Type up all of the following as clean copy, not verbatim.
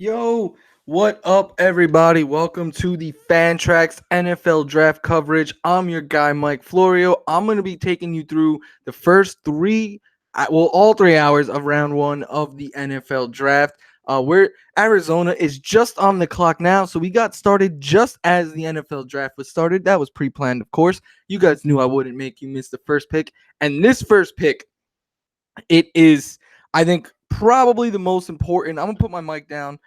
Yo, what up, everybody? Welcome to the Fantrax NFL draft coverage. I'm your guy, Mike Florio. I'm going to be taking you through the first all 3 hours of round one of the NFL draft. Where Arizona is just on the clock now, so we got started just as the NFL draft was started. That was pre-planned, of course. You guys knew I wouldn't make you miss the first pick, and this first pick, it is, I think, probably the most important. I'm gonna put my mic down,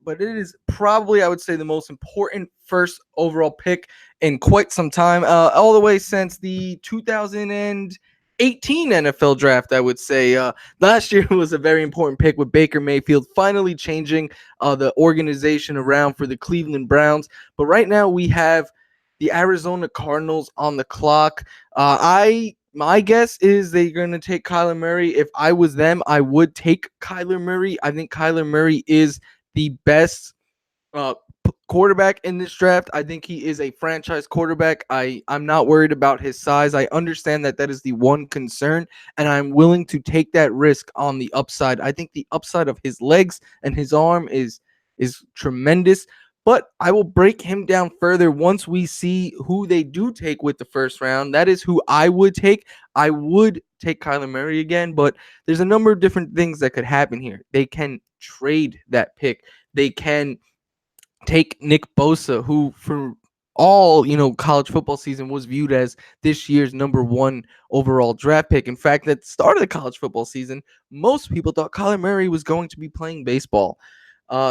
but it is probably, I would say, the most important first overall pick in quite some time, all the way since the 2018 NFL draft, I would say. Last year was a very important pick with Baker Mayfield finally changing the organization around for the Cleveland Browns. But right now we have the Arizona Cardinals on the clock. My guess is they're going to take Kyler Murray. If I was them, I would take Kyler Murray. I think Kyler Murray is the best uh, quarterback in this draft. I think he is a franchise quarterback. I'm not worried about his size. I understand that is the one concern, and I'm willing to take that risk on the upside. I think the upside of his legs and his arm is tremendous. But I will break him down further once we see who they do take with the first round. That is who I would take. I would take Kyler Murray again, but there's a number of different things that could happen here. They can trade that pick. They can take Nick Bosa, who for all college football season was viewed as this year's number one overall draft pick. In fact, at the start of the college football season, most people thought Kyler Murray was going to be playing baseball.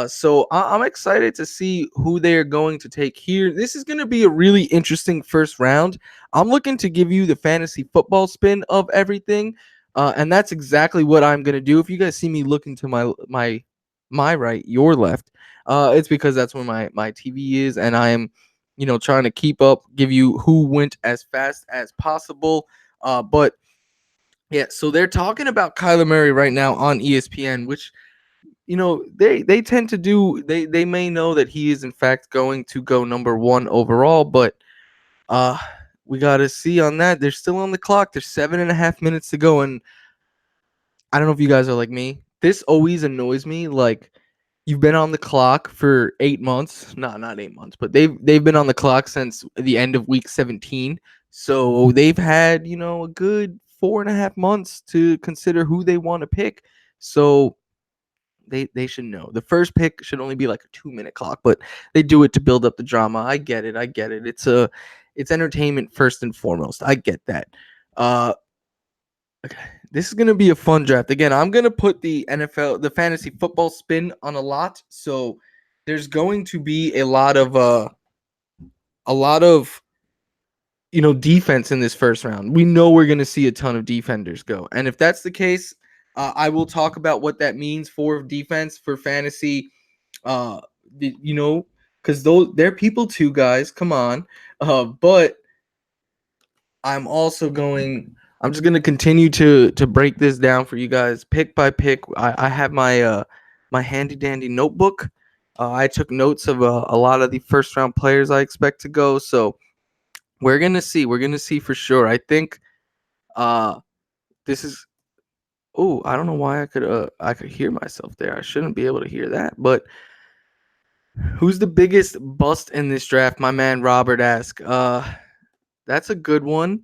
So I'm excited to see who they're going to take here. This is going to be a really interesting first round. I'm looking to give you the fantasy football spin of everything, and that's exactly what I'm going to do. If you guys see me looking to my right, your left, it's because that's where my TV is, and I am, trying to keep up, give you who went as fast as possible. But yeah, so they're talking about Kyler Murray right now on ESPN, which they tend to do. They may know that he is in fact going to go number one overall, but uh we gotta see on that. They're still on the clock. There's 7.5 minutes to go, and I don't know if you guys are like me. This always annoys me. Like, you've been on the clock for 8 months. No, not 8 months, but they've been on the clock since the end of week 17. So they've had, a good 4.5 months to consider who they want to pick. So they should know. The first pick should only be like a 2-minute clock, but they do it to build up the drama. I get it. It's entertainment first and foremost. I get that. Okay. This is gonna be a fun draft. Again, I'm gonna put the NFL, the fantasy football spin on a lot. So there's going to be a lot of defense in this first round. We know we're gonna see a ton of defenders go, and if that's the case, I will talk about what that means for defense for fantasy. Uh, because they're people too, guys. Come on. But I'm also going. I'm just gonna continue to break this down for you guys, pick by pick. I have my handy dandy notebook. I took notes of a lot of the first round players I expect to go. So we're gonna see. We're gonna see for sure. I think this is. Oh, I don't know why I could hear myself there. I shouldn't be able to hear that. But who's the biggest bust in this draft? My man Robert asked. That's a good one.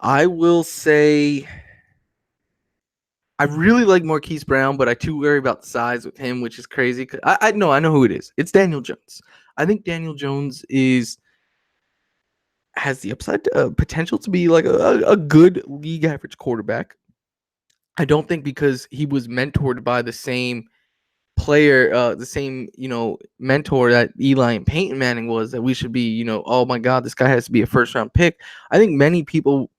I will say I really like Marquise Brown, but I too worry about the size with him, which is crazy. I know who it is. It's Daniel Jones. I think Daniel Jones has the upside potential to be like a good league average quarterback. I don't think because he was mentored by the same player, the same mentor that Eli and Peyton Manning was, that we should be oh my god, this guy has to be a first round pick. I think many people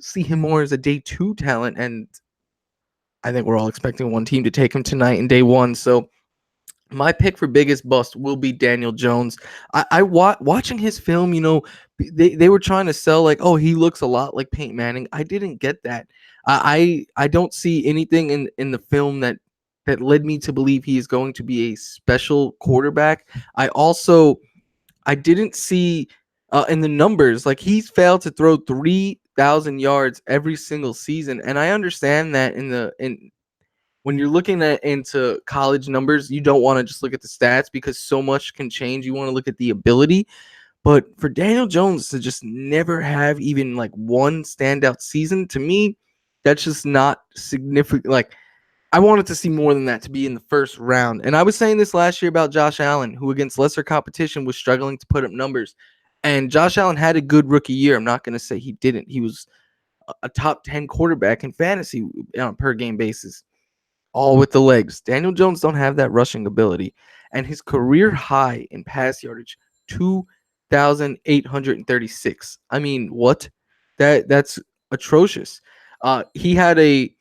see him more as a day two talent, and I think we're all expecting one team to take him tonight in day one. So my pick for biggest bust will be Daniel Jones. Watching his film, they were trying to sell like, oh, he looks a lot like Peyton Manning. I didn't get that. I don't see anything in the film that led me to believe he is going to be a special quarterback. I didn't see in the numbers, like, he's failed to throw 3,000 yards every single season, and I understand that when you're looking at into college numbers, you don't want to just look at the stats because so much can change. You want to look at the ability. But for Daniel Jones to just never have even like one standout season, to me, that's just not significant. Like, I wanted to see more than that to be in the first round. And I was saying this last year about Josh Allen, who against lesser competition was struggling to put up numbers. And Josh Allen had a good rookie year. I'm not going to say he didn't. He was a top 10 quarterback in fantasy on a per game basis, all with the legs. Daniel Jones don't have that rushing ability. And his career high in pass yardage, 2,836. I mean, what? That's atrocious. He had a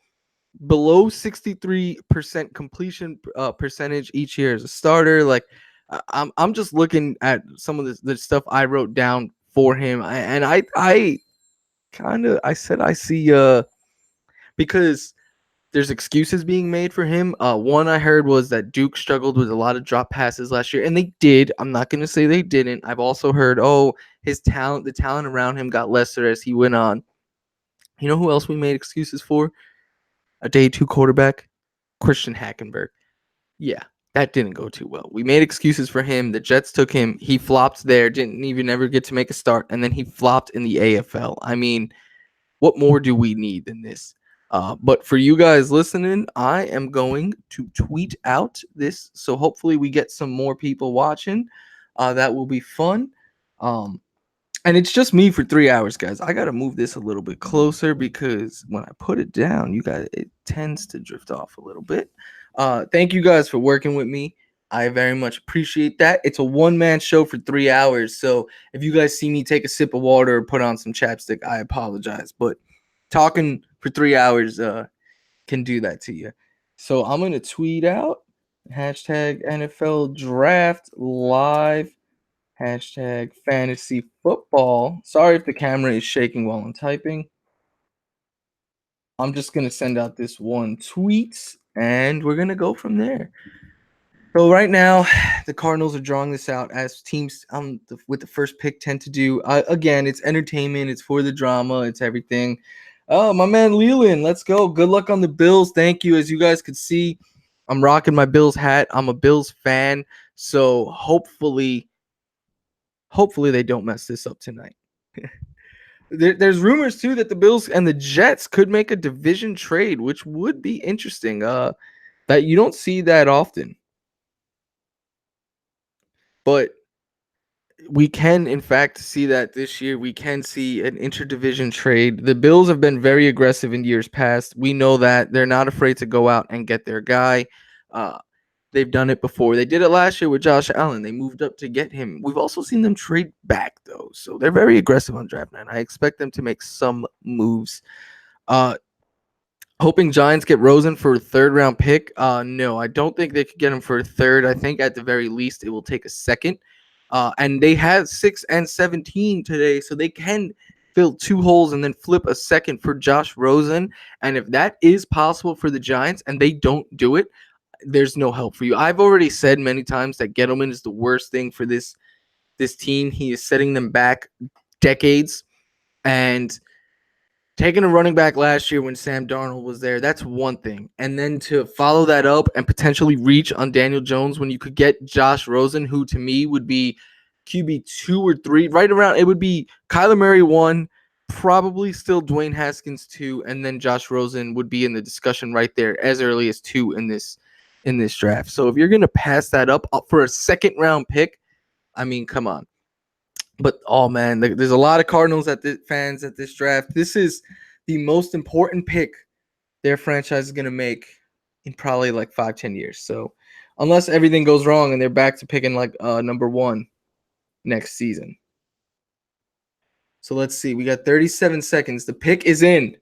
below 63% completion percentage each year as a starter. Like, I'm just looking at some of the stuff I wrote down for him, and I kind of I said I see because there's excuses being made for him. One I heard was that Duke struggled with a lot of drop passes last year, and they did. I'm not gonna say they didn't. I've also heard, the talent around him got lesser as he went on. You know who else we made excuses for? A day two quarterback, Christian Hackenberg. Yeah, that didn't go too well. We made excuses for him. The Jets took him. He flopped there, didn't even ever get to make a start, and then he flopped in the AFL. I mean, what more do we need than this? But for you guys listening, I am going to tweet out this, so hopefully we get some more people watching. That will be fun. And it's just me for 3 hours, guys. I got to move this a little bit closer because when I put it down, it tends to drift off a little bit. Thank you guys for working with me. I very much appreciate that. It's a one-man show for 3 hours. So if you guys see me take a sip of water or put on some chapstick, I apologize. But talking for 3 hours can do that to you. So I'm going to tweet out hashtag NFL draft live. Hashtag fantasy football. Sorry if the camera is shaking while I'm typing. I'm just going to send out this one tweet and we're going to go from there. So right now, the Cardinals are drawing this out as teams with the first pick tend to do. Again, it's entertainment. It's for the drama. It's everything. Oh, my man Leland, let's go. Good luck on the Bills. Thank you. As you guys could see, I'm rocking my Bills hat. I'm a Bills fan. So hopefully they don't mess this up tonight. There's rumors too that the Bills and the Jets could make a division trade, which would be interesting. That you don't see that often, but we can, in fact, see that this year. We can see an interdivision trade. The Bills have been very aggressive in years past. We know that they're not afraid to go out and get their guy. They've done it before. They did it last year with Josh Allen. They moved up to get him. We've also seen them trade back, though. So they're very aggressive on draft night. I expect them to make some moves. Hoping Giants get Rosen for a third-round pick. No, I don't think they could get him for a third. I think at the very least it will take a second. And they had 6 and 17 today, so they can fill 2 holes and then flip a second for Josh Rosen. And if that is possible for the Giants and they don't do it, there's no help for you. I've already said many times that Gettleman is the worst thing for this team. He is setting them back decades. And taking a running back last year when Sam Darnold was there, that's one thing. And then to follow that up and potentially reach on Daniel Jones when you could get Josh Rosen, who to me would be QB 2 or 3, right around. It would be Kyler Murray 1, probably still Dwayne Haskins 2, and then Josh Rosen would be in the discussion right there as early as 2 in this draft. So if you're going to pass that up for a second round pick, I mean, come on. But oh man, there's a lot of Cardinals fans at this draft. This is the most important pick their franchise is going to make in probably like 5-10 years. So unless everything goes wrong and they're back to picking like number 1 next season. So let's see. We got 37 seconds. The pick is in.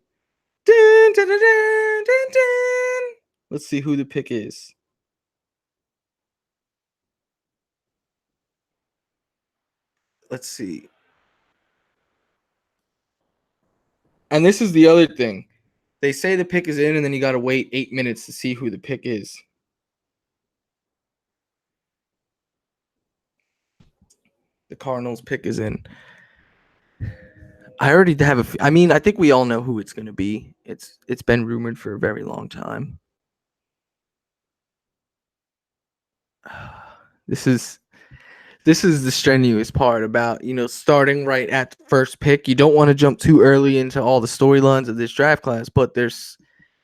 Dun, dun, dun, dun, dun, dun. Let's see who the pick is. Let's see. And this is the other thing. They say the pick is in, and then you got to wait 8 minutes to see who the pick is. The Cardinals pick is in. I already have I think we all know who it's going to be. It's been rumored for a very long time. This is this is the strenuous part about, starting right at the first pick. You don't want to jump too early into all the storylines of this draft class, but there's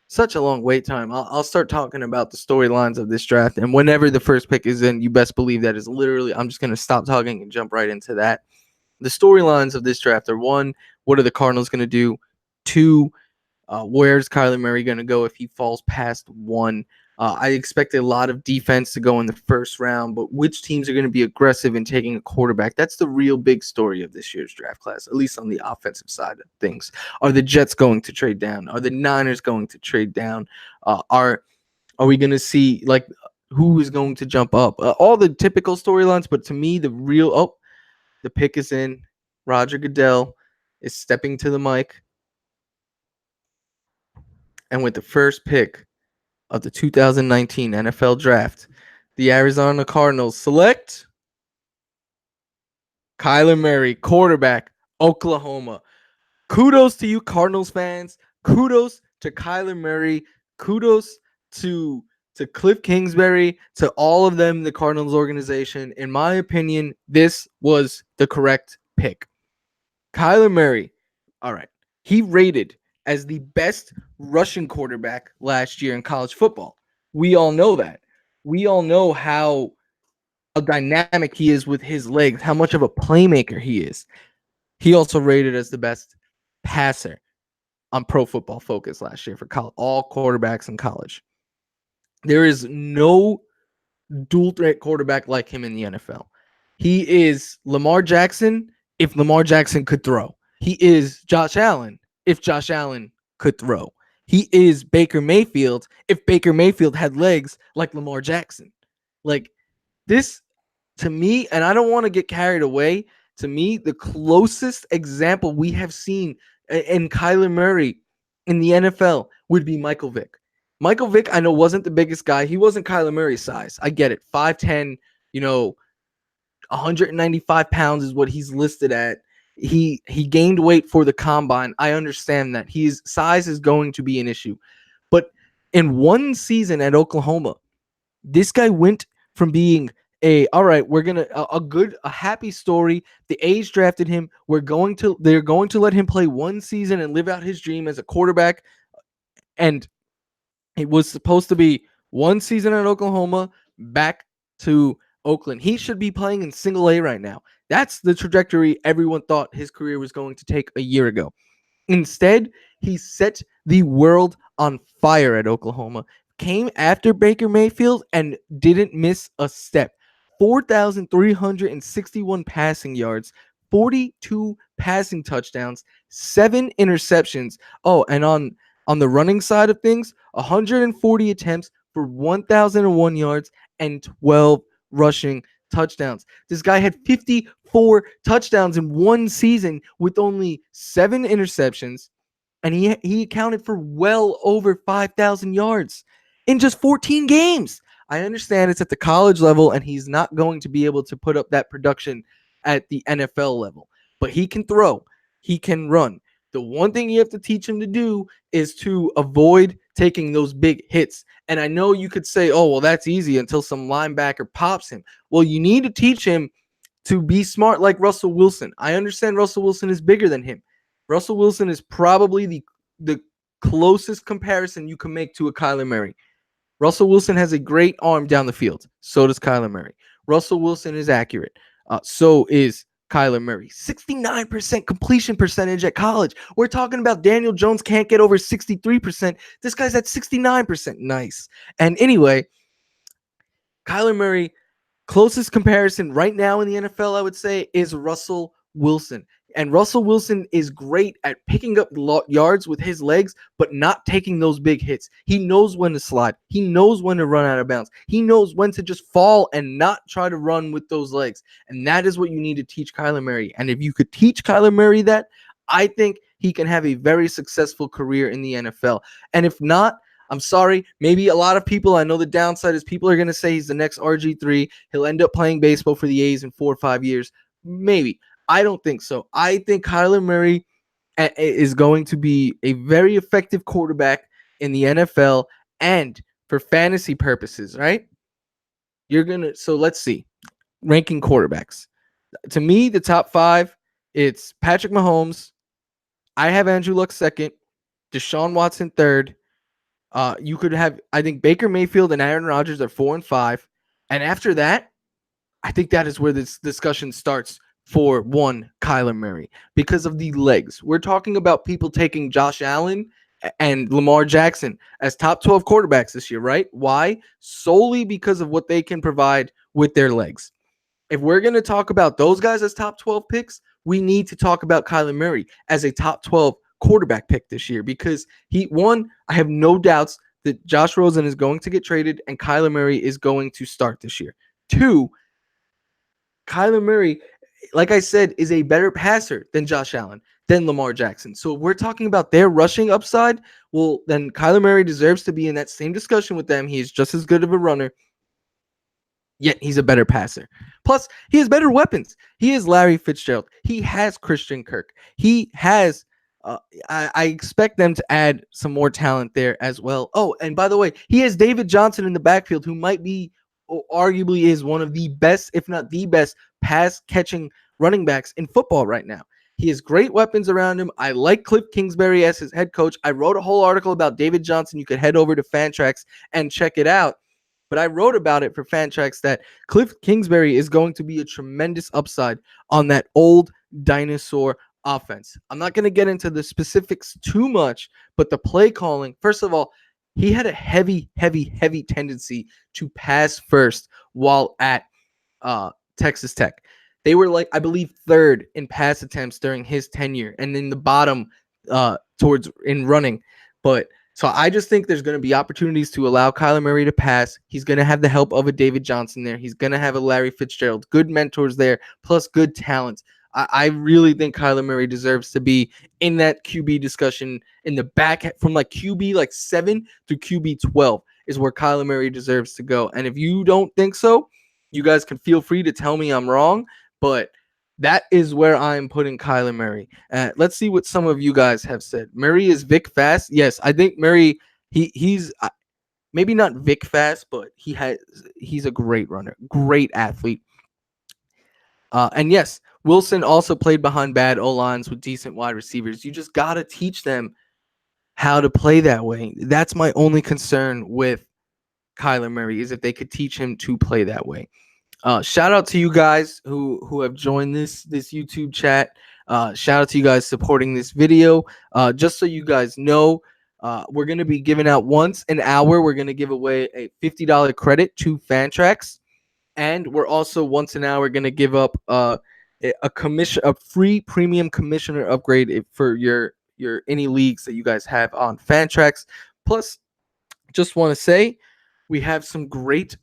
such a long wait time. I'll start talking about the storylines of this draft, and whenever the first pick is in, you best believe that is literally, I'm just going to stop talking and jump right into that. The storylines of this draft are: one, what are the Cardinals going to do? Two, where's Kyler Murray going to go if he falls past one? I expect a lot of defense to go in the first round, but which teams are going to be aggressive in taking a quarterback? That's the real big story of this year's draft class, at least on the offensive side of things. Are the Jets going to trade down? Are the Niners going to trade down? Are we going to see, like, who is going to jump up? All the typical storylines, but to me, the pick is in. Roger Goodell is stepping to the mic. And with the first pick of the 2019 NFL Draft, the Arizona Cardinals select Kyler Murray, quarterback, Oklahoma. Kudos to you, Cardinals fans. Kudos to Kyler Murray. Kudos to Cliff Kingsbury, to all of them, the Cardinals organization. In my opinion, this was the correct pick. Kyler Murray, all right, he rated as the best rushing quarterback last year in college football. We all know that. We all know how dynamic he is with his legs, how much of a playmaker he is. He also rated as the best passer on Pro Football Focus last year for all quarterbacks in college. There is no dual threat quarterback like him in the NFL. He is Lamar Jackson if Lamar Jackson could throw. He is Josh Allen if Josh Allen could throw. He is Baker Mayfield if Baker Mayfield had legs like Lamar Jackson. Like, this, to me, and I don't want to get carried away, to me, the closest example we have seen in Kyler Murray in the NFL would be Michael Vick. Michael Vick, I know, wasn't the biggest guy. He wasn't Kyler Murray's size. I get it. 5'10", 195 pounds is what he's listed at. He gained weight for the combine. I understand that. His size is going to be an issue. But in one season at Oklahoma, this guy went from being a happy story. The A's drafted him. They're going to let him play one season and live out his dream as a quarterback. And it was supposed to be one season at Oklahoma, back to Oakland. He should be playing in single A right now. That's the trajectory everyone thought his career was going to take a year ago. Instead, he set the world on fire at Oklahoma, came after Baker Mayfield, and didn't miss a step. 4,361 passing yards, 42 passing touchdowns, 7 interceptions. Oh, and on the running side of things, 140 attempts for 1,001 yards and 12 rushing touchdowns. This guy had 54 touchdowns in one season with only 7 interceptions, and he accounted for well over 5,000 yards in just 14 games. I understand it's at the college level, and he's not going to be able to put up that production at the NFL level, but he can throw, he can run. The one thing you have to teach him to do is to avoid taking those big hits. And I know you could say, oh, well, that's easy until some linebacker pops him. Well, you need to teach him to be smart like Russell Wilson. I understand Russell Wilson is bigger than him. Russell Wilson is probably the closest comparison you can make to a Kyler Murray. Russell Wilson has a great arm down the field. So does Kyler Murray. Russell Wilson is accurate. So is Kyler Murray. 69% completion percentage at college. We're talking about Daniel Jones can't get over 63%. This guy's at 69%. Nice. And anyway, Kyler Murray, closest comparison right now in the NFL, I would say, is Russell Wilson. And Russell Wilson is great at picking up yards with his legs, but not taking those big hits. He knows when to slide. He knows when to run out of bounds. He knows when to just fall and not try to run with those legs. And that is what you need to teach Kyler Murray. And if you could teach Kyler Murray that, I think he can have a very successful career in the NFL. And if not, I'm sorry. Maybe a lot of people, I know the downside is people are going to say he's the next RG3. He'll end up playing baseball for the A's in 4 or 5 years. Maybe. I don't think so. I think Kyler Murray is going to be a very effective quarterback in the NFL and for fantasy purposes, right? So let's see. Ranking quarterbacks. To me, the top 5, it's Patrick Mahomes. I have Andrew Luck second, Deshaun Watson third. You could have, I think, Baker Mayfield and Aaron Rodgers are 4 and 5. And after that, I think that is where this discussion starts for one, Kyler Murray, because of the legs. We're talking about people taking Josh Allen and Lamar Jackson as top 12 quarterbacks this year, right? Why? Solely because of what they can provide with their legs. If we're going to talk about those guys as top 12 picks, we need to talk about Kyler Murray as a top 12 quarterback pick this year because I have no doubts that Josh Rosen is going to get traded and Kyler Murray is going to start this year. 2, Kyler Murray, like I said, is a better passer than Josh Allen, than Lamar Jackson. So if we're talking about their rushing upside, well, then Kyler Murray deserves to be in that same discussion with them. He is just as good of a runner, yet he's a better passer. Plus, he has better weapons. He is Larry Fitzgerald. He has Christian Kirk. He has I expect them to add some more talent there as well. Oh, and by the way, he has David Johnson in the backfield, who might be, or arguably is, one of the best, if not the best, pass-catching running backs in football right now. He has great weapons around him. I like Cliff Kingsbury as his head coach. I wrote a whole article about David Johnson. You could head over to Fantrax and check it out. But I wrote about it for Fantrax that Cliff Kingsbury is going to be a tremendous upside on that old dinosaur offense. I'm not going to get into the specifics too much, but the play calling, first of all, he had a heavy tendency to pass first while at Texas Tech. They were, like, I believe, third in pass attempts during his tenure and in the bottom towards in running. But so I just think there's going to be opportunities to allow Kyler Murray to pass. He's going to have the help of a David Johnson there. He's going to have a Larry Fitzgerald, good mentors there, plus good talent. I really think Kyler Murray deserves to be in that QB discussion in the back from like QB like 7 to QB 12 is where Kyler Murray deserves to go. And if you don't think so, you guys can feel free to tell me I'm wrong, but that is where I'm putting Kyler Murray. Let's see what some of you guys have said. Murray is Vic Fast. Yes, I think Murray, he's maybe not Vic Fast, but he's a great runner, great athlete. And yes, Wilson also played behind bad O-lines with decent wide receivers. You just got to teach them how to play that way. That's my only concern with Kyler Murray, is if they could teach him to play that way. Shout out to you guys who have joined this YouTube chat. Shout out to you guys supporting this video. Just so you guys know, we're going to be giving out once an hour. We're going to give away a $50 credit to Fantrax. And we're also once an hour going to give up a free premium commissioner upgrade for your any leagues that you guys have on Fantrax. Plus, just want to say we have some great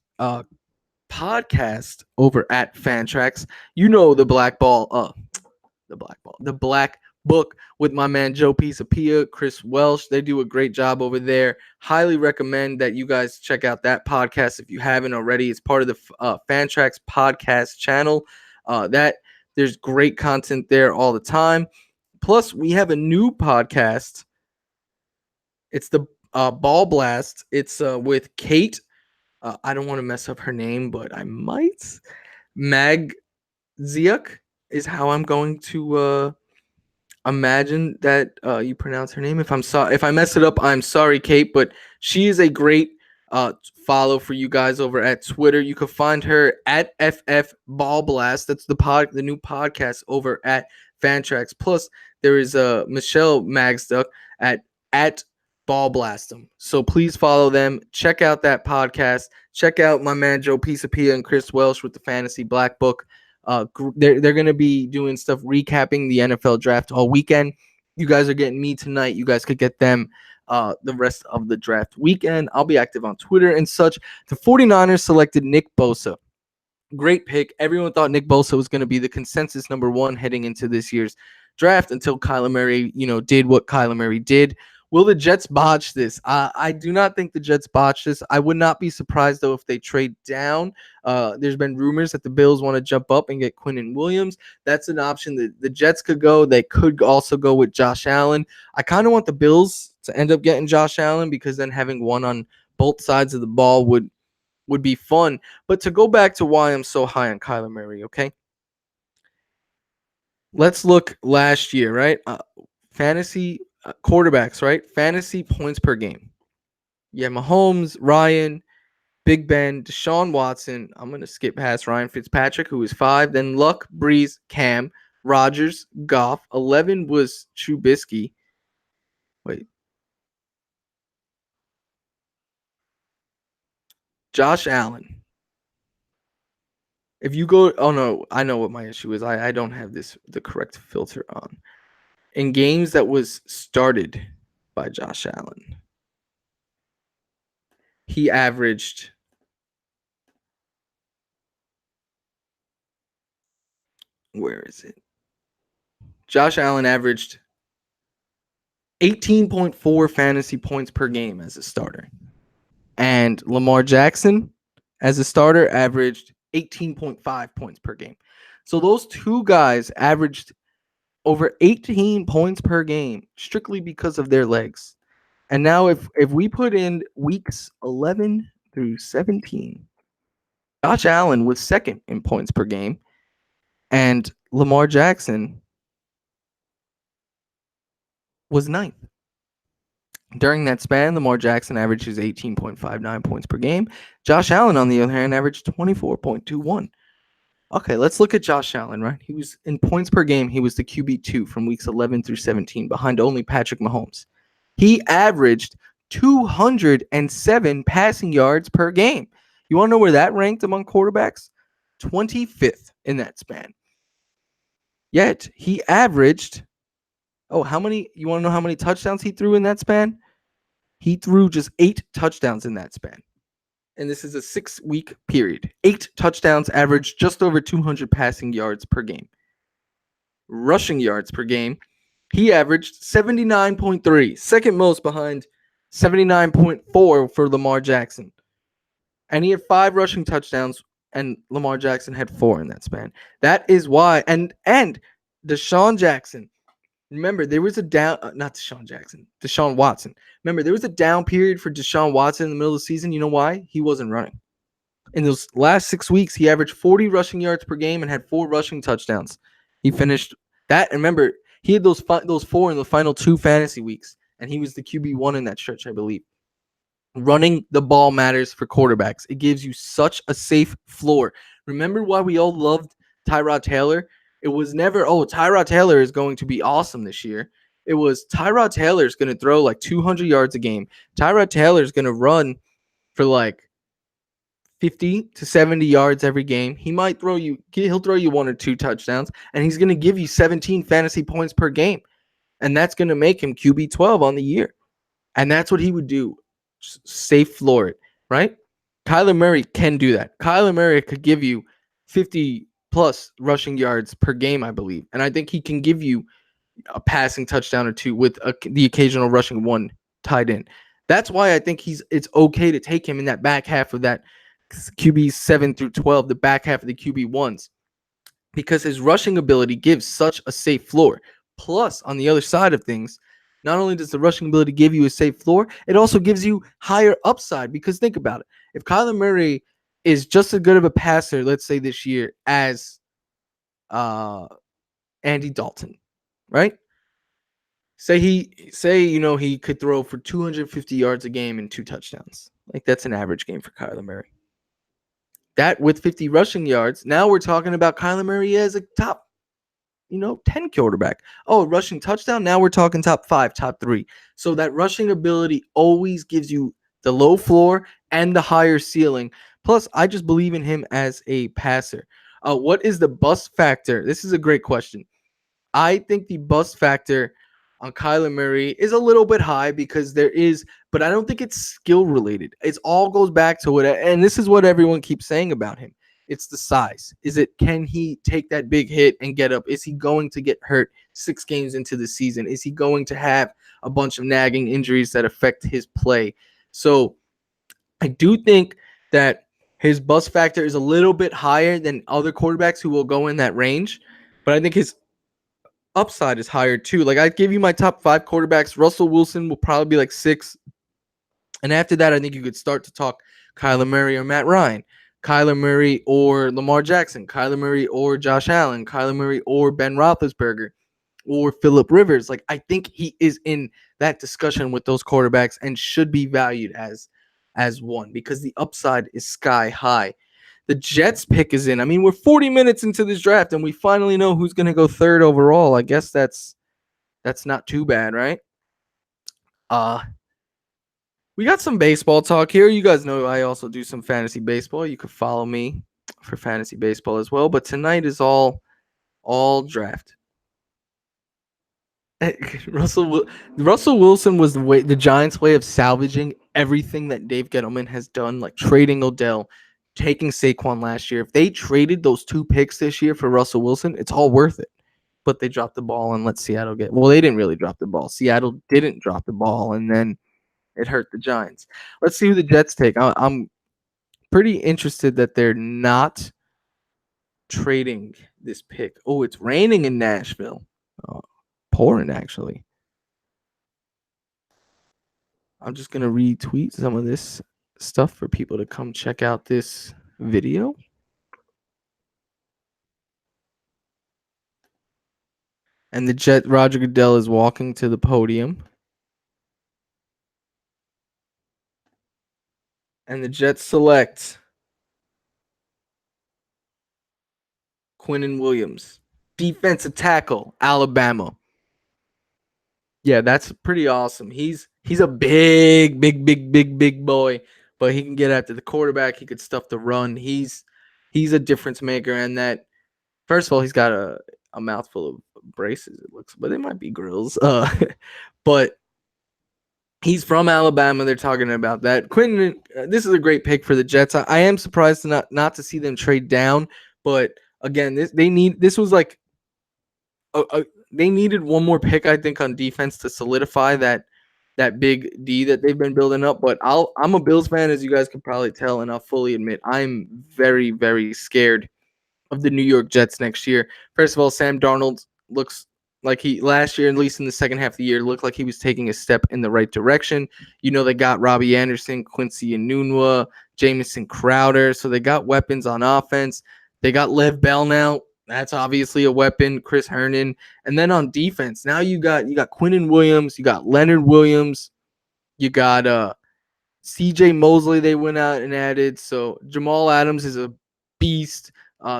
podcast over at Fantrax. You know, the Black Book with my man Joe Pisapia, Chris Welsh. They do a great job over there. Highly recommend that you guys check out that podcast if you haven't already. It's part of the Fantrax podcast channel. That there's great content there all the time. Plus, we have a new podcast. It's the Ball Blast. It's with Kate. I don't want to mess up her name, but I might. Magziuk is how I'm going to imagine that you pronounce her name. If I mess it up, I'm sorry, Kate. But she is a great follow for you guys over at Twitter. You can find her at FF Ball Blast. That's the new podcast over at Fantrax. Plus, there is Michelle Magstuck at Ball Blast them. So please follow them. Check out that podcast. Check out my man Joe Pisapia and Chris Welsh with the Fantasy Black Book. They're going to be doing stuff recapping the NFL draft all weekend. You guys are getting me tonight. You guys could get them the rest of the draft weekend. I'll be active on Twitter and such. The 49ers selected Nick Bosa. Great pick. Everyone thought Nick Bosa was going to be the consensus number 1 heading into this year's draft until Kyler Murray, did what Kyler Murray did. Will the Jets botch this? I do not think the Jets botch this. I would not be surprised, though, if they trade down. There's been rumors that the Bills want to jump up and get Quinnen Williams. That's an option that the Jets could go. They could also go with Josh Allen. I kind of want the Bills to end up getting Josh Allen because then having one on both sides of the ball would would be fun. But to go back to why I'm so high on Kyler Murray, okay? Let's look last year, right? Fantasy quarterbacks, right? Fantasy points per game. Yeah, Mahomes, Ryan, Big Ben, Deshaun Watson. I'm going to skip past Ryan Fitzpatrick, who was 5. Then Luck, Breeze, Cam, Rodgers, Goff. 11 was Trubisky. Wait. Josh Allen. If you go, oh no, I know what my issue is. I don't have the correct filter on. In games that was started by Josh Allen, he averaged, where is it? Josh Allen averaged 18.4 fantasy points per game as a starter. And Lamar Jackson, as a starter, averaged 18.5 points per game. So those two guys averaged over 18 points per game strictly because of their legs. And now if we put in weeks 11 through 17, Josh Allen was second in points per game, and Lamar Jackson was ninth. During that span, Lamar Jackson averages 18.59 points per game. Josh Allen, on the other hand, averaged 24.21. Okay, let's look at Josh Allen, right? He was in points per game. He was the QB2 from weeks 11 through 17, behind only Patrick Mahomes. He averaged 207 passing yards per game. You want to know where that ranked among quarterbacks? 25th in that span. Yet he averaged, how many? You want to know how many touchdowns he threw in that span? He threw just 8 touchdowns in that span. And this is a 6-week period. 8 touchdowns, averaged just over 200 passing yards per game. Rushing yards per game, he averaged 79.3, second most behind 79.4 for Lamar Jackson. And he had 5 rushing touchdowns, and Lamar Jackson had 4 in that span. That is why. And Deshaun Jackson, remember, there was a down, not Deshaun Jackson, Deshaun Watson. Remember, there was a down period for Deshaun Watson in the middle of the season. You know why? He wasn't running. In those last 6 weeks, he averaged 40 rushing yards per game and had 4 rushing touchdowns. He finished that. And remember, he had those 4 in the final 2 fantasy weeks, and he was the QB1 in that stretch, I believe. Running the ball matters for quarterbacks. It gives you such a safe floor. Remember why we all loved Tyrod Taylor? It was never, Tyrod Taylor is going to be awesome this year. It was Tyrod Taylor is going to throw like 200 yards a game. Tyrod Taylor is going to run for like 50 to 70 yards every game. He'll throw you 1 or 2 touchdowns, and he's going to give you 17 fantasy points per game. And that's going to make him QB 12 on the year. And that's what he would do. Safe floor it, right? Kyler Murray can do that. Kyler Murray could give you 50 plus rushing yards per game, I believe. And I think he can give you a passing touchdown or 2 with the occasional rushing 1 tied in. That's why I think it's okay to take him in that back half of that QB 7 through 12, the back half of the QB 1s, because his rushing ability gives such a safe floor. Plus, on the other side of things, not only does the rushing ability give you a safe floor, it also gives you higher upside. Because think about it. If Kyler Murray is just as good of a passer, let's say this year, as Andy Dalton, right? Say he could throw for 250 yards a game and 2 touchdowns. Like, that's an average game for Kyler Murray. That with 50 rushing yards, now we're talking about Kyler Murray as a top 10 quarterback. Rushing touchdown. Now we're talking top 5, top 3. So that rushing ability always gives you the low floor and the higher ceiling. Plus, I just believe in him as a passer. What is the bust factor? This is a great question. I think the bust factor on Kyler Murray is a little bit high because but I don't think it's skill related. It all goes back to and this is what everyone keeps saying about him. It's the size. Can he take that big hit and get up? Is he going to get hurt 6 games into the season? Is he going to have a bunch of nagging injuries that affect his play? So I do think that his bust factor is a little bit higher than other quarterbacks who will go in that range. But I think his upside is higher too. Like, I'd give you my top 5 quarterbacks. Russell Wilson will probably be like 6. And after that, I think you could start to talk Kyler Murray or Matt Ryan, Kyler Murray or Lamar Jackson, Kyler Murray or Josh Allen, Kyler Murray or Ben Roethlisberger, or Phillip Rivers. Like, I think he is in that discussion with those quarterbacks and should be valued as one because the upside is sky high. The Jets pick is in. I mean, we're 40 minutes into this draft and we finally know who's going to go third overall. I guess that's not too bad, right? We got some baseball talk here. You guys know I also do some fantasy baseball. You could follow me for fantasy baseball as well, but tonight is all draft. Russell Wilson was the Giants' way of salvaging everything that Dave Gettleman has done, like trading Odell, taking Saquon last year. If they traded those 2 picks this year for Russell Wilson, it's all worth it. But they dropped the ball and let Seattle get. Well, they didn't really drop the ball. Seattle didn't drop the ball, and then it hurt the Giants. Let's see who the Jets take. I'm pretty interested that they're not trading this pick. Oh, it's raining in Nashville. Oh, pouring, actually. I'm just going to retweet some of this stuff for people to come check out this video. And the Jet, Roger Goodell, is walking to the podium. And the Jets select Quinnen Williams, defensive tackle, Alabama. Yeah, that's pretty awesome. He's a big boy, but he can get after the quarterback. He could stuff the run. He's a difference maker. And that, first of all, he's got a mouthful of braces, it looks, but they might be grills. But he's from Alabama. They're talking about that. Quentin, this is a great pick for the Jets. I am surprised to not to see them trade down, but again, this was like they needed one more pick, I think, on defense to solidify that big D that they've been building up. But I'm a Bills fan, as you guys can probably tell, and I'll fully admit I'm very, very scared of the New York Jets next year. First of all, Sam Darnold looks like he last year, at least in the second half of the year, looked like he was taking a step in the right direction. You know, they got Robbie Anderson, Quincy Enunwa, Jamison Crowder, so they got weapons on offense. They got Lev Bell now. That's obviously a weapon. Chris Herndon. And then on defense, now you got Quinnen Williams, you got Leonard Williams, you got CJ Mosley they went out and added. So Jamal Adams is a beast.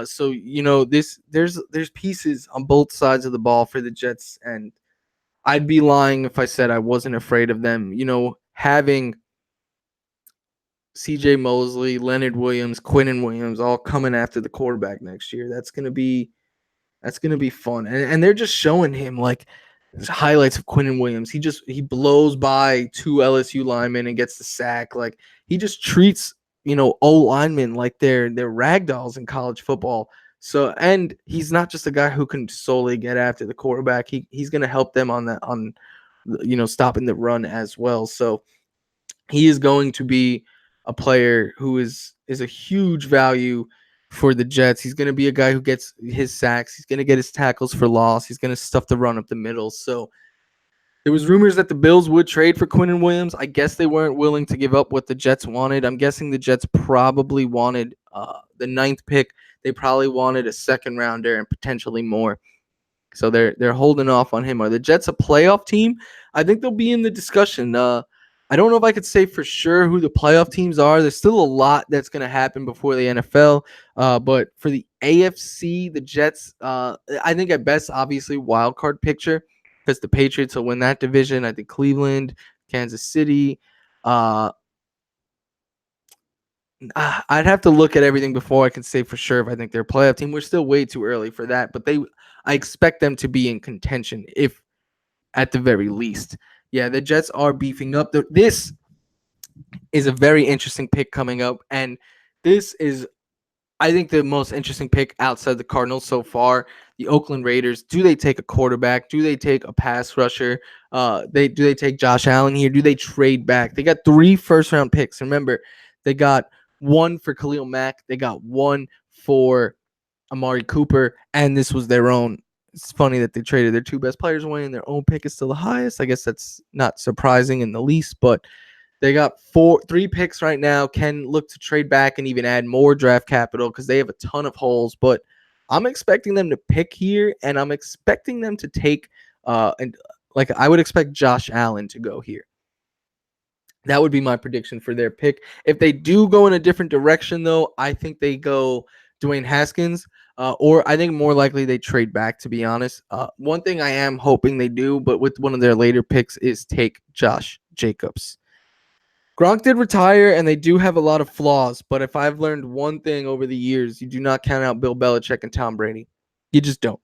So you know there's pieces on both sides of the ball for the Jets, and I'd be lying if I said I wasn't afraid of them. You know, having CJ Mosley, Leonard Williams, Quinnen Williams all coming after the quarterback next year. That's gonna be fun. And they're just showing him like highlights of Quinnen Williams. He blows by 2 LSU linemen and gets the sack. Like he just treats, you know, O linemen like they're ragdolls in college football. So, and he's not just a guy who can solely get after the quarterback. He's going to help them on you know, stopping the run as well. So he is going to be a player who is a huge value for the Jets. He's going to be a guy who gets his sacks. He's going to get his tackles for loss. He's going to stuff the run up the middle. So there was rumors that the Bills would trade for Quinnen Williams. I guess they weren't willing to give up what the Jets wanted. I'm guessing the Jets probably wanted the 9th pick. They probably wanted a second rounder and potentially more. So they're holding off on him. Are the Jets a playoff team? I think they'll be in the discussion. I don't know if I could say for sure who the playoff teams are. There's still a lot that's going to happen before the NFL. But for the AFC, the Jets, I think at best, obviously, wild card picture because the Patriots will win that division. I think Cleveland, Kansas City. I'd have to look at everything before I can say for sure if I think they're a playoff team. We're still way too early for that. But I expect them to be in contention, if at the very least. Yeah, the Jets are beefing up. This is a very interesting pick coming up, and this is, I think, the most interesting pick outside the Cardinals so far. The Oakland Raiders. Do they take a quarterback? Do they take a pass rusher? Do they take Josh Allen here? Do they trade back? They got 3 first-round picks. Remember, they got 1 for Khalil Mack. They got 1 for Amari Cooper, and this was their own. It's funny that they traded their 2 best players away, and their own pick is still the highest. I guess that's not surprising in the least, but They got three picks right now. Can look to trade back and even add more draft capital because they have a ton of holes. But I'm expecting them to pick here, and I'm expecting them to take and like I would expect Josh Allen to go here. That would be my prediction for their pick. If they do go in a different direction, though, I think they go Dwayne Haskins, or I think more likely they trade back, to be honest. One thing I am hoping they do, but with one of their later picks, is take Josh Jacobs. Gronk did retire, and they do have a lot of flaws, but if I've learned one thing over the years, you do not count out Bill Belichick and Tom Brady. You just don't.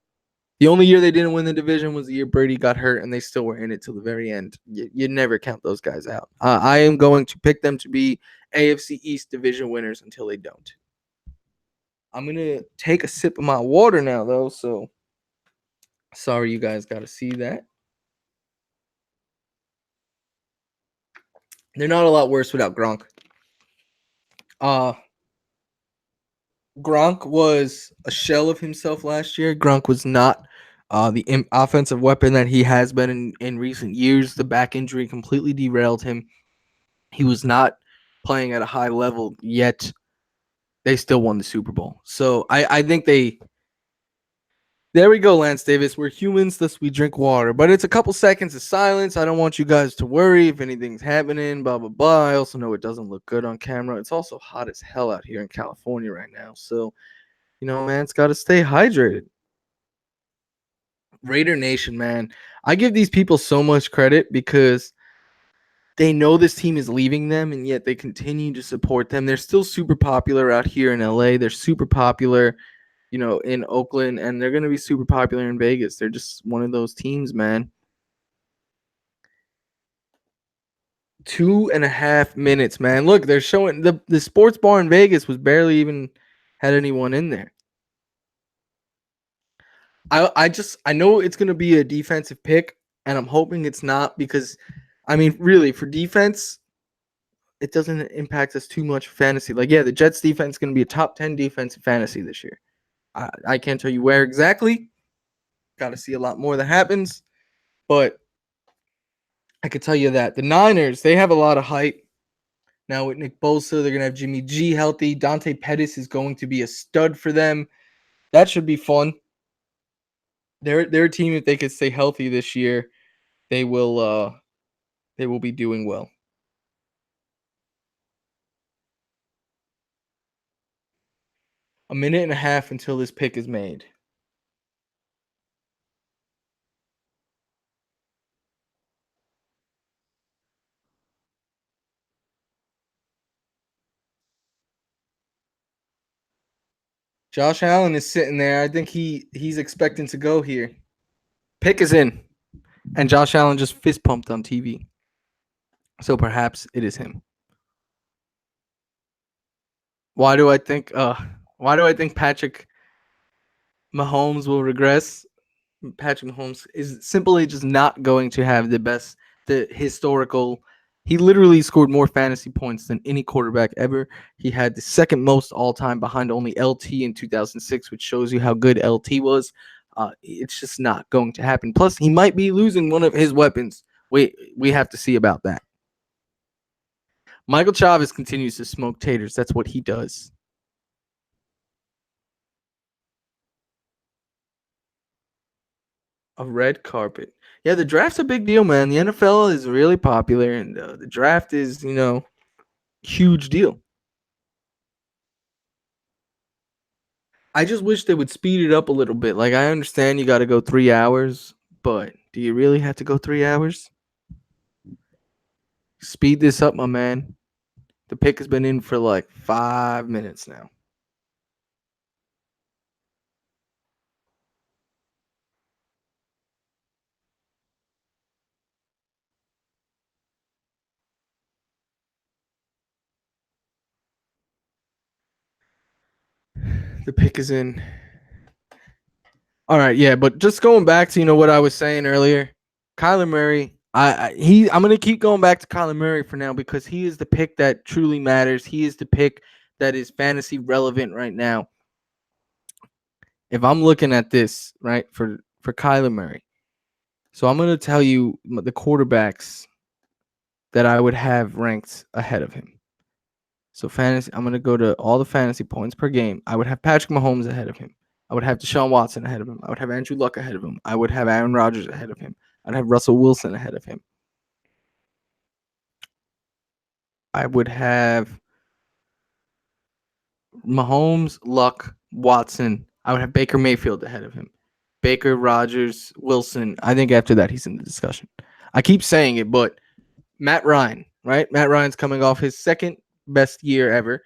The only year they didn't win the division was the year Brady got hurt, and they still were in it till the very end. You never count those guys out. I am going to pick them to be AFC East division winners until they don't. I'm going to take a sip of my water now, though, so sorry you guys got to see that. They're not a lot worse without Gronk. Gronk was a shell of himself last year. Gronk was not the offensive weapon that he has been in recent years. The back injury completely derailed him. He was not playing at a high level, yet they still won the Super Bowl. So I think there we go, Lance Davis. We're humans, thus we drink water. But it's a couple seconds of silence. I don't want you guys to worry if anything's happening, blah, blah, blah. I also know it doesn't look good on camera. It's also hot as hell out here in California right now. So, man, it's got to stay hydrated. Raider Nation, man. I give these people so much credit because they know this team is leaving them, and yet they continue to support them. They're still super popular out here in LA. They're super popular, in Oakland, and they're going to be super popular in Vegas. They're just one of those teams, man. 2.5 minutes, man. Look, they're showing the sports bar in Vegas was barely even had anyone in there. I know it's going to be a defensive pick, and I'm hoping it's not because, really, for defense, it doesn't impact us too much fantasy. Like, yeah, the Jets defense is going to be a top 10 defense in fantasy this year. I can't tell you where exactly. Got to see a lot more that happens. But I could tell you that the Niners, they have a lot of hype. Now with Nick Bosa, they're going to have Jimmy G healthy. Dante Pettis is going to be a stud for them. That should be fun. They're a team, if they could stay healthy this year, they will be doing well. A minute and a half until this pick is made. Josh Allen is sitting there. I think he's expecting to go here. Pick is in. And Josh Allen just fist pumped on TV. So perhaps it is him. Why do I think Patrick Mahomes will regress? Patrick Mahomes is simply just not going to have the historical. He literally scored more fantasy points than any quarterback ever. He had the second most all time behind only LT in 2006, which shows you how good LT was. It's just not going to happen. Plus, he might be losing one of his weapons. We have to see about that. Michael Chavez continues to smoke taters. That's what he does. A red carpet. Yeah, the draft's a big deal, man. The NFL is really popular, and the draft is, huge deal. I just wish they would speed it up a little bit. Like, I understand you got to go 3 hours, but do you really have to go 3 hours? Speed this up, my man. The pick has been in for like 5 minutes now. The pick is in. All right, yeah, but just going back to what I was saying earlier, Kyler Murray. I'm gonna keep going back to Kyler Murray for now because he is the pick that truly matters. He is the pick that is fantasy relevant right now. If I'm looking at this right for Kyler Murray, so I'm gonna tell you the quarterbacks that I would have ranked ahead of him. So fantasy, I'm gonna go to all the fantasy points per game. I would have Patrick Mahomes ahead of him. I would have Deshaun Watson ahead of him. I would have Andrew Luck ahead of him. I would have Aaron Rodgers ahead of him. I'd have Russell Wilson ahead of him. I would have Mahomes, Luck, Watson. I would have Baker Mayfield ahead of him. Baker, Rodgers, Wilson. I think after that he's in the discussion. I keep saying it, but Matt Ryan, right? Matt Ryan's coming off his second best year ever.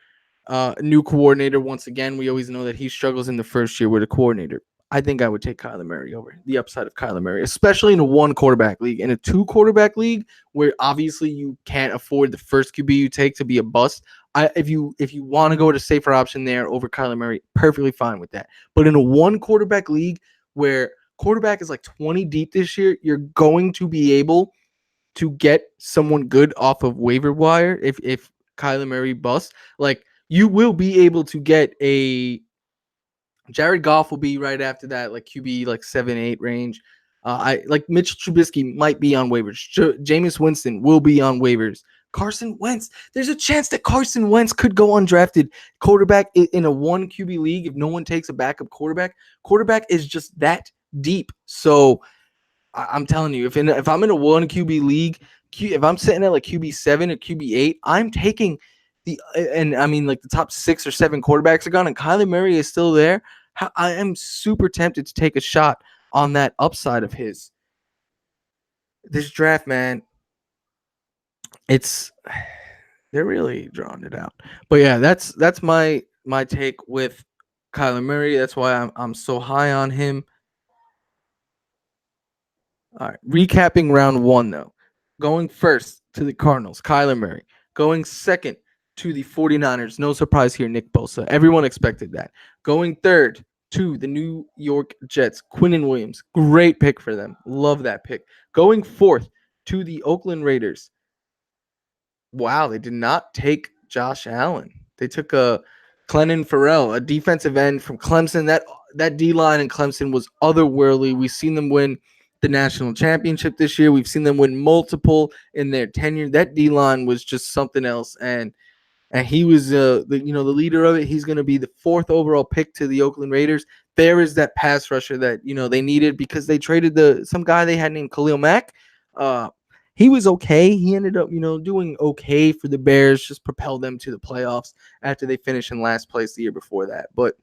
New coordinator once again. We always know that he struggles in the first year with a coordinator. I think I would take Kyler Murray over the upside of Kyler Murray, especially in a one quarterback league. In a two quarterback league, where obviously you can't afford the first QB you take to be a bust. If you want to go with a safer option there over Kyler Murray, perfectly fine with that. But in a one quarterback league where quarterback is like 20 deep this year, you're going to be able to get someone good off of waiver wire if Kyler Murray busts. Like you will be able to get a Jared Goff will be right after that, like QB like 7-8 range. I like Mitch Trubisky might be on waivers. Jameis Winston will be on waivers. Carson Wentz, there's a chance that Carson Wentz could go undrafted. Quarterback in a one QB league, if no one takes a backup quarterback is just that deep. So I'm telling you, if I'm in a one QB league, if I'm sitting at like QB7 or QB8, I'm taking and I mean like the top 6 or 7 quarterbacks are gone, and Kyler Murray is still there. I am super tempted to take a shot on that upside of his. This draft, man, they're really drawing it out. But yeah, that's my take with Kyler Murray. That's why I'm so high on him. All right. Recapping round 1, though. Going first to the Cardinals, Kyler Murray. Going second to the 49ers. No surprise here, Nick Bosa. Everyone expected that. Going third to the New York Jets, Quinnen Williams. Great pick for them. Love that pick. Going fourth to the Oakland Raiders. Wow, they did not take Josh Allen. They took a Clennon Farrell, a defensive end from Clemson. That D-line in Clemson was otherworldly. We've seen them win the national championship this year. We've seen them win multiple in their tenure. That D-line was just something else, and he was the leader of it. He's going to be the 4th overall pick to the Oakland Raiders. There is that pass rusher that they needed because they traded some guy they had named Khalil Mack. He was okay. He ended up, doing okay for the Bears, just propelled them to the playoffs after they finished in last place the year before that. But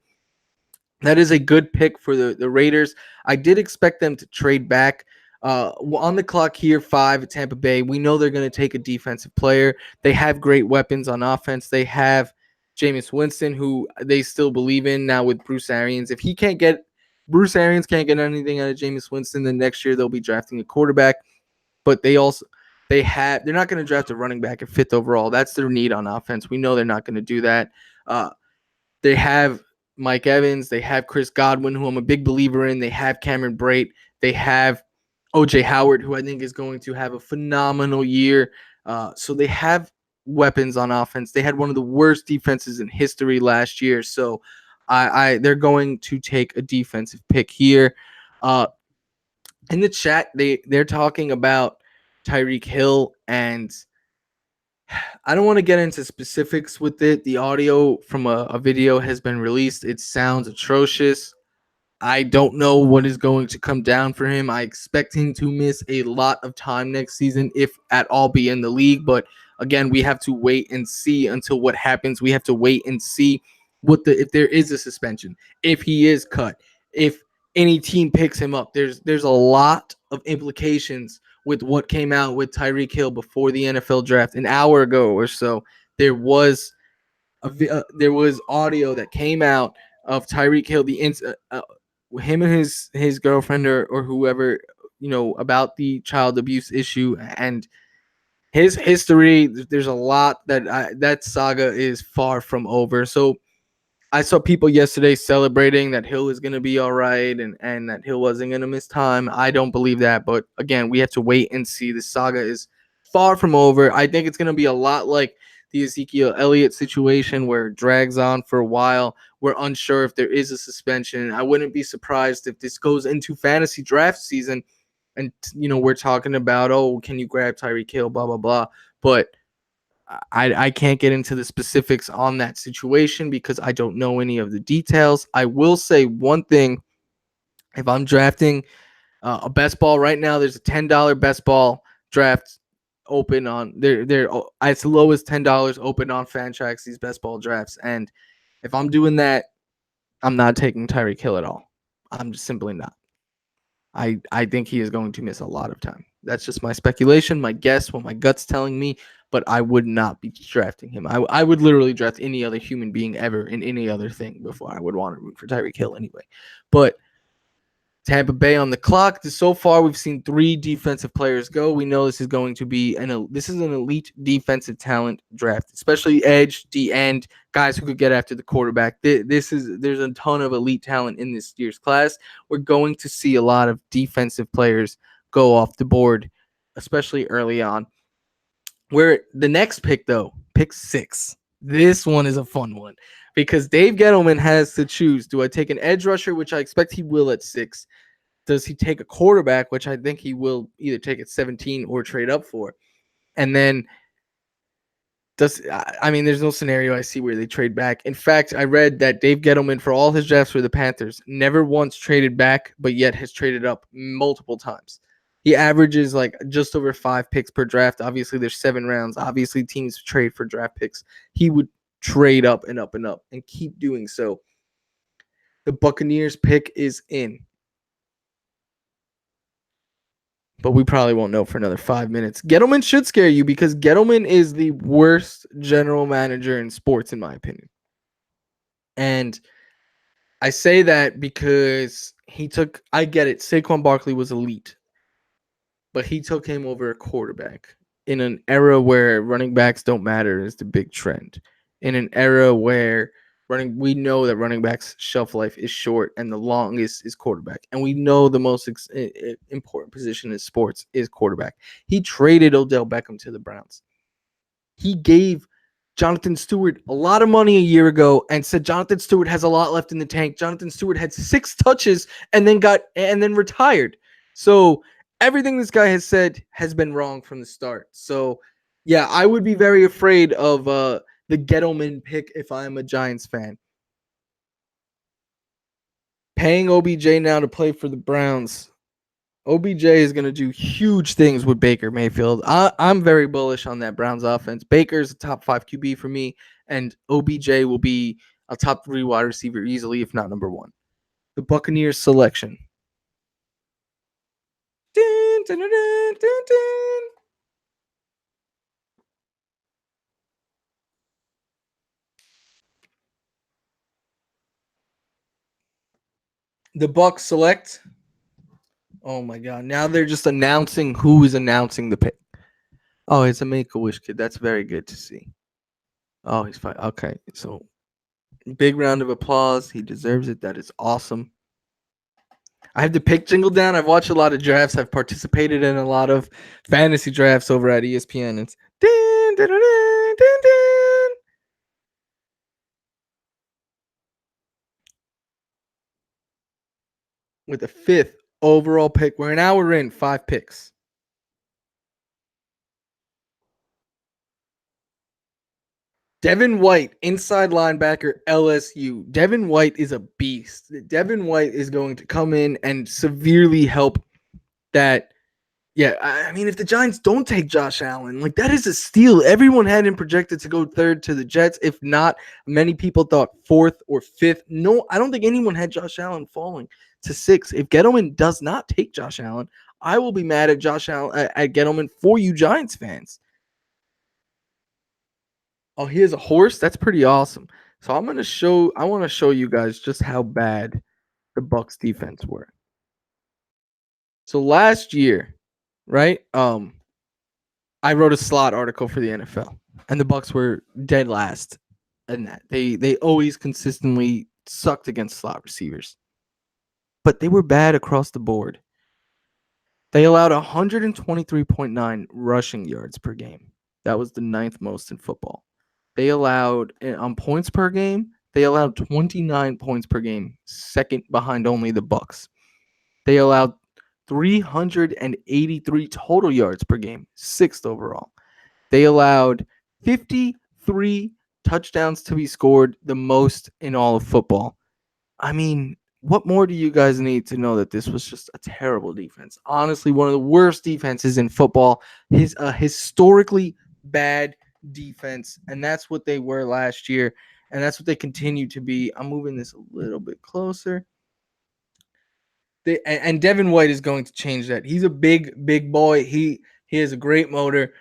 that is a good pick for the Raiders. I did expect them to trade back. On the clock here, 5 at Tampa Bay. We know they're going to take a defensive player. They have great weapons on offense. They have Jameis Winston, who they still believe in now with Bruce Arians. If Bruce Arians can't get anything out of Jameis Winston, then next year they'll be drafting a quarterback. But they're not going to draft a running back at 5th overall. That's their need on offense. We know they're not going to do that. They have Mike Evans. They have Chris Godwin, who I'm a big believer in. They have Cameron Brate. They have OJ Howard, who I think is going to have a phenomenal year. So they have weapons on offense. They had one of the worst defenses in history last year. So they're going to take a defensive pick here. In the chat, they're talking about Tyreek Hill, and I don't want to get into specifics with it. The audio from a video has been released. It sounds atrocious. I don't know what is going to come down for him. I expect him to miss a lot of time next season, if at all be in the league. But again, we have to wait and see until what happens. We have to wait and see if there is a suspension, if he is cut, if any team picks him up. There's a lot of implications with what came out with Tyreek Hill before the NFL draft an hour ago or so. There was audio that came out of Tyreek Hill, him and his girlfriend or whoever, about the child abuse issue and his history. There's a lot that saga is far from over. So I saw people yesterday celebrating that Hill is going to be all right and that Hill wasn't going to miss time. I don't believe that. But again, we have to wait and see. The saga is far from over. I think it's going to be a lot like the Ezekiel Elliott situation where it drags on for a while. We're unsure if there is a suspension. I wouldn't be surprised if this goes into fantasy draft season and, we're talking about, oh, can you grab Tyreek Hill, blah, blah, blah. but I can't get into the specifics on that situation because I don't know any of the details. I will say one thing: if I'm drafting a best ball right now, there's a $10 best ball draft open on they're as low as $10 open on Fantrax, these best ball drafts. And if I'm doing that, I'm not taking Tyreek Hill at all. I'm just simply not. I think he is going to miss a lot of time. That's just my speculation, my guess, what my gut's telling me, but I would not be drafting him. I would literally draft any other human being ever in any other thing before I would want to root for Tyreek Hill anyway. But Tampa Bay on the clock. So far, we've seen 3 defensive players go. We know this is going to be an elite defensive talent draft, especially edge, D end, guys who could get after the quarterback. There's a ton of elite talent in this year's class. We're going to see a lot of defensive players go off the board, especially early on. Where the next pick, though, pick 6. This one is a fun one because Dave Gettleman has to choose. Do I take an edge rusher, which I expect he will at 6? Does he take a quarterback, which I think he will either take at 17 or trade up for? And then there's no scenario I see where they trade back. In fact, I read that Dave Gettleman, for all his drafts for the Panthers, never once traded back, but yet has traded up multiple times. He averages like just over 5 picks per draft. Obviously, there's 7 rounds. Obviously, teams trade for draft picks. He would trade up and up and up and keep doing so. The Buccaneers pick is in. But we probably won't know for another 5 minutes. Gettleman should scare you because Gettleman is the worst general manager in sports, in my opinion. And I say that because I get it, Saquon Barkley was elite, but he took him over a quarterback in an era where running backs don't matter is the big trend. In an era where we know that running backs' shelf life is short and the longest is quarterback. And we know the most important position in sports is quarterback. He traded Odell Beckham to the Browns. He gave Jonathan Stewart a lot of money a year ago and said Jonathan Stewart has a lot left in the tank. Jonathan Stewart had 6 touches and then retired. So everything this guy has said has been wrong from the start. So yeah, I would be very afraid of the Gettleman pick if I'm a Giants fan. Paying OBJ now to play for the Browns. OBJ is going to do huge things with Baker Mayfield. I'm very bullish on that Browns offense. Baker's a top 5 QB for me, and OBJ will be a top 3 wide receiver easily, if not number 1. The Buccaneers selection. Dun, dun, dun, dun, dun. The Bucs select. Oh my God! Now they're just announcing who is announcing the pick. Oh, it's a Make-A-Wish kid. That's very good to see. Oh, he's fine. Okay, so big round of applause. He deserves it. That is awesome. I have the pick jingle down. I've watched a lot of drafts. I've participated in a lot of fantasy drafts over at ESPN. It's dun, dun, dun, dun, dun, dun. With the 5th overall pick. We're an hour in, 5 picks. Devin White, inside linebacker, LSU. Devin White is a beast. Devin White is going to come in and severely help that. Yeah, I mean, if the Giants don't take Josh Allen, like that is a steal. Everyone had him projected to go 3rd to the Jets. If not, many people thought 4th or 5th. No, I don't think anyone had Josh Allen falling to 6. If Gettleman does not take Josh Allen, I will be mad at Josh Allen at Gettleman for you Giants fans. Oh, he has a horse? That's pretty awesome. So I want to show you guys just how bad the Bucs defense were. So last year, right? I wrote a slot article for the NFL, and the Bucs were dead last in that. They always consistently sucked against slot receivers. But they were bad across the board. They allowed 123.9 rushing yards per game. That was the 9th most in football. They allowed, on points per game, they allowed 29 points per game, second behind only the Bucs. They allowed 383 total yards per game, 6th overall. They allowed 53 touchdowns to be scored, the most in all of football. I mean, what more do you guys need to know that this was just a terrible defense? Honestly, one of the worst defenses in football. His historically bad defense, and that's what they were last year, and that's what they continue to be. I'm moving this a little bit closer. And Devin White is going to change that. He's a big boy. He has a great motor.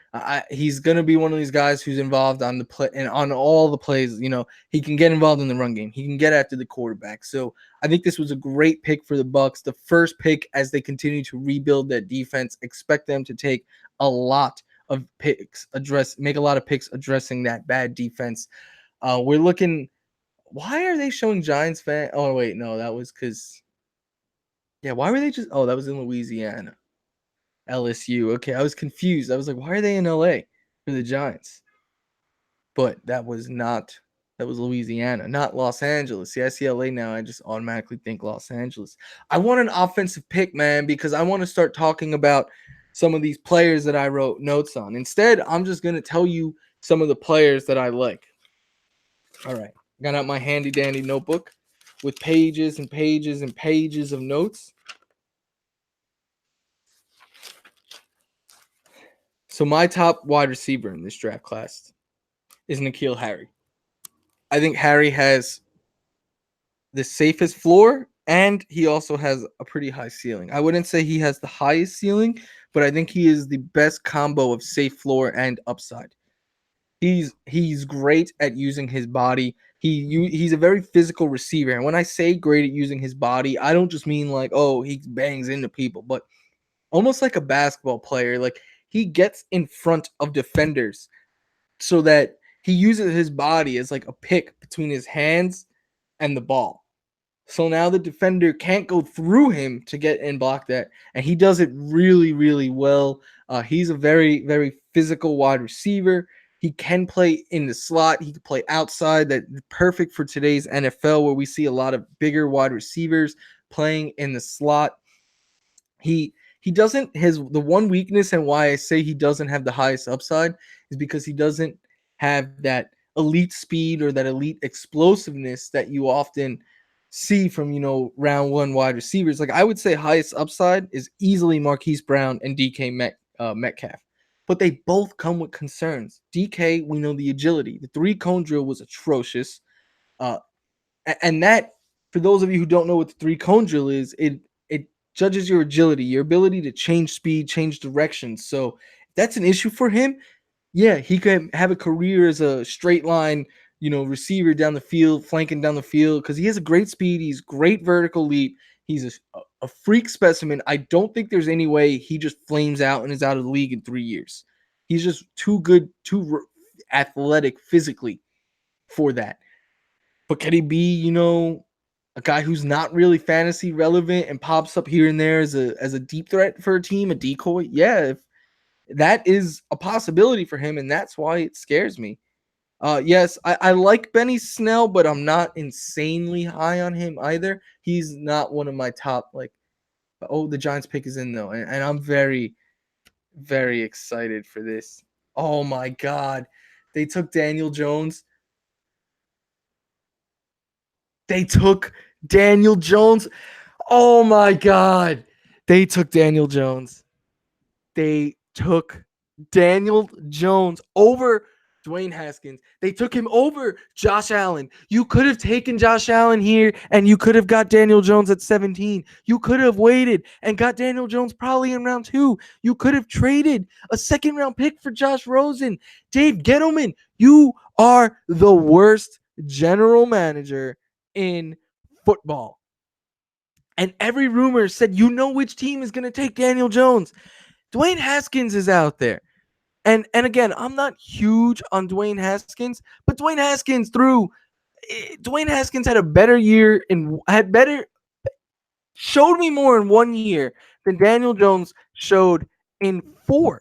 He's going to be one of these guys who's involved on the play and on all the plays. You know, he can get involved in the run game. He can get after the quarterback. So I think this was a great pick for the Bucs. The first pick as they continue to rebuild that defense. Expect them to take a lot of picks, make a lot of picks addressing that bad defense. We're looking. Why are they showing Giants fan? Oh wait, no, that was because. Yeah, why were they just? Oh, that was in Louisiana. LSU. Okay, I was confused. I was like, why are they in LA for the Giants? But that was not. That was Louisiana, not Los Angeles. See, I see LA now. I just automatically think Los Angeles. I want an offensive pick, man, because I want to start talking about some of these players that I wrote notes on. Instead, I'm just going to tell you some of the players that I like. All right. Got out my handy dandy notebook with pages and pages and pages of notes. So my top wide receiver in this draft class is N'Keal Harry. I think Harry has the safest floor, and he also has a pretty high ceiling. I wouldn't say he has the highest ceiling, but I think he is the best combo of safe floor and upside. He's great at using his body. He's a very physical receiver. And when I say great at using his body, I don't just mean like, oh, he bangs into people, but almost like a basketball player. Like he gets in front of defenders so that he uses his body as like a pick between his hands and the ball. So now the defender can't go through him to get and block that. And he does it really, really well. He's a very, very physical wide receiver. He can play in the slot. He can play outside. That's perfect for today's NFL, where we see a lot of bigger wide receivers playing in the slot. He doesn't the one weakness and why I say he doesn't have the highest upside is because he doesn't have that elite speed or that elite explosiveness that you often see from, round one wide receivers. Like I would say highest upside is easily Marquise Brown and DK Metcalf. But they both come with concerns. DK, we know the agility. The 3-cone drill was atrocious. And that, for those of you who don't know what the 3-cone drill is, it judges your agility, your ability to change speed, change direction. So if that's an issue for him, yeah, he could have a career as a straight line, receiver down the field, flanking down the field, because he has a great speed. He's great vertical leap. He's a freak specimen. I don't think there's any way he just flames out and is out of the league in 3 years. He's just too good, too athletic physically for that. But can he be, a guy who's not really fantasy relevant and pops up here and there as a deep threat for a team, a decoy? Yeah, that is a possibility for him, and that's why it scares me. Yes, I like Benny Snell, but I'm not insanely high on him either. He's not one of my top, the Giants pick is in, though, and I'm very, very excited for this. Oh, my God. They took Daniel Jones. They took Daniel Jones. Oh, my God. They took Daniel Jones. They took Daniel Jones over Dwayne Haskins. They took him over Josh Allen. You could have taken Josh Allen here and you could have got Daniel Jones at 17. You could have waited and got Daniel Jones probably in round 2. You could have traded a second-round pick for Josh Rosen. Dave Gettleman, you are the worst general manager in football. And every rumor said, which team is going to take Daniel Jones. Dwayne Haskins is out there. And again, I'm not huge on Dwayne Haskins, but Dwayne Haskins had a better year and showed me more in 1 year than Daniel Jones showed in 4.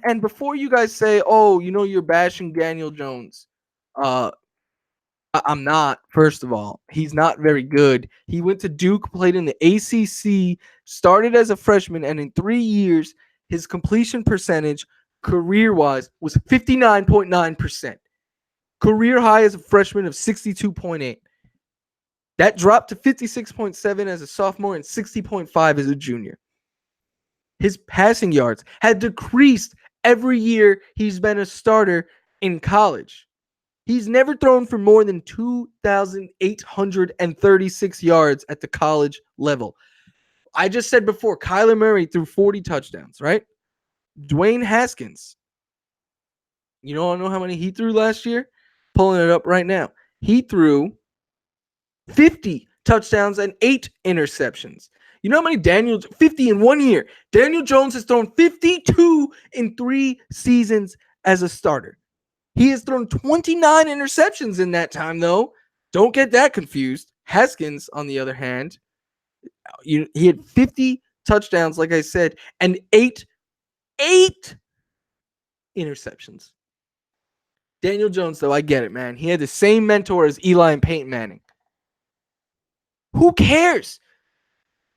And before you guys say, oh, you're bashing Daniel Jones, I'm not. First of all, he's not very good. He went to Duke, played in the ACC, started as a freshman, and in 3 years, his completion percentage career-wise was 59.9%. Career high as a freshman of 62.8. That dropped to 56.7 as a sophomore and 60.5 as a junior. His passing yards had decreased every year he's been a starter in college. He's never thrown for more than 2,836 yards at the college level. I just said before, Kyler Murray threw 40 touchdowns, right? Dwayne Haskins, you don't know how many he threw last year? Pulling it up right now. He threw 50 touchdowns and 8 interceptions. You know how many 50 in 1 year. Daniel Jones has thrown 52 in 3 seasons as a starter. He has thrown 29 interceptions in that time, though. Don't get that confused. Haskins, on the other hand, he had 50 touchdowns, like I said, and eight interceptions. Daniel Jones, though, I get it, man. He had the same mentor as Eli and Peyton Manning. Who cares?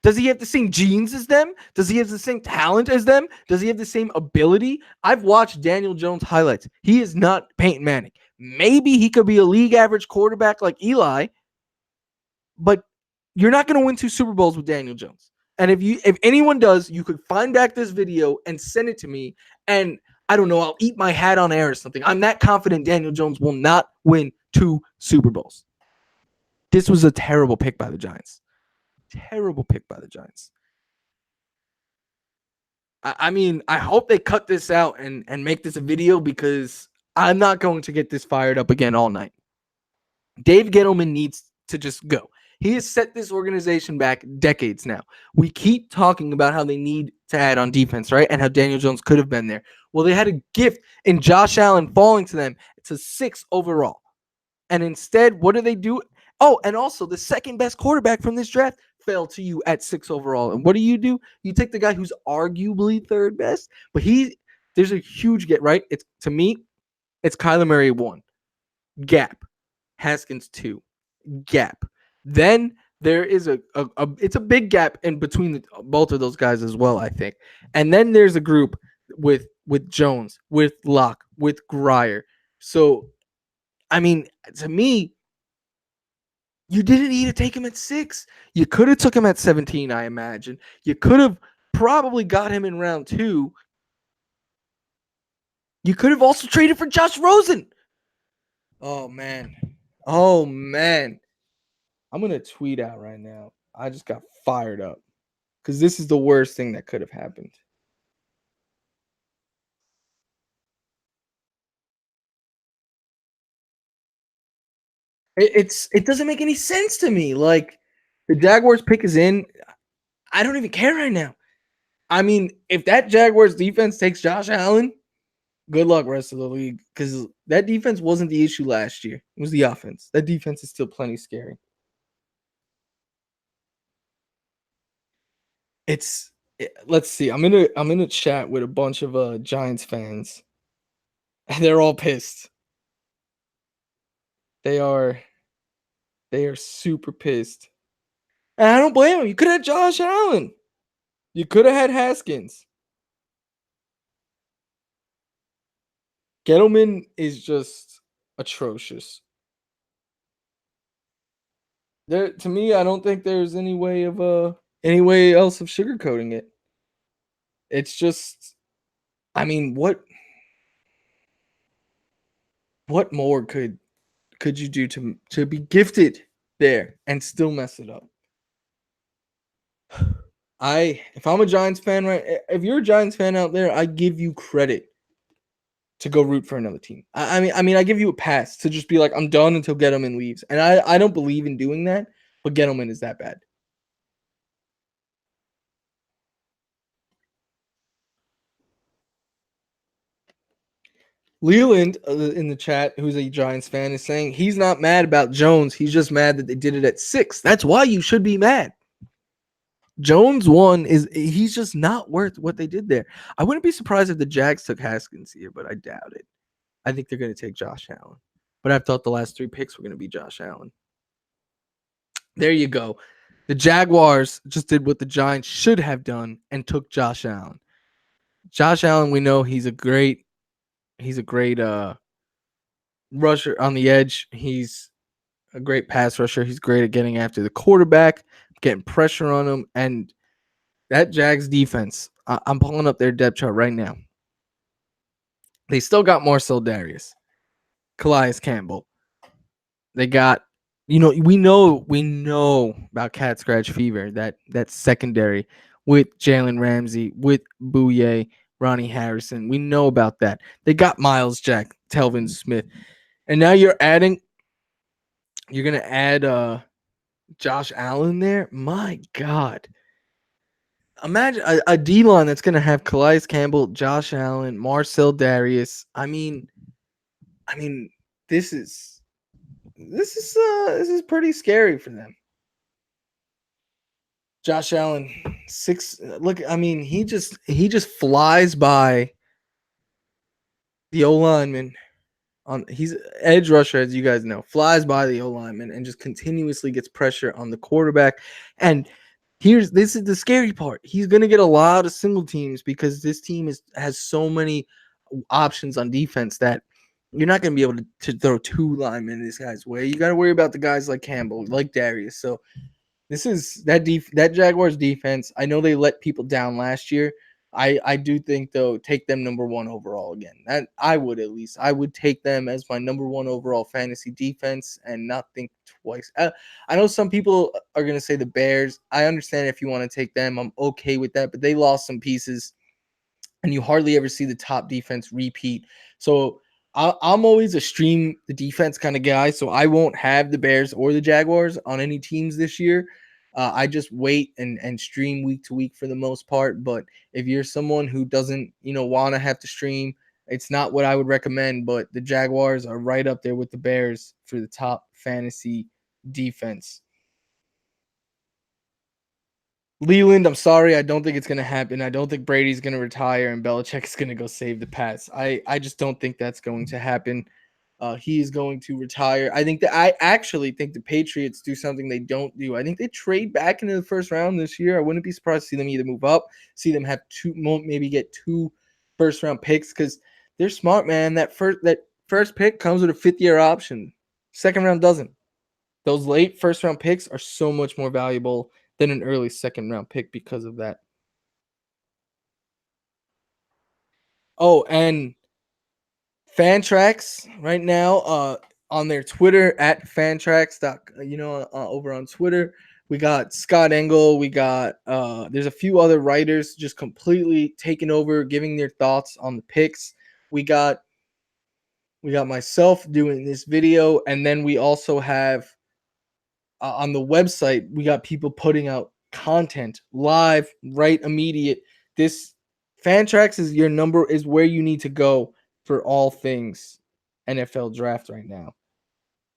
Does he have the same genes as them? Does he have the same talent as them? Does he have the same ability? I've watched Daniel Jones highlights. He is not Peyton Manning. Maybe he could be a league average quarterback like Eli, but you're not going to win 2 Super Bowls with Daniel Jones. And if anyone does, you could find back this video and send it to me, and I don't know, I'll eat my hat on air or something. I'm that confident Daniel Jones will not win 2 Super Bowls. This was a terrible pick by the Giants. Terrible pick by the Giants. I mean, I hope they cut this out and make this a video, because I'm not going to get this fired up again all night. Dave Gettleman needs to just go. He has set this organization back decades now. We keep talking about how they need to add on defense, right? And how Daniel Jones could have been there. Well, they had a gift in Josh Allen falling to them. It's a 6 overall. And instead, what do? Oh, and also the second best quarterback from this draft fell to you at 6 overall. And what do? You take the guy who's arguably third best, but there's a huge get, right? It's, to me, it's Kyler Murray 1, gap. Haskins 2, gap. Then there is it's a big gap in between both of those guys as well, I think. And then there's a group with Jones, with Locke, with Grier. So, I mean, to me, you didn't need to take him at 6. You could have took him at 17, I imagine. You could have probably got him in round 2. You could have also traded for Josh Rosen. Oh, man. I'm going to tweet out right now. I just got fired up, because this is the worst thing that could have happened. It doesn't make any sense to me. Like, the Jaguars pick is in. I don't even care right now. I mean, if that Jaguars defense takes Josh Allen, good luck rest of the league, because that defense wasn't the issue last year. It was the offense. That defense is still plenty scary. Let's see. I'm in a chat with a bunch of Giants fans, and they're all pissed. They are super pissed. And I don't blame them. You could have had Josh Allen. You could have had Haskins. Gettleman is just atrocious. To me, I don't think there's any way else of sugarcoating it. It's just, I mean, what more could you do to be gifted there and still mess it up? If I'm a Giants fan, right? If you're a Giants fan out there, I give you credit to go root for another team. I mean, I give you a pass to just be like, I'm done until Gettleman leaves. And I don't believe in doing that, but Gettleman is that bad. Leland in the chat, who's a Giants fan, is saying he's not mad about Jones. He's just mad that they did it at 6. That's why you should be mad. Jones he's just not worth what they did there. I wouldn't be surprised if the Jags took Haskins here, but I doubt it. I think they're going to take Josh Allen. But I thought the last 3 picks were going to be Josh Allen. There you go. The Jaguars just did what the Giants should have done and took Josh Allen. Josh Allen, we know he's a great rusher on the edge. He's a great pass rusher. He's great at getting after the quarterback, getting pressure on him, and that Jags defense. I'm pulling up their depth chart right now. They still got Marcel Darius, Calais Campbell. They got, we know about cat scratch fever. That secondary with Jalen Ramsey, with Bouye, Ronnie Harrison. We know about that. They got Miles Jack, Telvin Smith, and now you're gonna add Josh Allen there. My God, imagine a D line that's gonna have Calais Campbell, Josh Allen, Marcel Darius. I mean, this is this is pretty scary for them. Josh Allen, six. Look, I mean, he just flies by the O lineman. He's edge rusher, as you guys know, flies by the O lineman and just continuously gets pressure on the quarterback. And this is the scary part. He's gonna get a lot of single teams because this team has so many options on defense that you're not gonna be able to throw two linemen this guy's way. You got to worry about the guys like Campbell, like Darius. So this is that Jaguars defense. I know they let people down last year. I do think though take them number one overall again. That I would at least I would take them as my number one overall fantasy defense and not think twice. I know some people are gonna say the Bears. I understand if you want to take them. I'm okay with that, but they lost some pieces and you hardly ever see the top defense repeat. So I'm always a stream the defense kind of guy. So I won't have the Bears or the Jaguars on any teams this year. I just wait and stream week to week for the most part. But if you're someone who doesn't, want to have to stream, it's not what I would recommend. But the Jaguars are right up there with the Bears for the top fantasy defense. Leland, I'm sorry. I don't think it's going to happen. I don't think Brady's going to retire and Belichick is going to go save the Pats. I just don't think that's going to happen. He is going to retire. I actually think the Patriots do something they don't do. I think they trade back into the first round this year. I wouldn't be surprised to see them either move up, see them have maybe get two first round picks because they're smart, man. That first pick comes with a fifth year option. Second round doesn't. Those late first round picks are so much more valuable than an early second round pick because of that. Oh, and Fantrax right now on their Twitter at Fantrax. Over on Twitter, we got Scott Engel. We got there's a few other writers just completely taking over, giving their thoughts on the picks. We got myself doing this video, and then we also have on the website, we got people putting out content live, right, immediate. This Fantrax is where you need to go for all things NFL draft right now.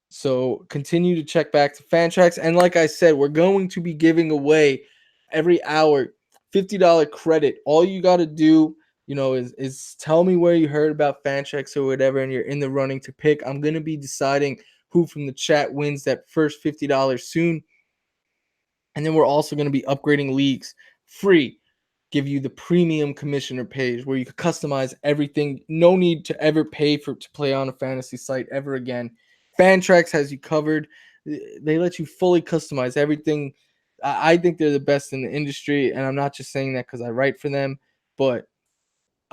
So continue to check back to Fantrax, and like I said, we're going to be giving away every hour $50 credit. All you got to do, is tell me where you heard about Fantrax or whatever, and you're in the running to pick. I'm gonna be deciding who from the chat wins that first $50 soon. And then we're also going to be upgrading leagues free, give you the premium commissioner page where you can customize everything. No need to ever pay to play on a fantasy site ever again. Fantrax has you covered. They let you fully customize everything. I think they're the best in the industry, and I'm not just saying that because I write for them, but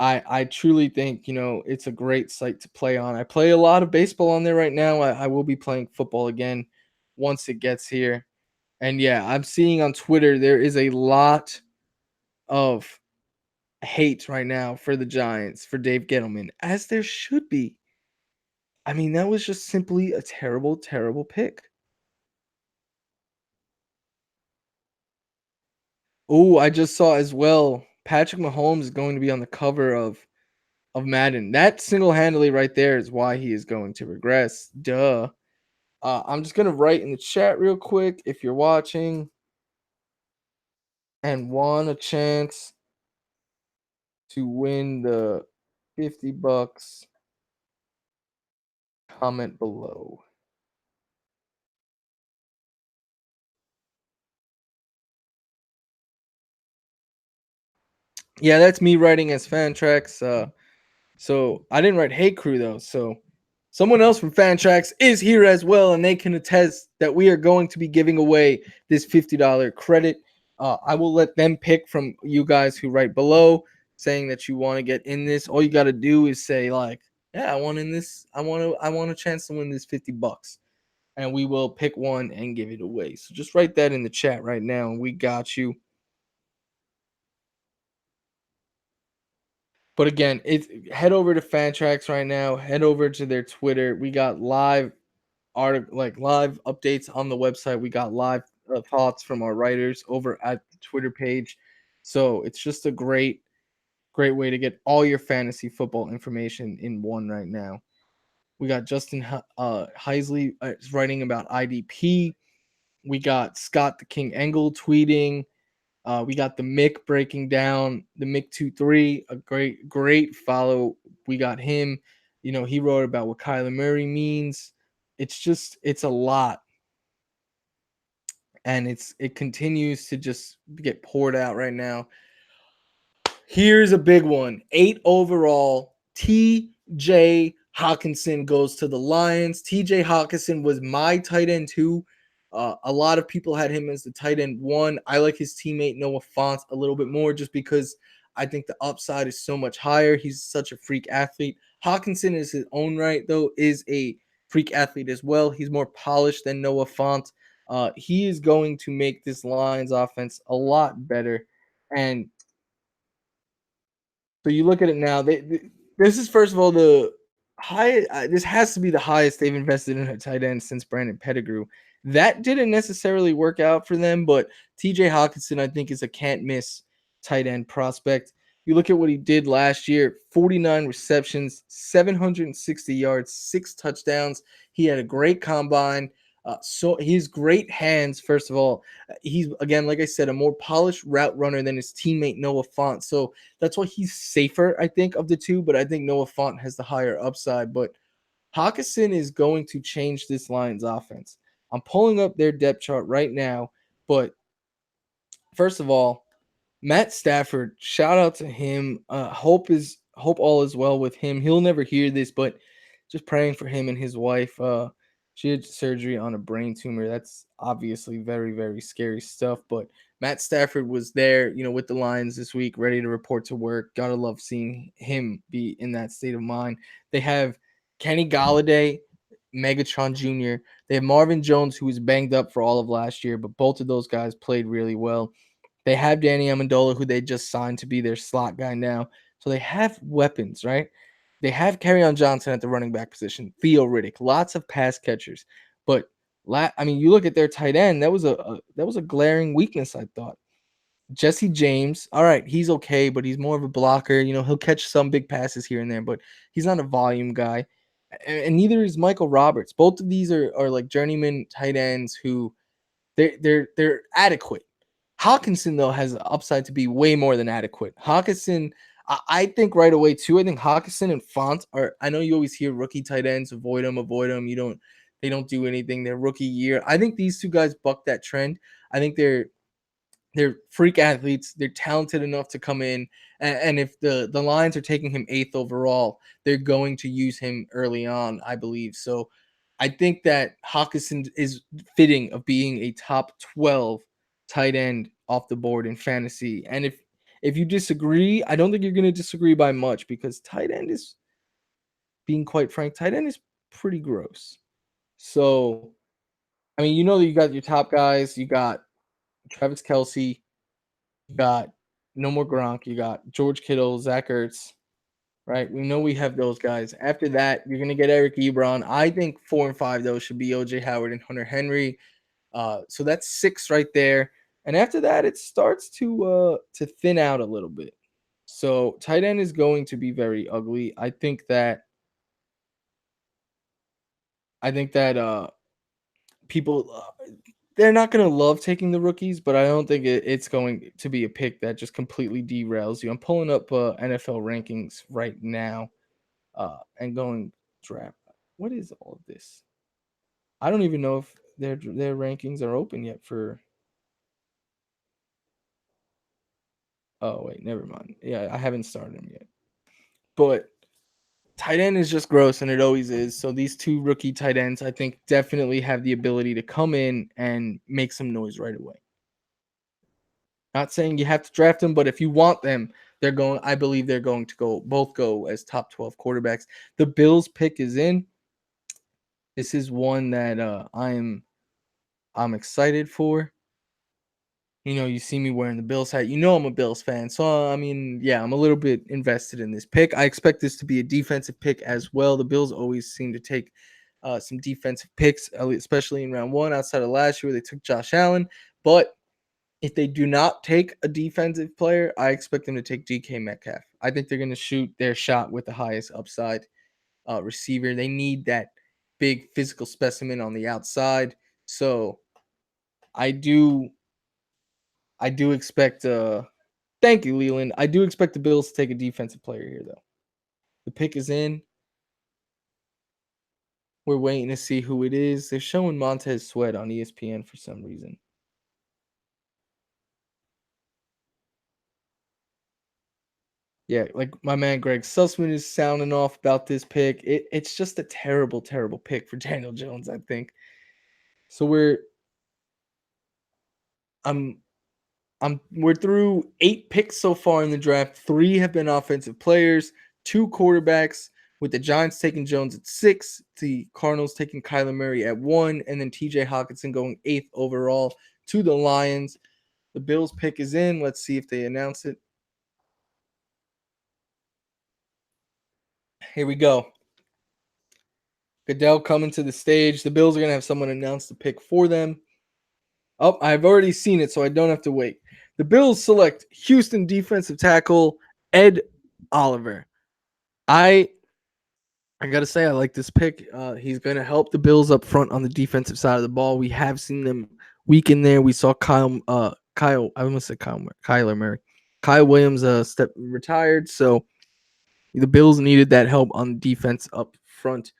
I truly think it's a great site to play on. I play a lot of baseball on there right now. I will be playing football again once it gets here. And yeah, I'm seeing on Twitter there is a lot of hate right now for the Giants, for Dave Gettleman, as there should be. I mean, that was just simply a terrible, terrible pick. Oh, I just saw as well. Patrick Mahomes is going to be on the cover of Madden. That single-handedly right there is why he is going to regress. Duh. I'm just gonna write in the chat real quick if you're watching and want a chance to win the $50. Comment below. Yeah, that's me writing as Fantrax. So I didn't write Hey Crew though. So someone else from Fantrax is here as well, and they can attest that we are going to be giving away this $50 credit. I will let them pick from you guys who write below, saying that you want to get in this. All you got to do is say like, "Yeah, I want in this. I want a chance to win this $50." And we will pick one and give it away. So just write that in the chat right now, and we got you. But again, it's head over to Fantrax right now. Head over to their Twitter. We got live like live updates on the website. We got live thoughts from our writers over at the Twitter page. So it's just a great way to get all your fantasy football information in one right now. We got Justin Heisley writing about IDP. We got Scott the King Engel tweeting. We got the Mick breaking down the Mick 23, a great follow. We got him. You know, he wrote about what Kyler Murray means. It's a lot, and it continues to just get poured out right now. Here's a big one. 8 overall, TJ Hawkinson goes to the Lions. TJ Hawkinson was my tight end too. A lot of people had him as the tight end one. I like his teammate Noah Fant a little bit more just because I think the upside is so much higher. He's such a freak athlete. Hawkinson is his own right, though, is a freak athlete as well. He's more polished than Noah Fant. He is going to make this Lions offense a lot better. And so you look at it now. This is first of all the high. This has to be the highest they've invested in a tight end since Brandon Pettigrew. That didn't necessarily work out for them, but T.J. Hawkinson, I think, is a can't miss tight end prospect. You look at what he did last year: 49 receptions, 760 yards, 6 touchdowns. He had a great combine. So he's great hands. First of all, he's again, like I said, a more polished route runner than his teammate Noah Fant. So that's why he's safer, I think, of the two. But I think Noah Fant has the higher upside. But Hawkinson is going to change this Lions offense. I'm pulling up their depth chart right now. But first of all, Matt Stafford, shout out to him. Hope all is well with him. He'll never hear this, but just praying for him and his wife. She had surgery on a brain tumor. That's obviously very, very scary stuff. But Matt Stafford was there, you know, with the Lions this week, ready to report to work. Gotta love seeing him be in that state of mind. They have Kenny Galladay, Megatron Jr. They have Marvin Jones, who was banged up for all of last year, but both of those guys played really well. They have Danny Amendola, who they just signed to be their slot guy now. So they have weapons, right? They have Kerryon Johnson at the running back position, Theo Riddick, lots of pass catchers. But I mean, you look at their tight end, that was a glaring weakness, I thought. Jesse James, all right, he's okay, but he's more of a blocker. You know, he'll catch some big passes here and there, but he's not a volume guy. And neither is Michael Roberts. Both of these are like journeyman tight ends who they're adequate. Hawkinson though has the upside to be way more than adequate. Hawkinson, I think right away too. I think Hawkinson and Font are. I know you always hear rookie tight ends avoid them, avoid them. They don't do anything. Their rookie year. I think these two guys buck that trend. I think they're freak athletes. They're talented enough to come in, and if the Lions are taking him 8th overall, they're going to use him early on, I believe. So I think that Hawkinson is fitting of being a top 12 tight end off the board in fantasy. And if you disagree, I don't think you're going to disagree by much because tight end is, being quite frank, tight end is pretty gross. So I mean, you know that you got your top guys. You got Travis Kelsey, you got no more Gronk. You got George Kittle, Zach Ertz, right? We know we have those guys. After that, you're gonna get Eric Ebron. I think 4 and 5 though should be OJ Howard and Hunter Henry. So that's 6 right there. And after that, it starts to thin out a little bit. So tight end is going to be very ugly. I think that people they're not going to love taking the rookies, but I don't think it's going to be a pick that just completely derails you. I'm pulling up NFL rankings right now and going draft. What is all of this? I don't even know if their rankings are open yet for. Oh wait, never mind. Yeah, I haven't started him yet. But tight end is just gross, and it always is. So these two rookie tight ends, I think, definitely have the ability to come in and make some noise right away. Not saying you have to draft them, but if you want them, they're going. I believe they're going to go as top 12 quarterbacks. The Bills pick is in. This is one that I'm excited for. You know, you see me wearing the Bills hat. You know I'm a Bills fan. So, I mean, yeah, I'm a little bit invested in this pick. I expect this to be a defensive pick as well. The Bills always seem to take some defensive picks, especially in round one. Outside of last year, they took Josh Allen. But if they do not take a defensive player, I expect them to take DK Metcalf. I think they're going to shoot their shot with the highest upside receiver. They need that big physical specimen on the outside. So I do expect thank you, Leland. I do expect the Bills to take a defensive player here though. The pick is in. We're waiting to see who it is. They're showing Montez Sweat on ESPN for some reason. Yeah, like my man Greg Sussman is sounding off about this pick. It's just a terrible, terrible pick for Daniel Jones, I think. So I'm we're through 8 picks so far in the draft. 3 have been offensive players, 2 quarterbacks, with the Giants taking Jones at 6, the Cardinals taking Kyler Murray at 1, and then TJ Hawkinson going 8th overall to the Lions. The Bills pick is in. Let's see if they announce it. Here we go. Goodell coming to the stage. The Bills are going to have someone announce the pick for them. Oh, I've already seen it, so I don't have to wait. The Bills select Houston defensive tackle Ed Oliver. I gotta say, I like this pick. He's gonna help the Bills up front on the defensive side of the ball. We have seen them weak in there. We saw Kyle. I almost said Kyler Murray. Kyle Williams retired, so the Bills needed that help on defense up front.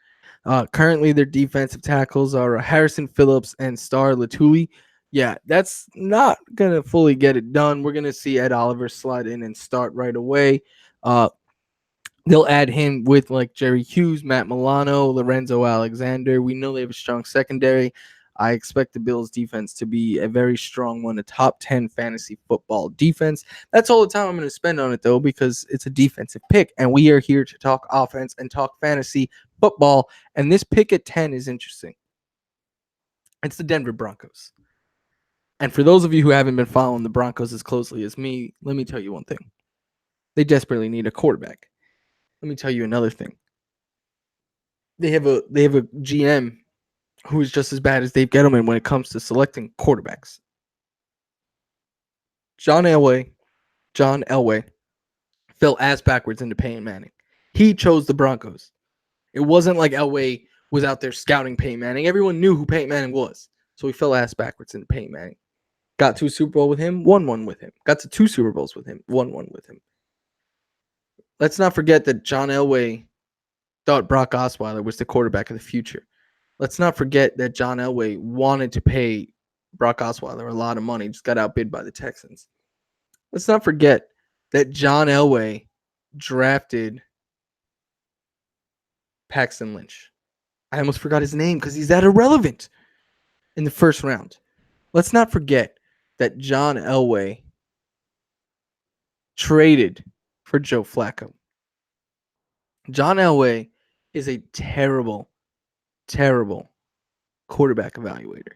Currently, their defensive tackles are Harrison Phillips and Star Latuli. Yeah, that's not gonna fully get it done. We're gonna see Ed Oliver slide in and start right away. They'll add him with like Jerry Hughes, Matt Milano, Lorenzo Alexander. We know they have a strong secondary. I expect the Bills defense to be a very strong one, a top 10 fantasy football defense. That's all the time I'm going to spend on it, though, because it's a defensive pick, and we are here to talk offense and talk fantasy football. And this pick at 10 is interesting. It's the Denver Broncos. And for those of you who haven't been following the Broncos as closely as me, let me tell you one thing. They desperately need a quarterback. Let me tell you another thing. They have a GM who is just as bad as Dave Gettleman when it comes to selecting quarterbacks. John Elway fell ass backwards into Peyton Manning. He chose the Broncos. It wasn't like Elway was out there scouting Peyton Manning. Everyone knew who Peyton Manning was. So he fell ass backwards into Peyton Manning. Got to a Super Bowl with him, won one with him. Got to 2 Super Bowls with him, won one with him. Let's not forget that John Elway thought Brock Osweiler was the quarterback of the future. Let's not forget that John Elway wanted to pay Brock Osweiler a lot of money, just got outbid by the Texans. Let's not forget that John Elway drafted Paxton Lynch. I almost forgot his name because he's that irrelevant in the first round. Let's not forget that John Elway traded for Joe Flacco. John Elway is a terrible, terrible quarterback evaluator.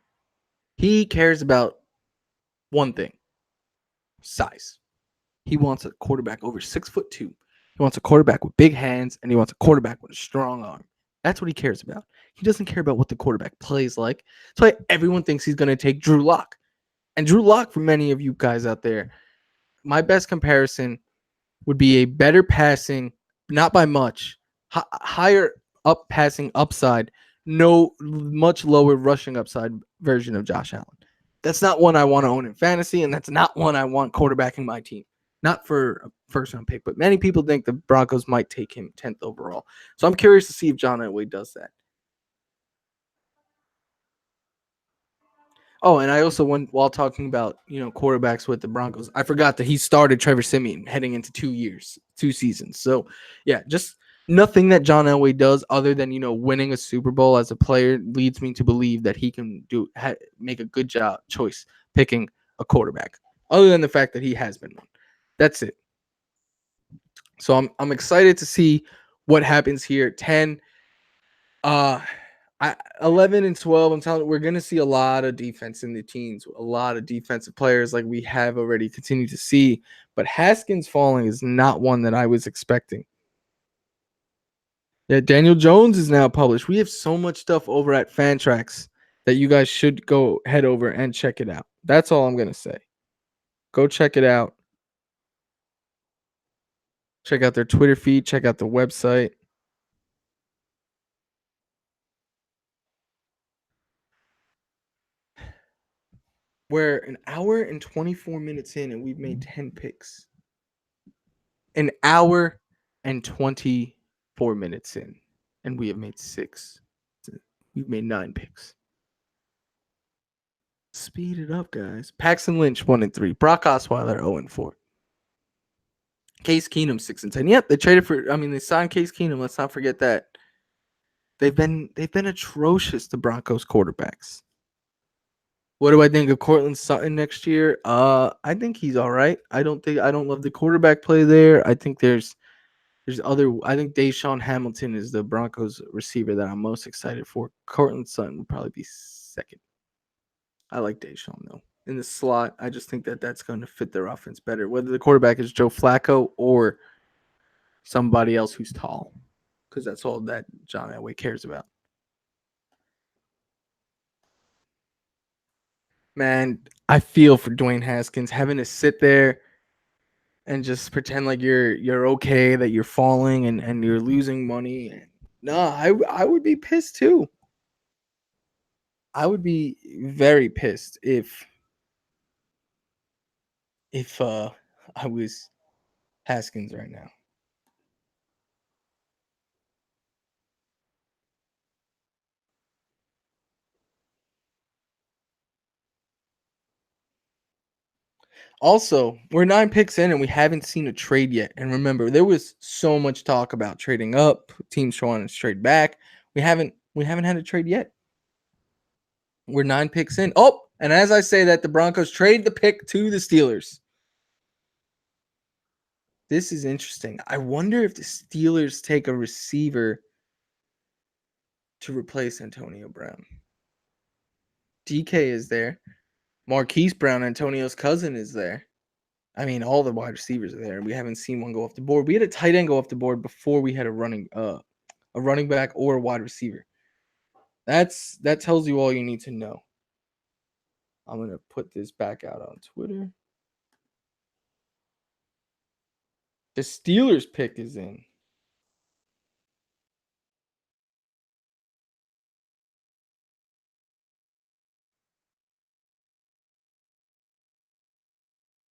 He cares about one thing: size. He wants a quarterback over 6'2". He wants a quarterback with big hands, and he wants a quarterback with a strong arm. That's what he cares about. He doesn't care about what the quarterback plays like. That's why everyone thinks he's going to take Drew Lock. And Drew Lock, for many of you guys out there, my best comparison would be a better passing, not by much, higher up passing upside, no much lower rushing upside version of Josh Allen. That's not one I want to own in fantasy, and that's not one I want quarterbacking my team. Not for a first-round pick, but many people think the Broncos might take him 10th overall. So I'm curious to see if John Elway does that. Oh, and I also went while talking about quarterbacks with the Broncos. I forgot that he started Trevor Siemian heading into 2 years, 2 seasons. So yeah, just nothing that John Elway does other than winning a Super Bowl as a player leads me to believe that he can make a good job choice picking a quarterback. Other than the fact that he has been one, that's it. So I'm excited to see what happens here. 10, 11 and 12. I'm telling you, we're gonna see a lot of defense in the teens, a lot of defensive players like we have already continued to see. But Haskins falling is not one that I was expecting. Yeah, Daniel Jones is now published. We have so much stuff over at Fantrax that you guys should go head over and check it out. That's all I'm gonna say. Go check it out. Check out their Twitter feed. Check out the website. We're an hour and 24 minutes in, and we've made 10 picks. An hour and 24 minutes in, and we have made 6. We've made 9 picks. Speed it up, guys. Paxton Lynch 1-3. Brock Osweiler 0-4. Case Keenum 6-10. Yep, they traded for. I mean, they signed Case Keenum. Let's not forget that. They've been atrocious. The Broncos quarterbacks. What do I think of Cortland Sutton next year? I think he's all right. I don't love the quarterback play there. I think there's other. I think Deshaun Hamilton is the Broncos receiver that I'm most excited for. Cortland Sutton would probably be second. I like Deshaun though. In the slot, I just think that that's going to fit their offense better. Whether the quarterback is Joe Flacco or somebody else who's tall, because that's all that John Elway cares about. Man, I feel for Dwayne Haskins having to sit there and just pretend like you're okay, that you're falling and you're losing money. No, I would be pissed too. I would be very pissed if I was Haskins right now. Also, we're 9 picks in and we haven't seen a trade yet. And remember, there was so much talk about trading up, teams trying to trade back. We haven't had a trade yet. We're 9 picks in. Oh, and as I say that, the Broncos trade the pick to the Steelers. This is interesting. I wonder if the Steelers take a receiver to replace Antonio Brown. DK is there. Marquise Brown, Antonio's cousin, is there. I mean, all the wide receivers are there. We haven't seen one go off the board. We had a tight end go off the board before we had a running back or a wide receiver. That tells you all you need to know. I'm gonna put this back out on Twitter. The Steelers pick is in.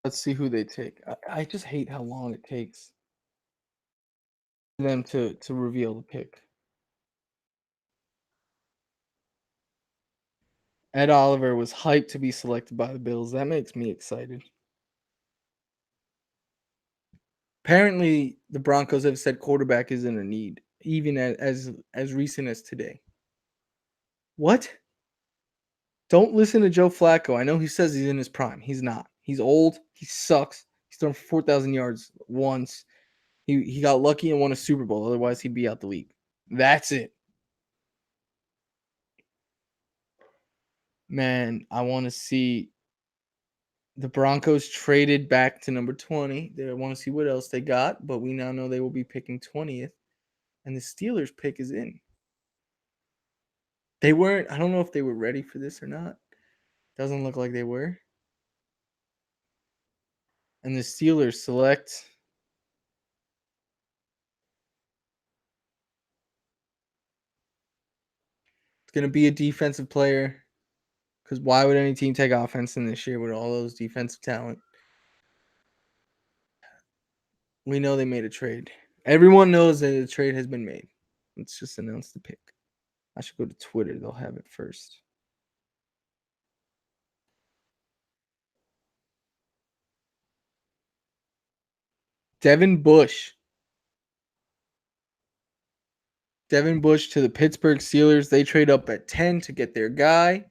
Let's see who they take. I just hate how long it takes for them to reveal the pick. Ed Oliver was hyped to be selected by the Bills. That makes me excited. Apparently, the Broncos have said quarterback isn't a need, even as recent as today. What? Don't listen to Joe Flacco. I know he says he's in his prime. He's not. He's old. He sucks. He's thrown for 4,000 yards once. He got lucky and won a Super Bowl. Otherwise, he'd be out the league. That's it. Man, I want to see the Broncos traded back to number 20. They want to see what else they got, but we now know they will be picking 20th. And the Steelers pick is in. They weren't, I don't know if they were ready for this or not. Doesn't look like they were. And the Steelers select it's going to be a defensive player. Because why would any team take offense in this year with all those defensive talent? We know they made a trade. Everyone knows that the trade has been made. Let's just announce the pick. I should go to Twitter. They'll have it first. Devin Bush. Devin Bush to the Pittsburgh Steelers. They trade up at 10 to get their guy.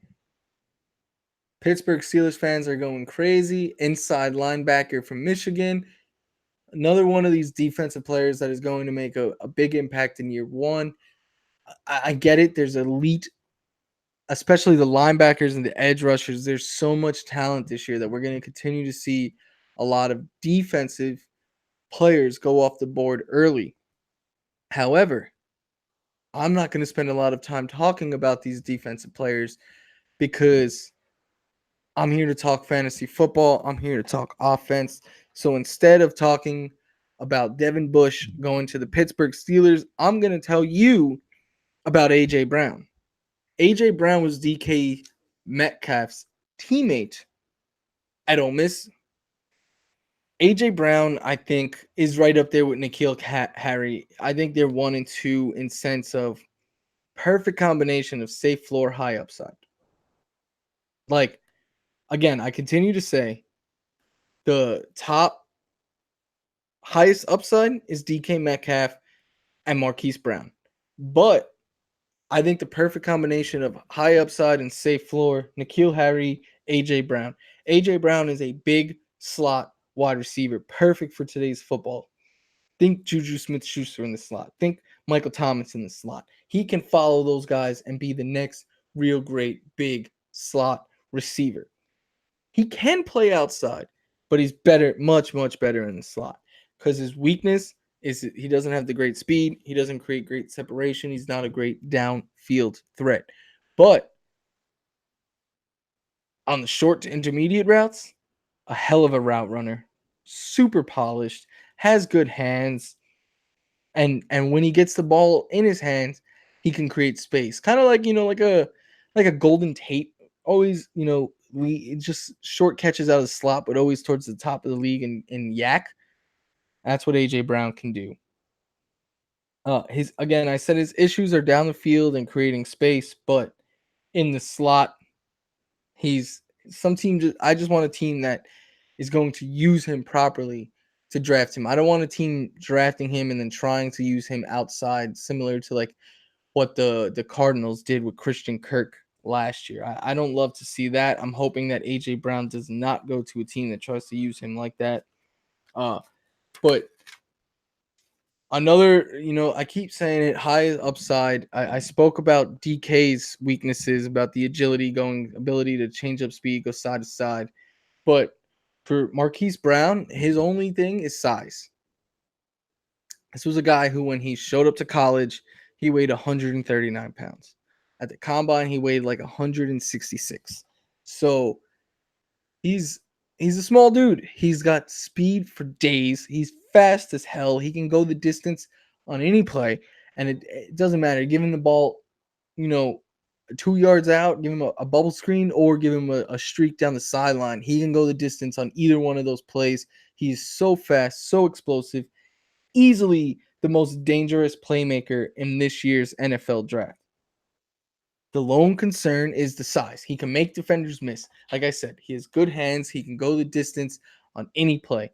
Pittsburgh Steelers fans are going crazy. Inside linebacker from Michigan. Another one of these defensive players that is going to make a big impact in year one. I get it. There's elite, especially the linebackers and the edge rushers. There's so much talent this year that we're going to continue to see a lot of defensive players go off the board early. However, I'm not going to spend a lot of time talking about these defensive players because I'm here to talk fantasy football. I'm here to talk offense. So instead of talking about Devin Bush going to the Pittsburgh Steelers, I'm going to tell you about A.J. Brown. A.J. Brown was DK Metcalf's teammate at Ole Miss. A.J. Brown, I think, is right up there with N'Keal Harry. I think they're 1 and 2 in sense of perfect combination of safe floor, high upside. Like, again, I continue to say the top highest upside is DK Metcalf and Marquise Brown. But I think the perfect combination of high upside and safe floor, N'Keal Harry, A.J. Brown. A.J. Brown is a big slot wide receiver, perfect for today's football. Think Juju Smith-Schuster in the slot. Think Michael Thomas in the slot. He can follow those guys and be the next real great big slot receiver. He can play outside, but he's better, much, much better in the slot because his weakness is he doesn't have the great speed. He doesn't create great separation. He's not a great downfield threat. But on the short to intermediate routes, a hell of a route runner, super polished, has good hands, and when he gets the ball in his hands, he can create space. Kind of like like a Golden Tate, always just short catches out of the slot, but always towards the top of the league in yak. That's what AJ Brown can do. I said his issues are down the field and creating space, but in the slot, he's some team. I just want a team that is going to use him properly to draft him. I don't want a team drafting him and then trying to use him outside, similar to like what the Cardinals did with Christian Kirk last year. I don't love to see that. I'm hoping that AJ Brown does not go to a team that tries to use him like that. But another, I keep saying it, high upside. I spoke about DK's weaknesses, about the ability to change up speed, go side to side. But for Marquise Brown, his only thing is size. This was a guy who, when he showed up to college, he weighed 139 pounds. At the combine, he weighed like 166. So he's a small dude. He's got speed for days. He's fast as hell. He can go the distance on any play, and it doesn't matter. Give him the ball, 2 yards out, give him a bubble screen, or give him a streak down the sideline. He can go the distance on either one of those plays. He's so fast, so explosive, easily the most dangerous playmaker in this year's NFL draft. The lone concern is the size. He can make defenders miss. Like I said, he has good hands. He can go the distance on any play.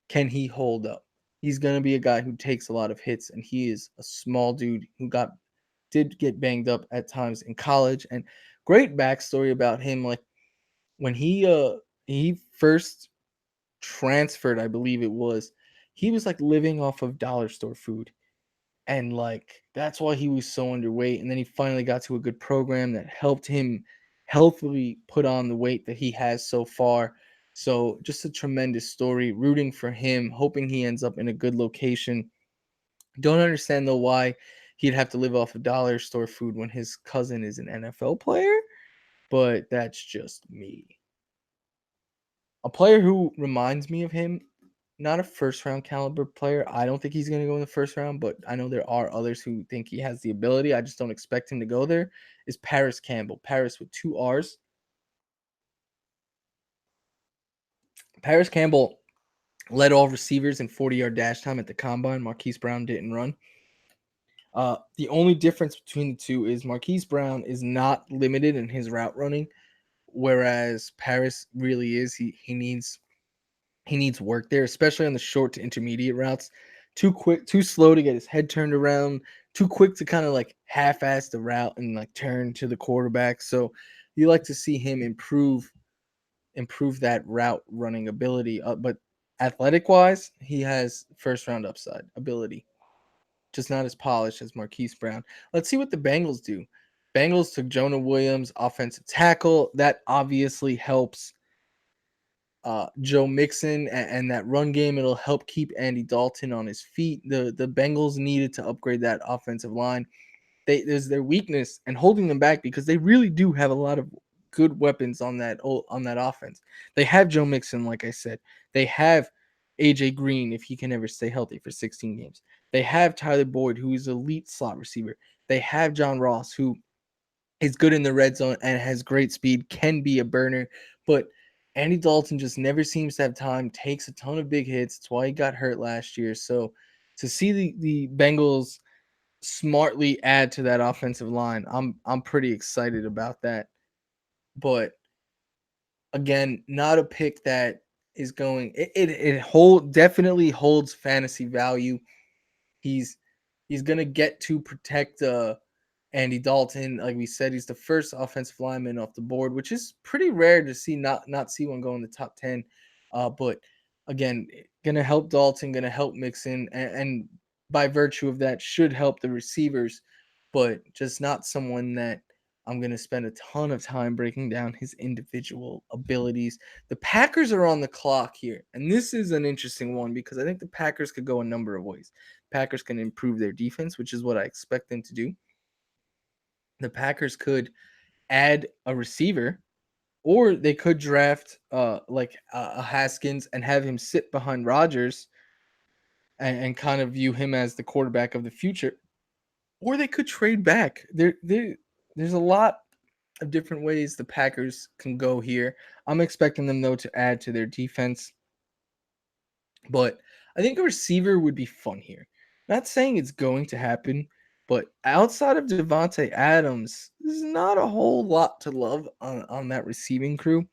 Can he hold up? He's going to be a guy who takes a lot of hits, and he is a small dude who did get banged up at times in college. And great backstory about him. Like when he first transferred, I believe it was, he was like living off of dollar store food. And like that's why he was so underweight. And then he finally got to a good program that helped him healthily put on the weight that he has so far. So just a tremendous story. Rooting for him, hoping he ends up in a good location. Don't understand though why he'd have to live off of dollar store food when his cousin is an NFL player, but that's just me. A player who reminds me of him, not a first round caliber player. I don't think he's going to go in the first round, but I know there are others who think he has the ability. I just don't expect him to go there. Is Paris Campbell. Paris with 2 R's. Paris Campbell led all receivers in 40-yard dash time at the combine. Marquise Brown didn't run. The only difference between the two is Marquise Brown is not limited in his route running, whereas Paris really is. He He needs work there, especially on the short to intermediate routes. Too quick, too slow to get his head turned around, too quick to kind of like half-ass the route and like turn to the quarterback. So you like to see him improve that route running ability. But athletic wise, he has first round upside ability, just not as polished as Marquise Brown. Let's see what the Bengals do. Bengals took Jonah Williams, offensive tackle. That obviously helps Joe Mixon and that run game. It'll help keep Andy Dalton on his feet. The Bengals needed to upgrade that offensive line. There's their weakness and holding them back because they really do have a lot of good weapons on that offense. They have Joe Mixon, like I said. They have AJ Green if he can ever stay healthy for 16 games. They have Tyler Boyd, who is elite slot receiver. They have John Ross, who is good in the red zone and has great speed, can be a burner, but Andy Dalton just never seems to have time, takes a ton of big hits. That's why he got hurt last year. So to see the Bengals smartly add to that offensive line, I'm pretty excited about that. But again, not a pick that is going it definitely holds fantasy value. He's he's gonna get to protect Andy Dalton. Like we said, he's the first offensive lineman off the board, which is pretty rare to see not see one go in the top 10. But again, gonna help Dalton, gonna help Mixon, and by virtue of that, should help the receivers, but just not someone that I'm gonna spend a ton of time breaking down his individual abilities. The Packers are on the clock here, and this is an interesting one because I think the Packers could go a number of ways. Packers can improve their defense, which is what I expect them to do. The Packers could add a receiver, or they could draft like a Haskins and have him sit behind Rodgers and kind of view him as the quarterback of the future. Or they could trade back. There's a lot of different ways the Packers can go here. I'm expecting them though to add to their defense, but I think a receiver would be fun here. Not saying it's going to happen, but outside of Devontae Adams, there's not a whole lot to love on that receiving crew.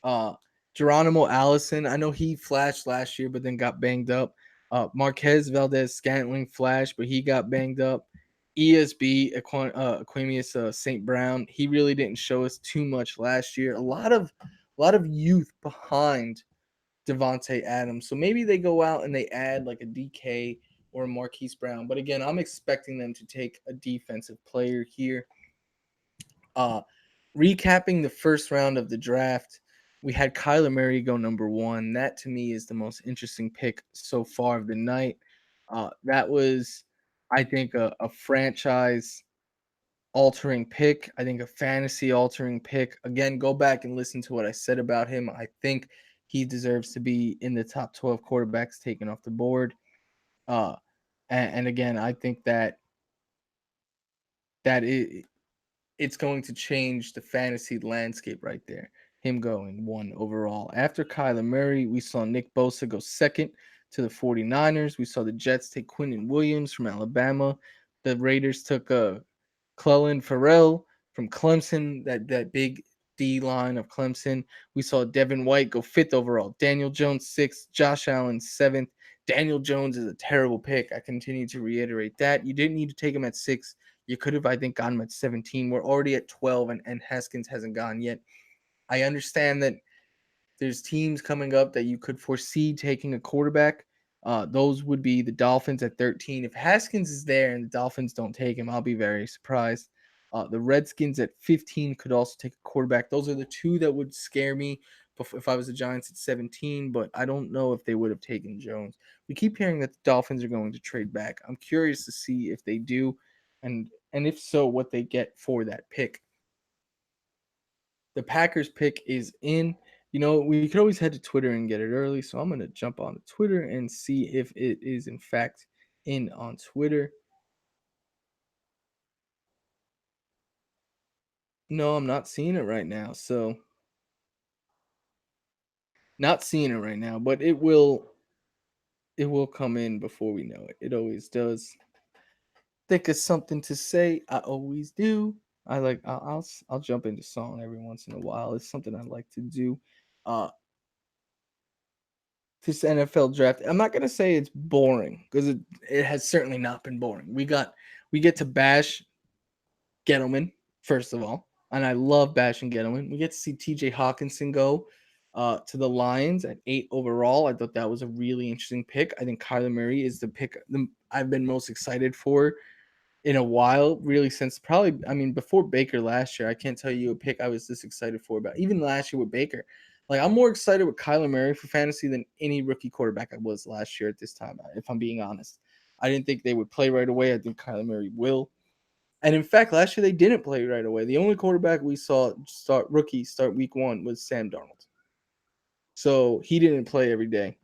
Uh, Geronimo Allison, I know he flashed last year, but then got banged up. Marquez Valdez Scantling flashed, but he got banged up. ESB Aquemius St. Brown, he really didn't show us too much last year. A lot of youth behind Devontae Adams. So maybe they go out and they add like a DK or a Marquise Brown. But again, I'm expecting them to take a defensive player here. Uh, Recapping the first round of the draft, we had Kyler Murray go number one. That to me is the most interesting pick so far of the night. That was, I think, a franchise altering pick. I think a fantasy altering pick. Again, go back and listen to what I said about him. I think he deserves to be in the top 12 quarterbacks taken off the board. Uh, and again, I think that it's going to change the fantasy landscape right there. Him going one overall. After Kyler Murray, we saw Nick Bosa go second to the 49ers. We saw the Jets take Quinnen Williams from Alabama. The Raiders took Clelin Ferrell from Clemson, that big D line of Clemson. We saw Devin White go fifth overall. Daniel Jones sixth. Josh Allen seventh. Daniel Jones is a terrible pick. I continue to reiterate that. You didn't need to take him at six. You could have, I think, gotten him at 17. We're already at 12, and Haskins hasn't gone yet. I understand that there's teams coming up that you could foresee taking a quarterback. Those would be the Dolphins at 13. If Haskins is there and the Dolphins don't take him, I'll be very surprised. The Redskins at 15 could also take a quarterback. Those are the two that would scare me if I was the Giants at 17, but I don't know if they would have taken Jones. We keep hearing that the Dolphins are going to trade back. I'm curious to see if they do, and if so, what they get for that pick. The Packers pick is in. We could always head to Twitter and get it early. So I'm going to jump on Twitter and see if it is, in fact, in on Twitter. No, I'm not seeing it right now. So, not seeing it right now, but it will come in before we know it. It always does. Think of something to say. I always do. I'll jump into song every once in a while. It's something I like to do. Uh this NFL draft. I'm not gonna say it's boring because it has certainly not been boring. We get to bash Gettleman first of all, and I love bashing Gettleman. We get to see T.J. Hawkinson go to the Lions at 8 overall. I thought that was a really interesting pick. I think Kyler Murray is the pick I've been most excited for in a while, really since probably I mean before Baker last year. I can't tell you a pick I was this excited for about even last year with Baker. Like I'm more excited with Kyler Murray for fantasy than any rookie quarterback I was last year at this time. If I'm being honest, I didn't think they would play right away. I think Kyler Murray will. And in fact, last year they didn't play right away. The only quarterback we saw start week one was Sam Darnold. So he didn't play every day.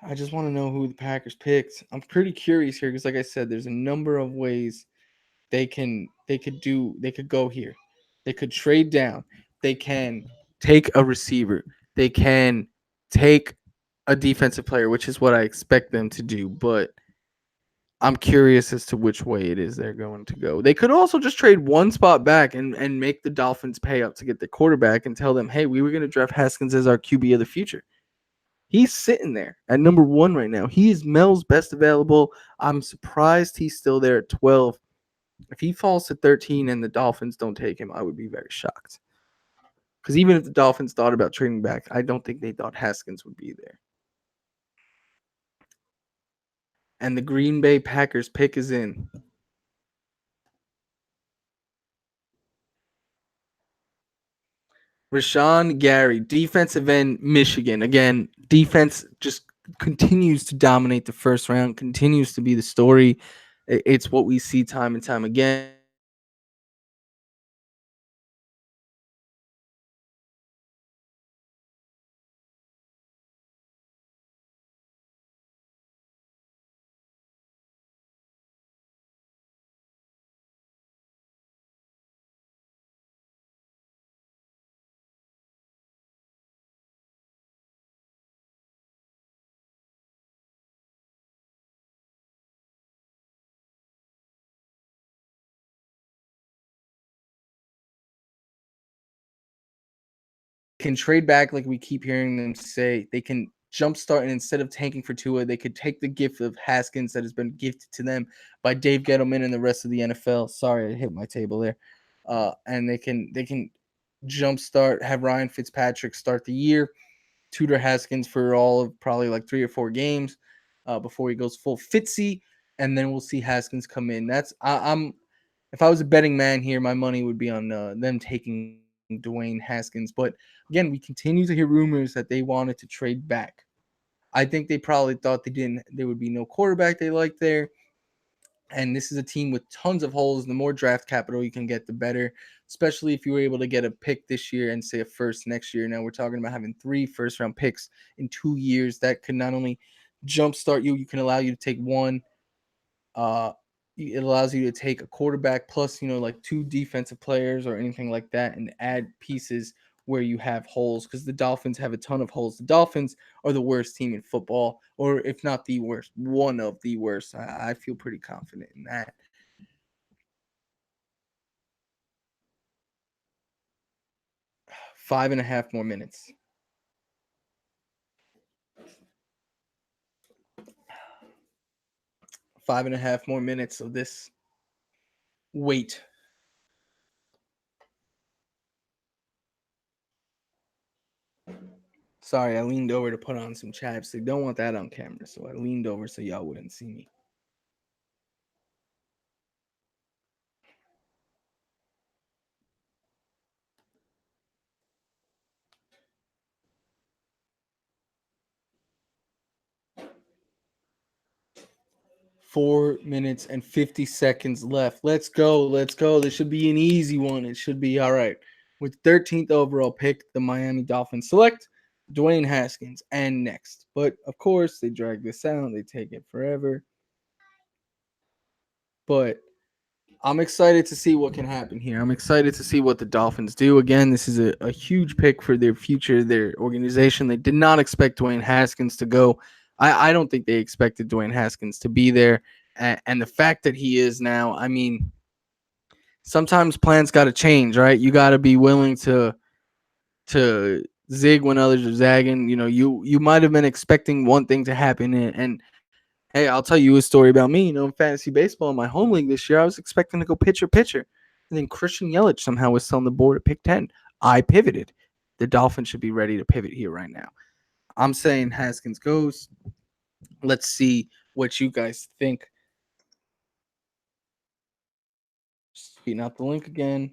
I just want to know who the Packers picked. I'm pretty curious here because, like I said, there's a number of ways they could go here. They could trade down. They can take a receiver. They can take a defensive player, which is what I expect them to do. But I'm curious as to which way it is they're going to go. They could also just trade one spot back and make the Dolphins pay up to get the quarterback and tell them, hey, we were going to draft Haskins as our QB of the future. He's sitting there at number 1 right now. He is Mel's best available. I'm surprised he's still there at 12. If he falls to 13 and the Dolphins don't take him, I would be very shocked. Because even if the Dolphins thought about trading back, I don't think they thought Haskins would be there. And the Green Bay Packers pick is in. Rashawn Gary, defensive end, Michigan. Again, defense just continues to dominate the first round, continues to be the story. It's what we see time and time again. Can trade back like we keep hearing them say. They can jumpstart, and instead of tanking for Tua, they could take the gift of Haskins that has been gifted to them by Dave Gettleman and the rest of the NFL. Sorry, I hit my table there. And they can jumpstart, have Ryan Fitzpatrick start the year, tutor Haskins for all of probably like 3 or 4 games before he goes full Fitzy, and then we'll see Haskins come in. I'm if I was a betting man here, my money would be on them taking Dwayne Haskins. But again, we continue to hear rumors that they wanted to trade back. I think they probably thought there would be no quarterback they liked there. And this is a team with tons of holes. The more draft capital you can get, the better, especially if you were able to get a pick this year and say a first next year. Now we're talking about having 3 first-round picks in 2 years. That could not only jumpstart you, you can allow you to take one. It allows you to take a quarterback plus, like 2 defensive players or anything like that and add pieces where you have holes because the Dolphins have a ton of holes. The Dolphins are the worst team in football, or if not the worst, one of the worst. I feel pretty confident in that. 5.5 more minutes. 5.5 more minutes of this wait. Sorry, I leaned over to put on some chapstick. Don't want that on camera, so I leaned over so y'all wouldn't see me. 4 minutes and 50 seconds left. Let's go. Let's go. This should be an easy one. It should be all right. With 13th overall pick, the Miami Dolphins select Dwayne Haskins and next. But of course, they drag this out. They take it forever. But I'm excited to see what can happen here. I'm excited to see what the Dolphins do. Again, this is a huge pick for their future, their organization. They did not expect Dwayne Haskins to go. I don't think they expected Dwayne Haskins to be there. And the fact that he is now, I mean, sometimes plans got to change, right? You got to be willing to zig when others are zagging. You know, you might have been expecting one thing to happen, and hey, I'll tell you a story about me. You know, in fantasy baseball in my home league this year, I was expecting to go pitcher, and then Christian Yelich somehow was still on the board at pick 10. I pivoted. The Dolphins should be ready to pivot here right now. I'm saying Haskins goes. Let's see what you guys think. Tweeting out the link again.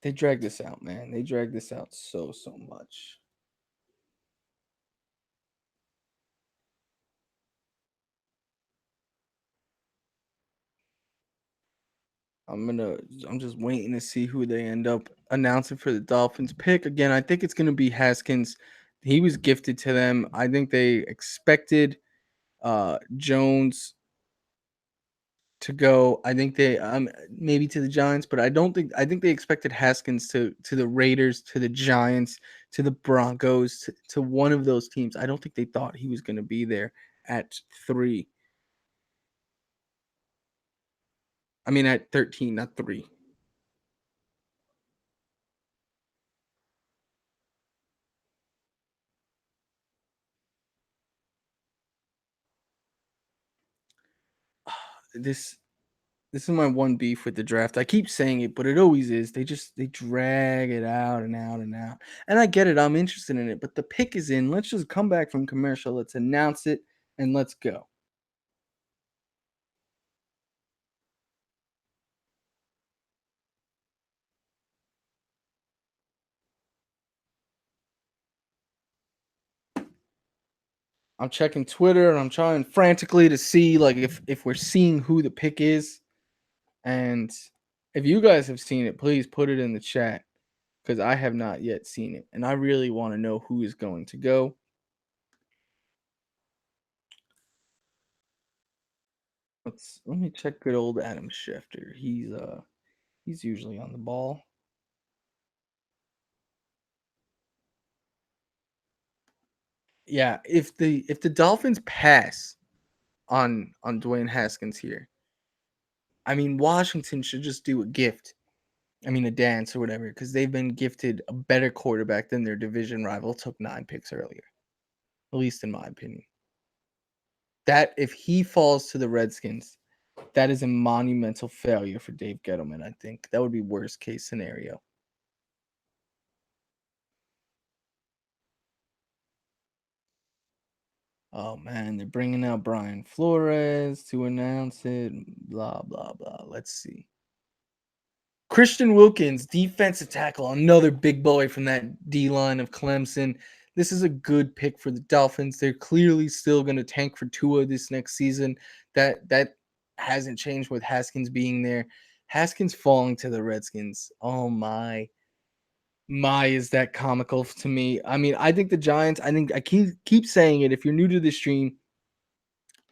They drag this out, man. They drag this out so much. I'm just waiting to see who they end up announcing for the Dolphins pick. Again, I think it's gonna be Haskins. He was gifted to them. I think they expected Jones to go. I think they maybe to the Giants, but I think they expected Haskins to the Raiders, to the Giants, to the Broncos, to one of those teams. I don't think they thought he was gonna be there at 3. I mean at 13, not 3. This This is my one beef with the draft. I keep saying it, but it always is. They drag it out and out and out. And I get it. I'm interested in it, but the pick is in. Let's just come back from commercial. Let's announce it and let's go. I'm checking Twitter and I'm trying frantically to see like if we're seeing who the pick is. And if you guys have seen it, please put it in the chat because I have not yet seen it. And I really want to know who is going to go. Let me check good old Adam Schefter. He's usually on the ball. Yeah, if the Dolphins pass on Dwayne Haskins here, I mean Washington should just do a gift. I mean a dance or whatever, because they've been gifted a better quarterback than their division rival took 9 picks earlier. At least in my opinion. That if he falls to the Redskins, that is a monumental failure for Dave Gettleman. I think that would be worst case scenario. Oh man, they're bringing out Brian Flores to announce it. Blah blah blah. Let's see. Christian Wilkins, defensive tackle, another big boy from that D line of Clemson. This is a good pick for the Dolphins. They're clearly still going to tank for Tua this next season. That hasn't changed with Haskins being there. Haskins falling to the Redskins. Oh my, is that comical to me? I mean, I think the Giants. I think I keep saying it. If you're new to the stream,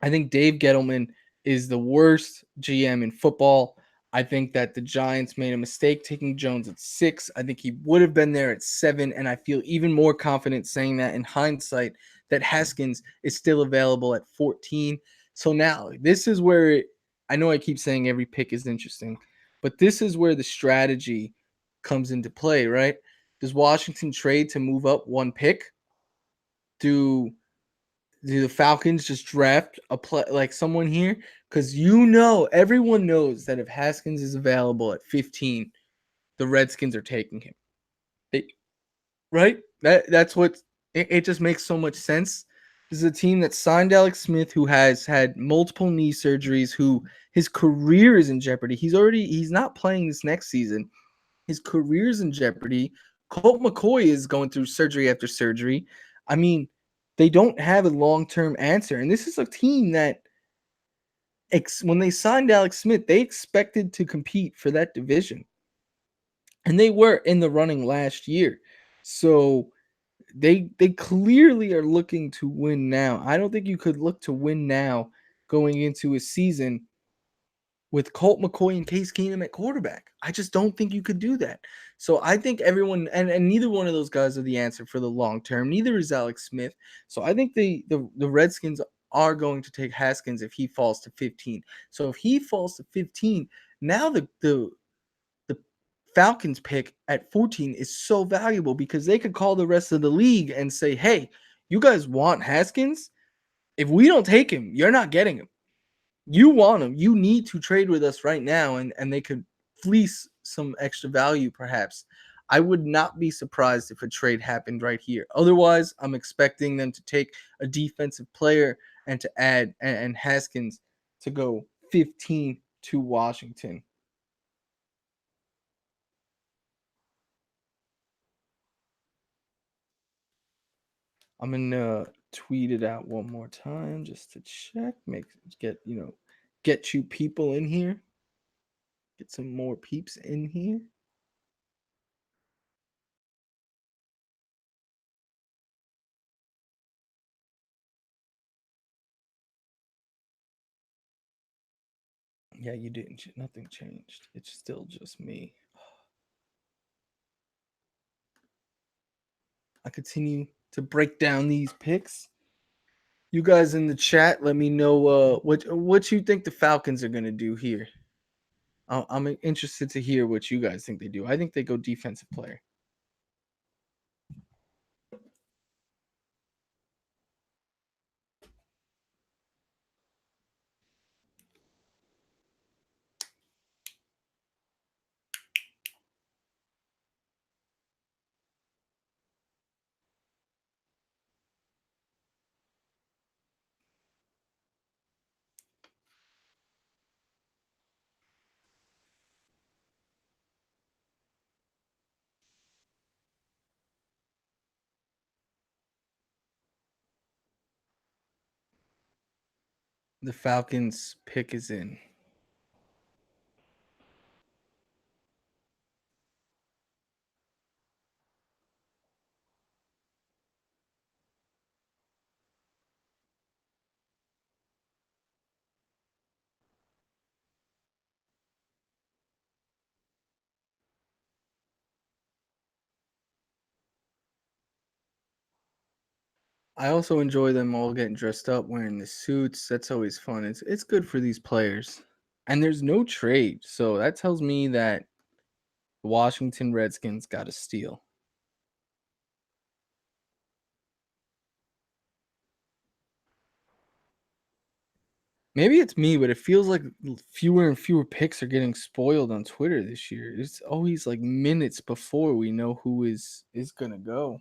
I think Dave Gettleman is the worst GM in football. I think that the Giants made a mistake taking Jones at 6. I think he would have been there at 7. And I feel even more confident saying that in hindsight that Haskins is still available at 14. So now this is where I know I keep saying every pick is interesting, but this is where the strategy comes into play, right? Does Washington trade to move up one pick? Do the Falcons just draft a play like someone here? Because everyone knows that if Haskins is available at 15, the Redskins are taking him. They, right? That's what it just makes so much sense. This is a team that signed Alex Smith, who has had multiple knee surgeries, who his career is in jeopardy. He's not playing this next season. His career's in jeopardy. Colt McCoy is going through surgery after surgery. I mean, they don't have a long-term answer. And this is a team that when they signed Alex Smith, they expected to compete for that division. And they were in the running last year. So they clearly are looking to win now. I don't think you could look to win now going into a season with Colt McCoy and Case Keenum at quarterback. I just don't think you could do that. So I think everyone and neither one of those guys are the answer for the long term. Neither is Alex Smith. So I think the Redskins are going to take Haskins if he falls to 15. So if he falls to 15, now the Falcons pick at 14 is so valuable because they could call the rest of the league and say, "Hey, you guys want Haskins? If we don't take him, you're not getting him. You want him. You need to trade with us right now," and they could fleece some extra value perhaps. I would not be surprised if a trade happened right here. Otherwise, I'm expecting them to take a defensive player and to add and Haskins to go 15 to Washington. I'm gonna tweet it out one more time just to check, get you people in here, get some more peeps in here. Yeah, you didn't. Nothing changed. It's still just me. I continue to break down these picks. You guys in the chat, let me know what you think the Falcons are gonna do here. I'm interested to hear what you guys think they do. I think they go defensive player. The Falcons pick is in. I also enjoy them all getting dressed up, wearing the suits. That's always fun. It's good for these players. And there's no trade, so that tells me that the Washington Redskins got a steal. Maybe it's me, but it feels like fewer and fewer picks are getting spoiled on Twitter this year. It's always like minutes before we know who is gonna go.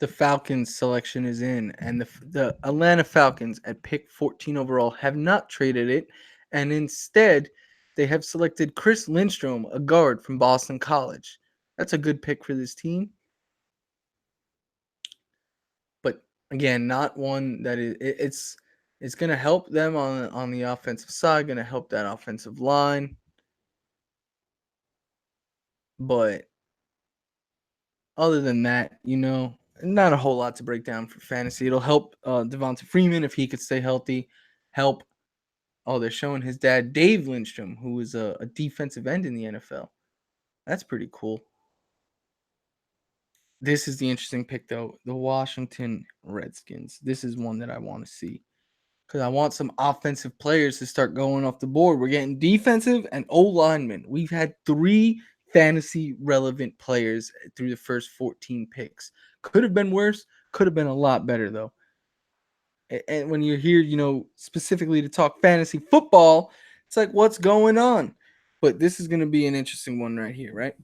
The Falcons selection is in, and the Atlanta Falcons at pick 14 overall have not traded it, and instead they have selected Chris Lindstrom, a guard from Boston College. That's a good pick for this team, but again, not one that it's going to help them on the offensive side, going to help that offensive line, but other than that, not a whole lot to break down for fantasy. It'll help Devonta Freeman if he could stay healthy, help. Oh, they're showing his dad, Dave Lindstrom, who is a defensive end in the NFL. That's pretty cool. This is the interesting pick, though. The Washington Redskins. This is one that I want to see because I want some offensive players to start going off the board. We're getting defensive and O linemen. We've had 3 fantasy relevant players through the first 14 picks. Could have been worse. Could have been a lot better, though. And when you're here, specifically to talk fantasy football, it's like, what's going on? But this is going to be an interesting one right here, right?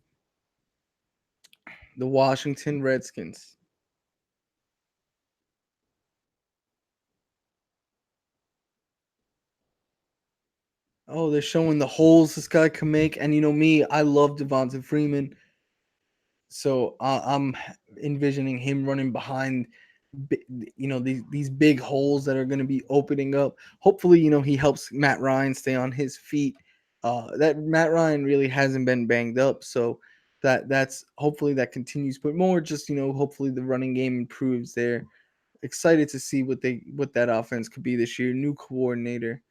The Washington Redskins. Oh, they're showing the holes this guy can make. And you know me, I love Devonta Freeman. So I'm envisioning him running behind these big holes that are going to be opening up. Hopefully, he helps Matt Ryan stay on his feet. That Matt Ryan really hasn't been banged up, so that's hopefully that continues. But more just hopefully the running game improves there. Excited to see what that offense could be this year. New coordinator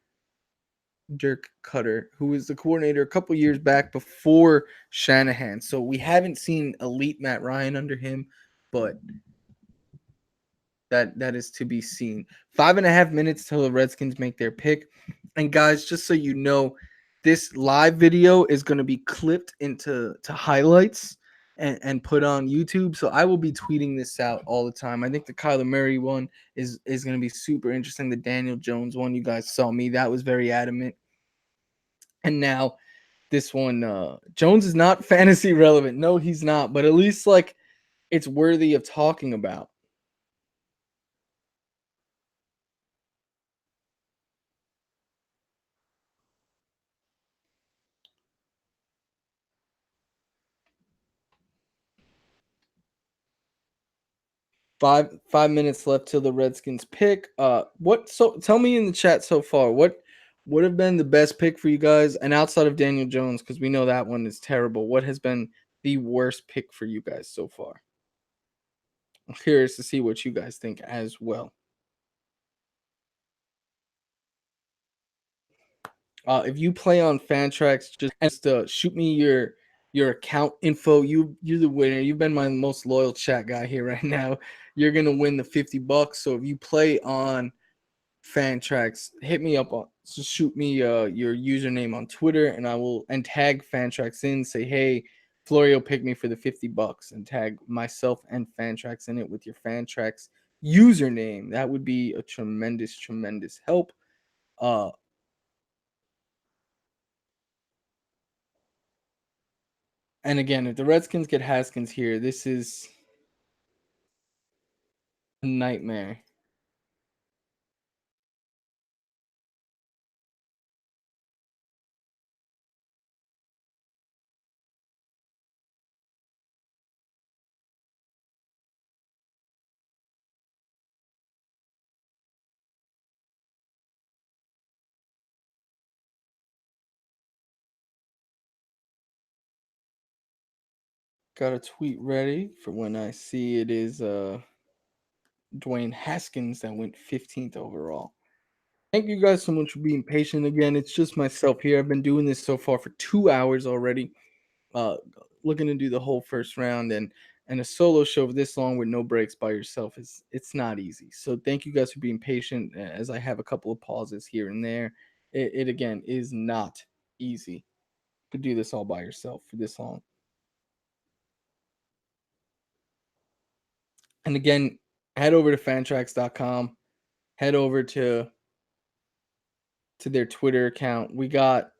Dirk Cutter, who was the coordinator a couple years back before Shanahan. So we haven't seen elite Matt Ryan under him, but that is to be seen. 5.5 minutes till the Redskins make their pick. And guys, just so you know, this live video is going to be clipped into highlights and put on YouTube. So I will be tweeting this out all the time. I think the Kyler Murray one is going to be super interesting. The Daniel Jones one, you guys saw me. That was very adamant. And now this one, Jones is not fantasy relevant. No, he's not. But at least like it's worthy of talking about. 5 minutes left till the Redskins pick. What? So tell me in the chat so far. What would have been the best pick for you guys? And outside of Daniel Jones, because we know that one is terrible. What has been the worst pick for you guys so far? I'm curious to see what you guys think as well. If you play on Fantrax, just shoot me your account info. You're the winner. You've been my most loyal chat guy here right now. You're gonna win the $50. So if you play on Fantrax, hit me up on just shoot me your username on Twitter and I will and tag Fantrax in, say, hey, Florio picked me for the $50 and tag myself and Fantrax in it with your Fantrax username. That would be a tremendous help. And again, if the Redskins get Haskins here, this is a nightmare. Got a tweet ready for when I see it is Dwayne Haskins that went 15th overall. Thank you guys so much for being patient again. It's just myself here. I've been doing this so far for 2 hours already. Looking to do the whole first round and a solo show this long with no breaks by yourself is it's not easy. So thank you guys for being patient as I have a couple of pauses here and there. It again is not easy to do this all by yourself for this long. And again, head over to fantrax.com, head over to their Twitter account. We got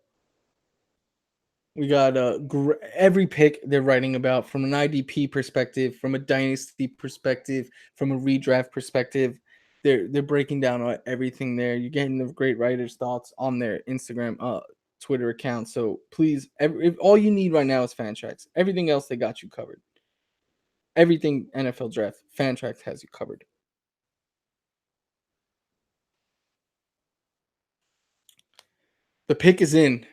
every pick they're writing about from an IDP perspective, from a dynasty perspective, from a redraft perspective. They're breaking down everything there. You're getting the great writers' thoughts on their Instagram, Twitter account. So please, if all you need right now is Fantrax. Everything else they got you covered. Everything NFL draft, Fantrax has you covered. The pick is in.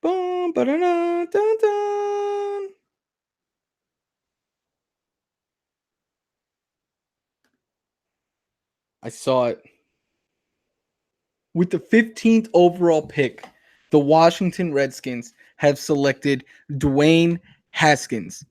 Boom, ba-da-da, dun, dun. I saw it. With the 15th overall pick, the Washington Redskins have selected Dwayne Haskins.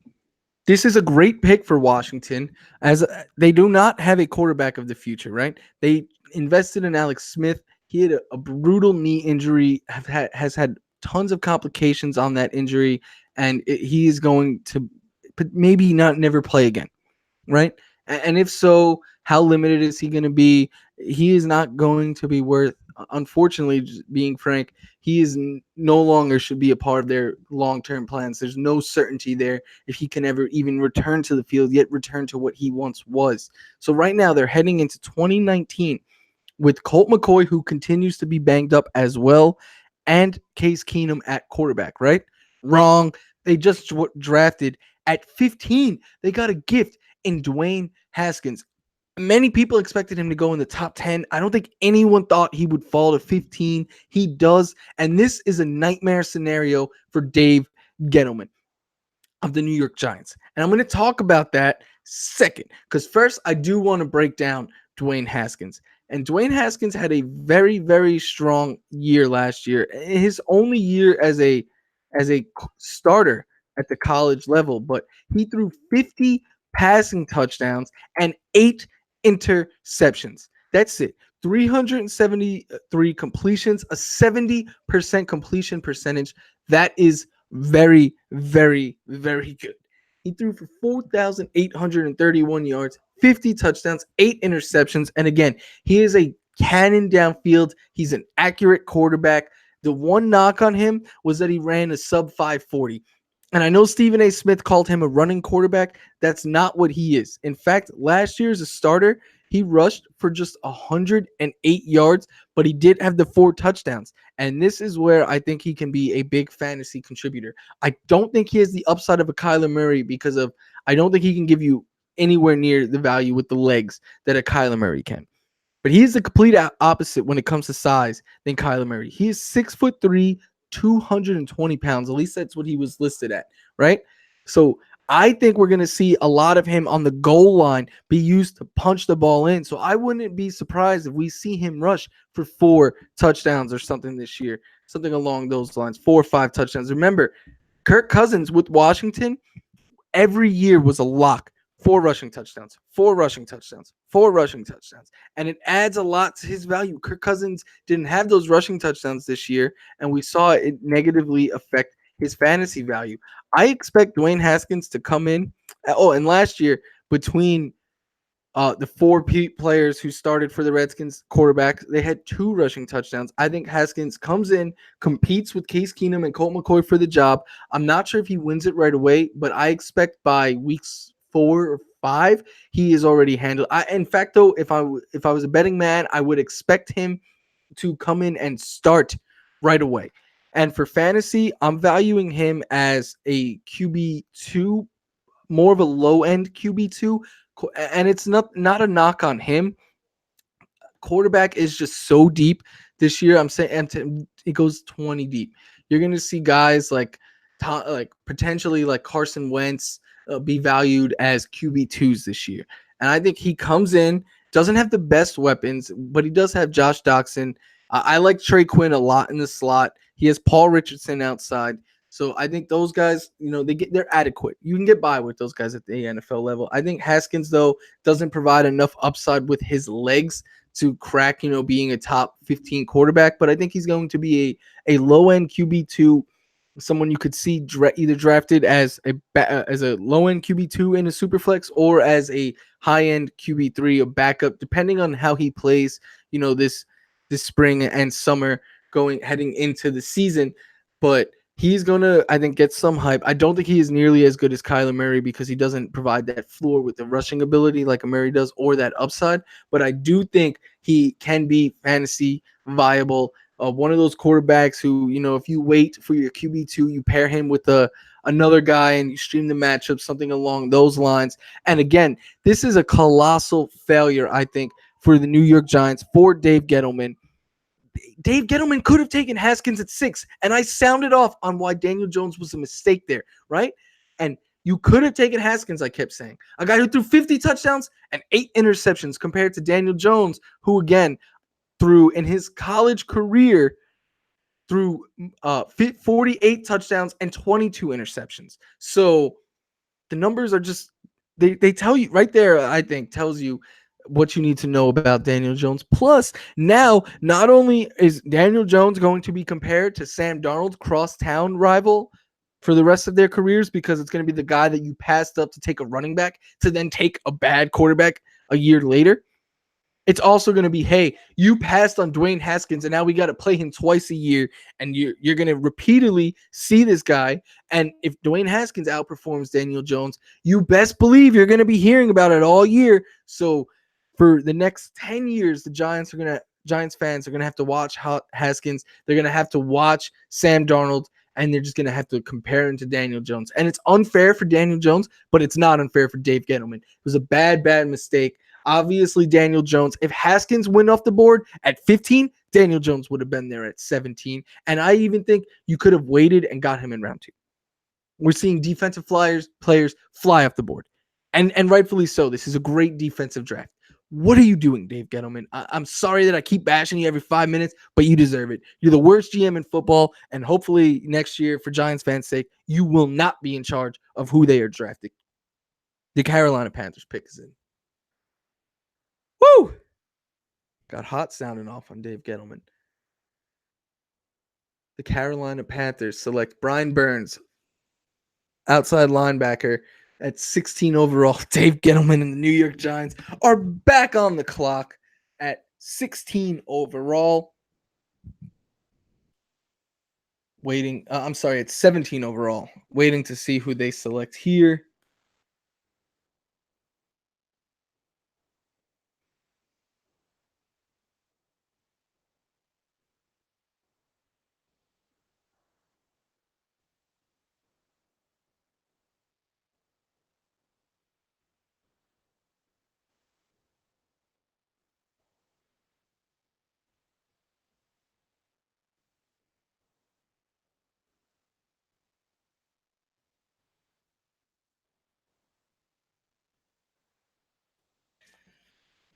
This is a great pick for Washington as they do not have a quarterback of the future, right? They invested in Alex Smith. He had a brutal knee injury, has had tons of complications on that injury, and he is going to maybe not never play again, right? And if so, how limited is he going to be? He is not going to be worth, unfortunately, just being frank, he is no longer should be a part of their long-term plans. There's no certainty there if he can ever even return to the field, yet return to what he once was. So right now they're heading into 2019 with Colt McCoy, who continues to be banged up as well, and Case Keenum at quarterback, right? Wrong. They just drafted at 15. They got a gift in Dwayne Haskins. Many people expected him to go in the top 10. I don't think anyone thought he would fall to 15. He does. And this is a nightmare scenario for Dave Gettleman of the New York Giants. And I'm going to talk about that second, because first I do want to break down Dwayne Haskins. And Dwayne Haskins had a very, very strong year last year. His only year as a starter at the college level, but he threw 50 passing touchdowns and 8 interceptions. That's it. 373 completions, a 70% completion percentage. That is very, very, very good. He threw for 4,831 yards, 50 touchdowns, 8 interceptions. And again, he is a cannon downfield. He's an accurate quarterback. The one knock on him was that he ran a sub 540. And I know Stephen A. Smith called him a running quarterback. That's not what he is. In fact, last year as a starter, he rushed for just 108 yards, but he did have the 4 touchdowns. And this is where I think he can be a big fantasy contributor. I don't think he has the upside of a Kyler Murray I don't think he can give you anywhere near the value with the legs that a Kyler Murray can. But he's the complete opposite when it comes to size than Kyler Murray. He is 6'3", 220 pounds. At least that's what he was listed at, right? So I think we're going to see a lot of him on the goal line be used to punch the ball in. So I wouldn't be surprised if we see him rush for 4 touchdowns or something this year, something along those lines, 4 or 5 touchdowns. Remember, Kirk Cousins with Washington every year was a lock. 4 rushing touchdowns, 4 rushing touchdowns, 4 rushing touchdowns. And it adds a lot to his value. Kirk Cousins didn't have those rushing touchdowns this year, and we saw it negatively affect his fantasy value. I expect Dwayne Haskins to come in. Oh, and last year, between the 4 players who started for the Redskins quarterback, they had 2 rushing touchdowns. I think Haskins comes in, competes with Case Keenum and Colt McCoy for the job. I'm not sure if he wins it right away, but I expect by weeks 4 or 5, he is already handled. In fact, though, if I was a betting man, I would expect him to come in and start right away. And for fantasy, I'm valuing him as a QB2, more of a low-end QB2. And it's not a knock on him. Quarterback is just so deep this year. I'm saying it goes 20 deep. You're going to see guys like potentially like Carson Wentz be valued as QB2s this year. And I think he comes in, doesn't have the best weapons, but he does have Josh Doxson. I like Trey Quinn a lot in the slot. He has Paul Richardson outside. So I think those guys, they're adequate. You can get by with those guys at the NFL level. I think Haskins, though, doesn't provide enough upside with his legs to crack, being a top 15 quarterback. But I think he's going to be a low-end QB2, someone you could see either drafted as a low-end QB2 in a superflex or as a high-end QB3, a backup, depending on how he plays, this spring and summer heading into the season. But he's going to, I think, get some hype. I don't think he is nearly as good as Kyler Murray because he doesn't provide that floor with the rushing ability like a Murray does or that upside. But I do think he can be fantasy viable. One of those quarterbacks who, if you wait for your QB2, you pair him with another guy and you stream the matchup, something along those lines. And again, this is a colossal failure, I think, for the New York Giants, for Dave Gettleman. Dave Gettleman could have taken Haskins at 6, and I sounded off on why Daniel Jones was a mistake there, right? And you could have taken Haskins, I kept saying. A guy who threw 50 touchdowns and 8 interceptions compared to Daniel Jones, who, again, threw in his college career threw 48 touchdowns and 22 interceptions. So the numbers are just, they tell you right there, I think, tells you what you need to know about Daniel Jones. Plus, now, not only is Daniel Jones going to be compared to Sam Darnold, crosstown rival, for the rest of their careers, because it's going to be the guy that you passed up to take a running back to then take a bad quarterback a year later. It's also going to be, hey, you passed on Dwayne Haskins, and now we got to play him twice a year, and you're going to repeatedly see this guy. And if Dwayne Haskins outperforms Daniel Jones, you best believe you're going to be hearing about it all year. So for the next 10 years, the Giants fans are going to have to watch Haskins. They're going to have to watch Sam Darnold and they're just going to have to compare him to Daniel Jones. And it's unfair for Daniel Jones, but it's not unfair for Dave Gettleman. It was a bad, bad mistake. Obviously, Daniel Jones, if Haskins went off the board at 15, Daniel Jones would have been there at 17. And I even think you could have waited and got him in round 2. We're seeing defensive players fly off the board. And rightfully so. This is a great defensive draft. What are you doing, Dave Gettleman? I'm sorry that I keep bashing you every 5 minutes, but you deserve it. You're the worst GM in football, and hopefully next year, for Giants fans' sake, you will not be in charge of who they are drafting. The Carolina Panthers pick is in. Woo! Got hot sounding off on Dave Gettleman. The Carolina Panthers select Brian Burns, outside linebacker, at 16 overall. Dave Gettleman and the New York Giants are back on the clock at 16 overall. Waiting, I'm sorry, it's 17 overall. Waiting to see who they select here.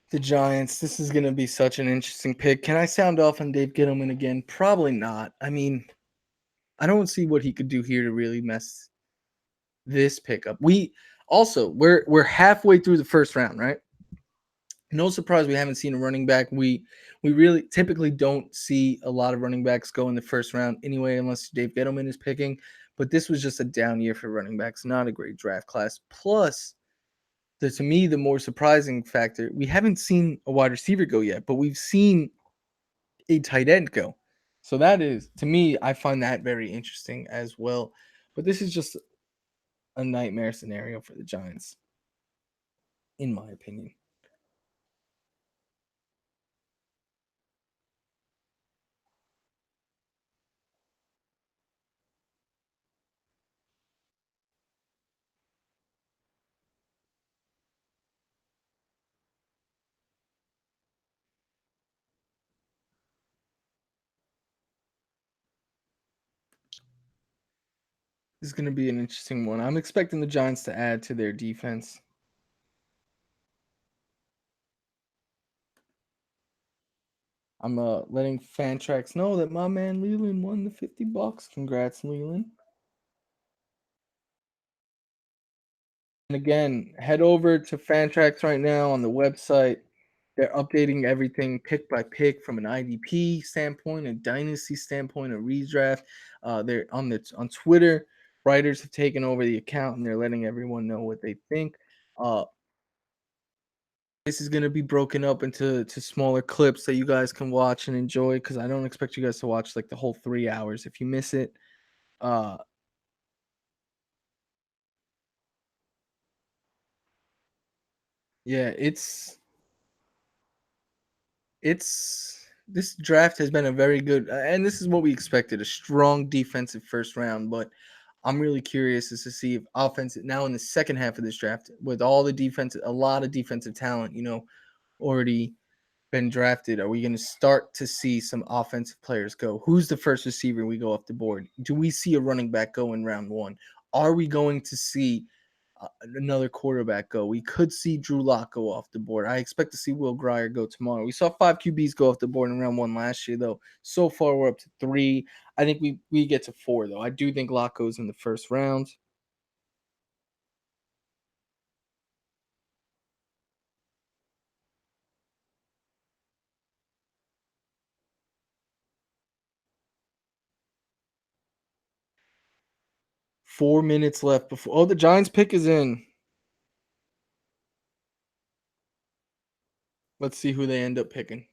The Giants, this is going to be such an interesting pick. Can I sound off on Dave Gettleman again? Probably not. I mean, I don't see what he could do here to really mess this pickup. We're halfway through the first round, right? No surprise we haven't seen a running back. We really typically don't see a lot of running backs go in the first round anyway, unless Dave Gettleman is picking. But this was just a down year for running backs, not a great draft class. Plus, to me, the more surprising factor, we haven't seen a wide receiver go yet, but we've seen a tight end go. So that is, to me, I find that very interesting as well. But this is just a nightmare scenario for the Giants, in my opinion. This is going to be an interesting one. I'm expecting the Giants to add to their defense. I'm letting Fantrax know that my man Leland won the $50. Congrats, Leland. And again, head over to Fantrax right now on the website. They're updating everything pick by pick from an IDP standpoint, a dynasty standpoint, a redraft. They're on Twitter. Writers have taken over the account and they're letting everyone know what they think. This is gonna be broken up into smaller clips that you guys can watch and enjoy because I don't expect you guys to watch like the whole 3 hours if you miss it. Uh, yeah, it's this draft has been a very good and this is what we expected, a strong defensive first round, but I'm really curious as to see if offense now in the second half of this draft with all the defense, a lot of defensive talent, already been drafted, are we going to start to see some offensive players go? Who's the first receiver we go off the board? Do we see a running back go in round 1? Are we going to see another quarterback go? We could see Drew Lock go off the board. I expect to see Will Grier go tomorrow. We saw 5 QBs go off the board in round 1 last year, though. So far, we're up to 3. I think we get to 4, though. I do think Lock goes in the first round. 4 minutes left before. Oh, the Giants pick is in. Let's see who they end up picking.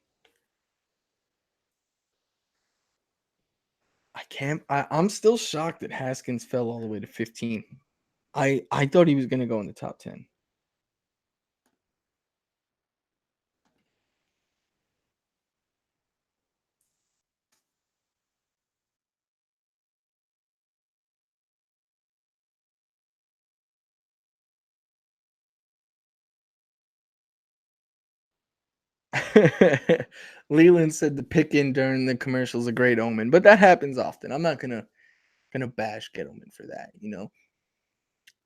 I'm still shocked that Haskins fell all the way to 15. I thought he was going to go in the top 10. Leland said the pick in during the commercial is a great omen, but that happens often. I'm not gonna bash Gettleman for that.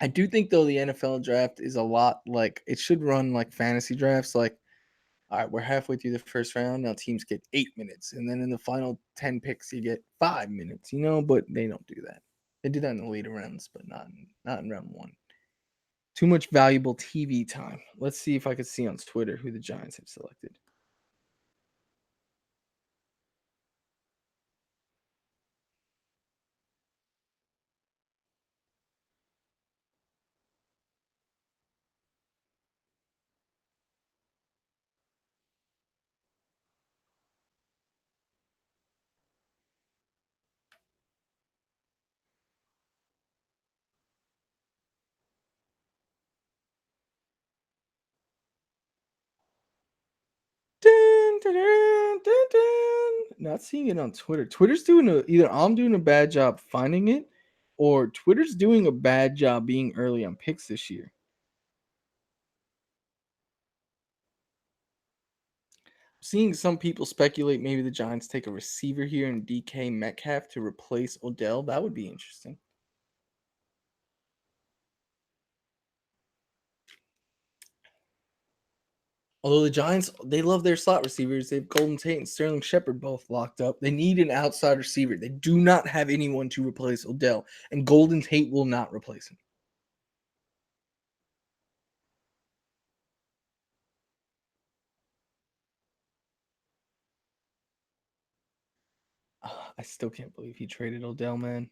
I do think though the NFL draft is a lot like it should run like fantasy drafts. Like, all right, we're halfway through the first round. Now teams get 8 minutes, and then in the final 10 picks, you get 5 minutes. But they don't do that. They do that in the later rounds, but not in round one. Too much valuable TV time. Let's see if I could see on Twitter who the Giants have selected. Dun, dun, dun, dun, dun. Not seeing it on Twitter. Twitter's doing either I'm doing a bad job finding it, or Twitter's doing a bad job being early on picks this year. Seeing some people speculate maybe the Giants take a receiver here in DK Metcalf to replace Odell. That would be interesting. Although the Giants, they love their slot receivers. They have Golden Tate and Sterling Shepard both locked up. They need an outside receiver. They do not have anyone to replace Odell, and Golden Tate will not replace him. I still can't believe he traded Odell, man.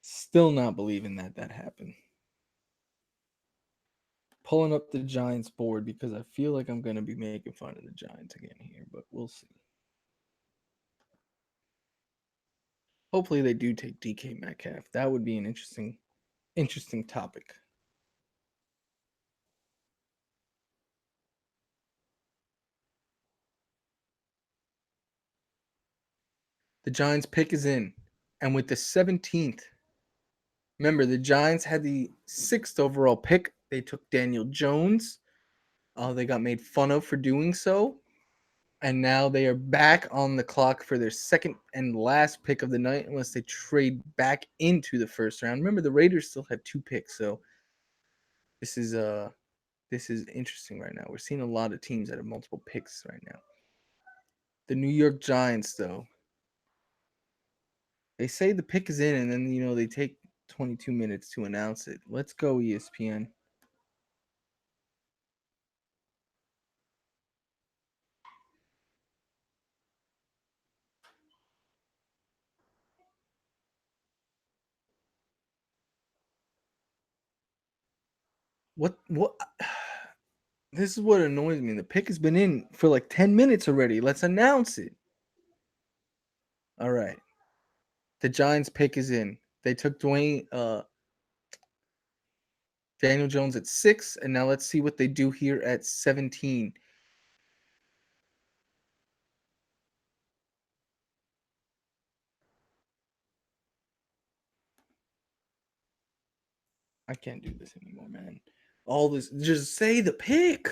Still not believing that happened. Pulling up the Giants board because I feel like I'm going to be making fun of the Giants again here, but we'll see. Hopefully they do take DK Metcalf. That would be an interesting topic. The Giants pick is in, and with the 17th, remember the Giants had the 6th overall pick. They took Daniel Jones. They got made fun of for doing so. And now they are back on the clock for their second and last pick of the night, unless they trade back into the first round. Remember, the Raiders still have 2 picks, so this is interesting right now. We're seeing a lot of teams that have multiple picks right now. The New York Giants, though, they say the pick is in, and then they take 22 minutes to announce it. Let's go, ESPN. What? This is what annoys me. The pick has been in for like 10 minutes already. Let's announce it. All right. The Giants pick is in. They took Daniel Jones at 6, and now let's see what they do here at 17. I can't do this anymore, man. All this, just say the pick.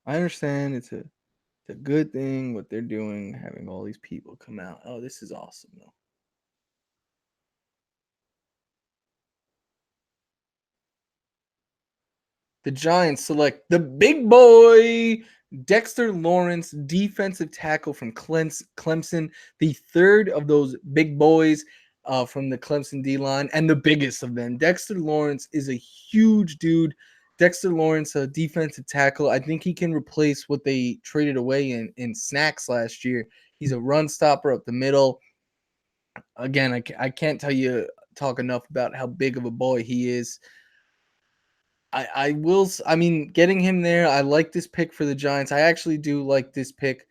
I understand it's a good thing what they're doing, having all these people come out. Oh, this is awesome though. The Giants select the big boy, Dexter Lawrence, defensive tackle from Clemson, the third of those big boys from the Clemson D line, and the biggest of them. Dexter Lawrence is a huge dude. Dexter Lawrence, a defensive tackle. I think he can replace what they traded away in Snacks last year. He's a run stopper up the middle. Again, I can't talk enough about how big of a boy he is. I will. I mean, getting him there, I like this pick for the Giants. I actually do like this pick.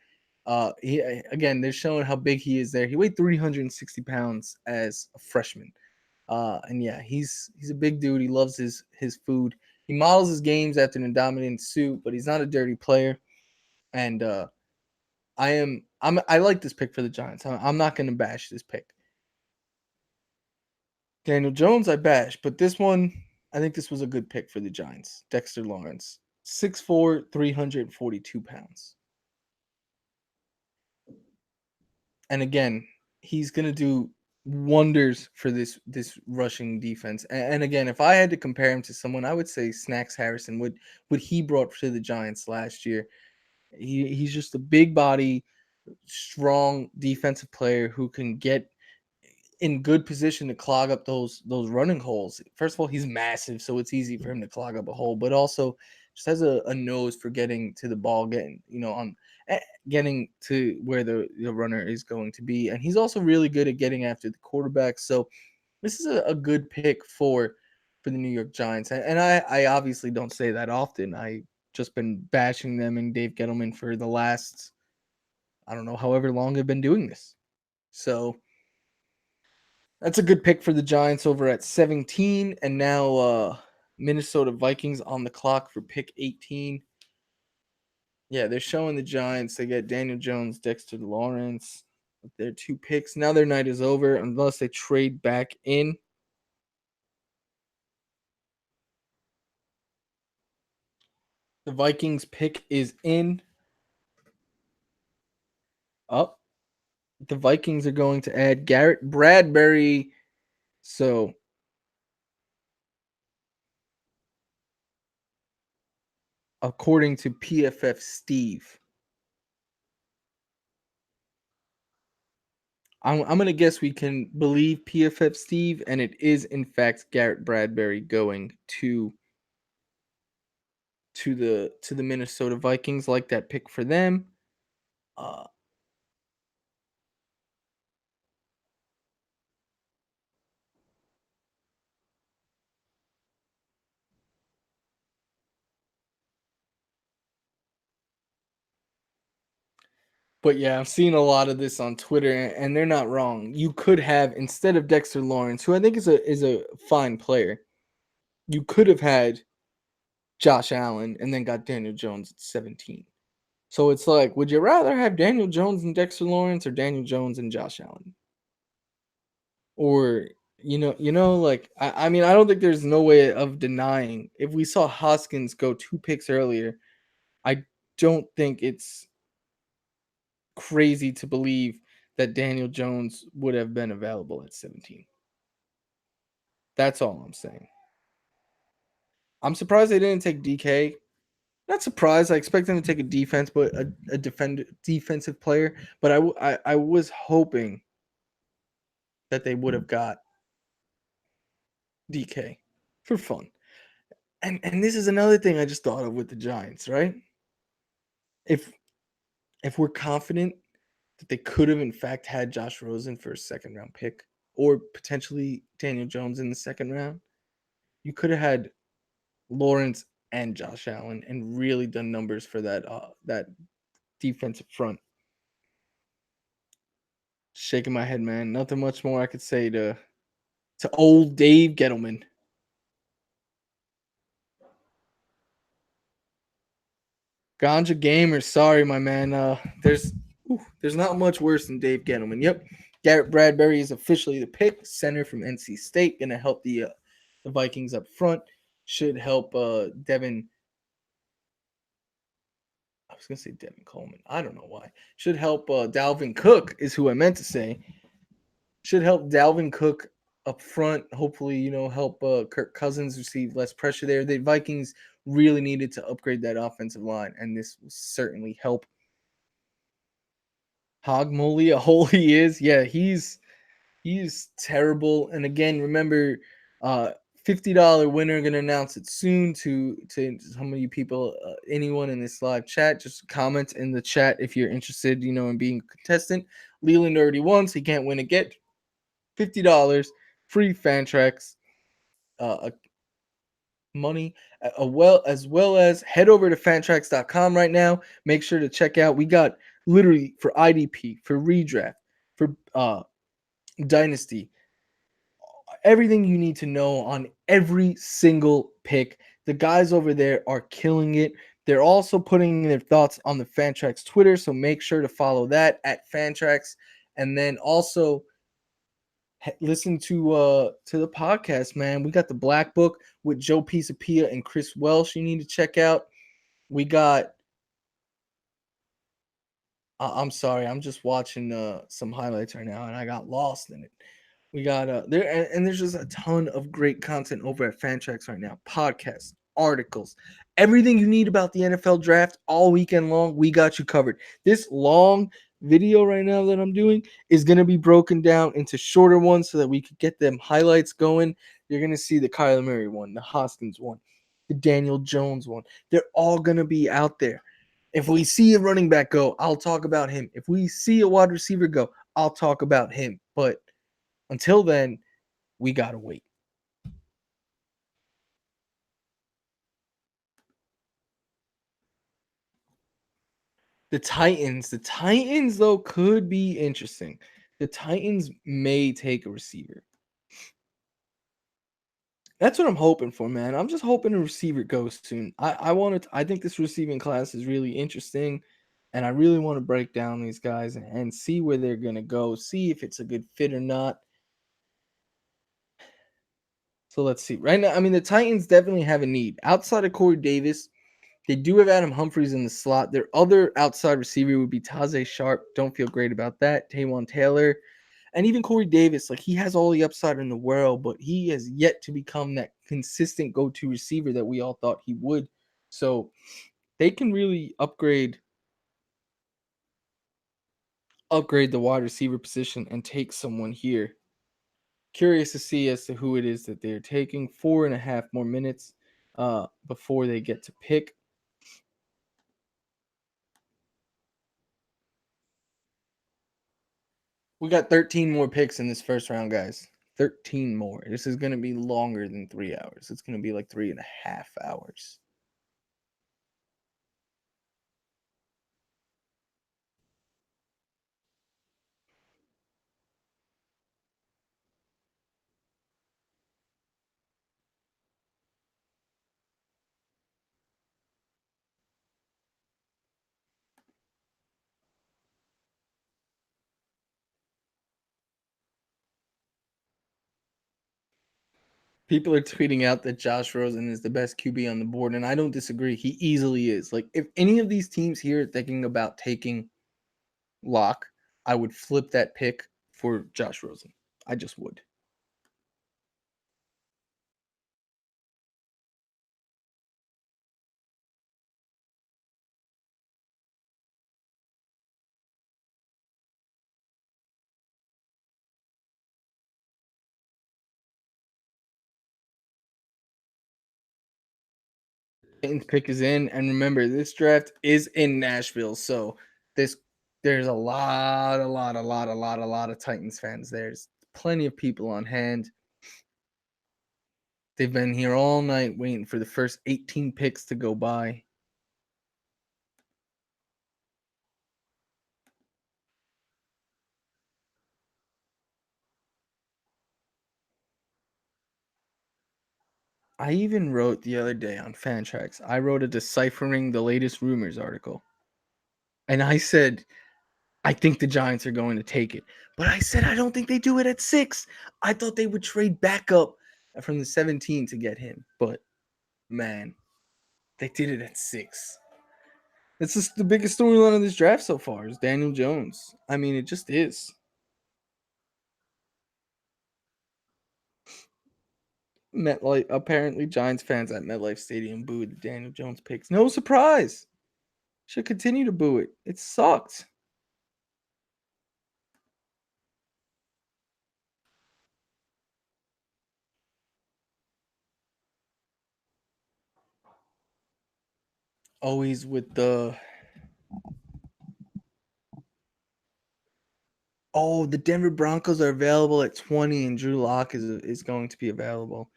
Again, they're showing how big he is there. He weighed 360 pounds as a freshman. And yeah, he's a big dude. He loves his food. He models his games after an dominant suit, but he's not a dirty player. And I like this pick for the Giants. I'm not gonna bash this pick. Daniel Jones, I bash, but this one, I think this was a good pick for the Giants. Dexter Lawrence. 6'4", 342 pounds. And again, he's gonna do wonders for this rushing defense. And again, if I had to compare him to someone, I would say Snacks Harrison. What he brought to the Giants last year. He's just a big body, strong defensive player who can get in good position to clog up those running holes. First of all, he's massive, so it's easy for him to clog up a hole, but also just has a nose for getting to the ball, getting on getting to where the runner is going to be. And he's also really good at getting after the quarterback. So this is a good pick for the New York Giants. And I obviously don't say that often. I just been bashing them and Dave Gettleman for the last, I don't know, however long I've been doing this. So that's a good pick for the Giants over at 17. And now Minnesota Vikings on the clock for pick 18. Yeah, they're showing the Giants. They get Daniel Jones, Dexter Lawrence. Their two picks. Now their night is over unless they trade back in. The Vikings pick is in. Up. The Vikings are going to add Garrett Bradbury. So according to PFF Steve, I'm going to guess we can believe PFF Steve, and it is in fact Garrett Bradbury going to the Minnesota Vikings. Like that pick for them. Uh, but yeah, I've seen a lot of this on Twitter, and they're not wrong. You could have, instead of Dexter Lawrence, who I think is a fine player, you could have had Josh Allen and then got Daniel Jones at 17. So it's like, would you rather have Daniel Jones and Dexter Lawrence or Daniel Jones and Josh Allen? Or like I mean, I don't think there's no way of denying if we saw Hoskins go 2 picks earlier. I don't think it's crazy to believe that Daniel Jones would have been available at 17. That's all I'm saying. I'm surprised they didn't take DK. Not surprised. I expect them to take a defense, but a defensive player. But I was hoping that they would have got DK for fun. And this is another thing I just thought of with the Giants, right? If if we're confident that they could have in fact had Josh Rosen for a second round pick or potentially Daniel Jones in the second round, you could have had Lawrence and Josh Allen and really done numbers for that defensive front. Shaking my head, man. Nothing much more I could say to old Dave Gettleman. Ganja Gamer, sorry, my man. There's not much worse than Dave Gettleman. Yep, Garrett Bradbury is officially the pick. Center from NC State, gonna help the Vikings up front. Should help Devin. I was gonna say Devin Coleman. I don't know why. Should help Dalvin Cook is who I meant to say. Should help Dalvin Cook up front. Hopefully, help Kirk Cousins receive less pressure there. The Vikings really needed to upgrade that offensive line, and this will certainly help. Hog Molly, a hole he is. Yeah, he's terrible. And again, remember, $50 winner gonna announce it soon to some of you people. Anyone in this live chat, just comment in the chat if you're interested, in being a contestant. Leland already won, so he can't win again. $50 free Fantrax money, as well as head over to fantrax.com right now. Make sure to check out. We got literally for IDP, for redraft, for dynasty, everything you need to know on every single pick. The guys over there are killing it. They're also putting their thoughts on the Fantrax Twitter, so make sure to follow that at Fantrax, and then also listen to the podcast, man. We got the Black Book with Joe Pisapia and Chris Welsh. You need to check out. We got I'm sorry, I'm just watching some highlights right now and I got lost in it. We got there and there's just a ton of great content over at Fantrax right now. Podcasts, articles, everything you need about the NFL draft all weekend long, we got you covered. This long video right now that I'm doing is going to be broken down into shorter ones so that we could get them highlights going. You're going to see the Kyler Murray one, the Hoskins one, the Daniel Jones one. They're all going to be out there. If we see a running back go, I'll talk about him. If we see a wide receiver go, I'll talk about him. But until then, we gotta wait. The Titans though could be interesting. The Titans may take a receiver. That's what I'm hoping for, man. I'm just hoping a receiver goes soon. I want to. I think this receiving class is really interesting, and I really want to break down these guys and see where they're gonna go. See if it's a good fit or not. So let's see. Right now, I mean, the Titans definitely have a need outside of Corey Davis. They do have Adam Humphries in the slot. Their other outside receiver would be Tajay Sharp. Don't feel great about that. Taywan Taylor. And even Corey Davis, like he has all the upside in the world, but he has yet to become that consistent go-to receiver that we all thought he would. So they can really upgrade the wide receiver position and take someone here. Curious to see as to who it is that they're taking. 4.5 more minutes before they get to pick. We got 13 more picks in this first round, guys. 13 more. This is going to be longer than 3 hours. It's going to be like 3.5 hours. People are tweeting out that Josh Rosen is the best QB on the board, and I don't disagree. He easily is. Like, if any of these teams here are thinking about taking Lock, I would flip that pick for Josh Rosen. I just would. Titans pick is in, and remember, this draft is in Nashville, so this there's a lot of Titans fans. There's plenty of people on hand. They've been here all night waiting for the first 18 picks to go by. I even wrote the other day on Fantrax. I wrote a deciphering the latest rumors article. And I said, I think the Giants are going to take it. But I said I don't think they do it at 6. I thought they would trade back up from the 17 to get him. But man, they did it at 6. It's just the biggest storyline of this draft so far is Daniel Jones. I mean, it just is. MetLife apparently Giants fans at MetLife Stadium booed the Daniel Jones picks. No surprise. Should continue to boo it. It sucked. Always with the the Denver Broncos are available at 20 and Drew Lock is going to be available.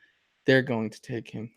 They're going to take him.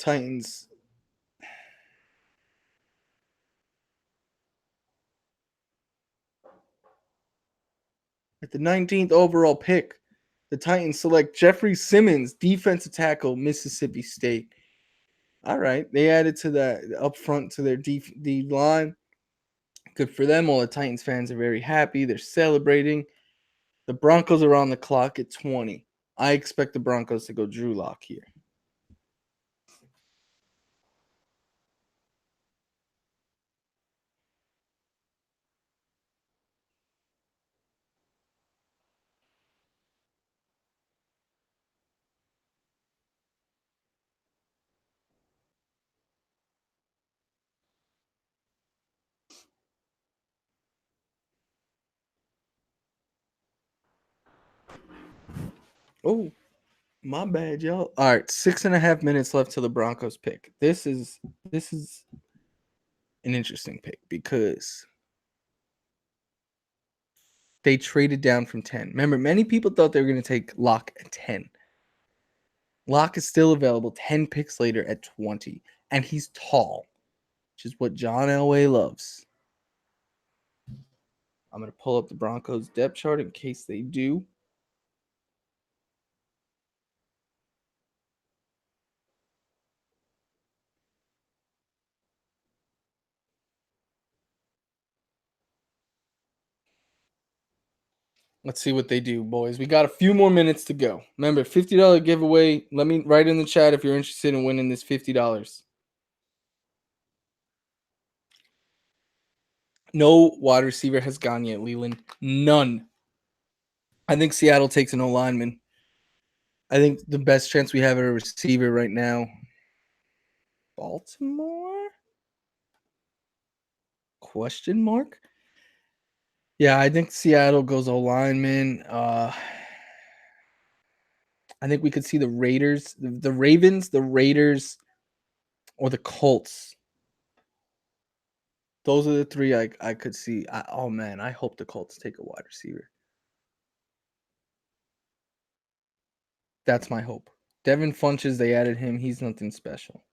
Titans. At the 19th overall pick, the Titans select Jeffrey Simmons, defensive tackle, Mississippi State. All right, they added to that up front to their D line. Good for them. All the Titans fans are very happy. They're celebrating. The Broncos are on the clock at 20. I expect the Broncos to go Drew Lock here. Oh, my bad, y'all. All right, 6.5 minutes left till the Broncos pick. This is an interesting pick because they traded down from 10. Remember, many people thought they were going to take Locke at 10. Locke is still available 10 picks later at 20, and he's tall, which is what John Elway loves. I'm going to pull up the Broncos depth chart in case they do. Let's see what they do, boys. We got a few more minutes to go. Remember, $50 giveaway. Let me write in the chat if you're interested in winning this $50. No wide receiver has gone yet, Leland. None. I think Seattle takes an O lineman. I think the best chance we have at a receiver right now. Baltimore? Question mark? Yeah, I think Seattle goes O lineman. I think we could see the Raiders, the Ravens, the Raiders, or the Colts. Those are the three I could see. Oh man, I hope the Colts take a wide receiver. That's my hope. Devin Funches, they added him. He's nothing special.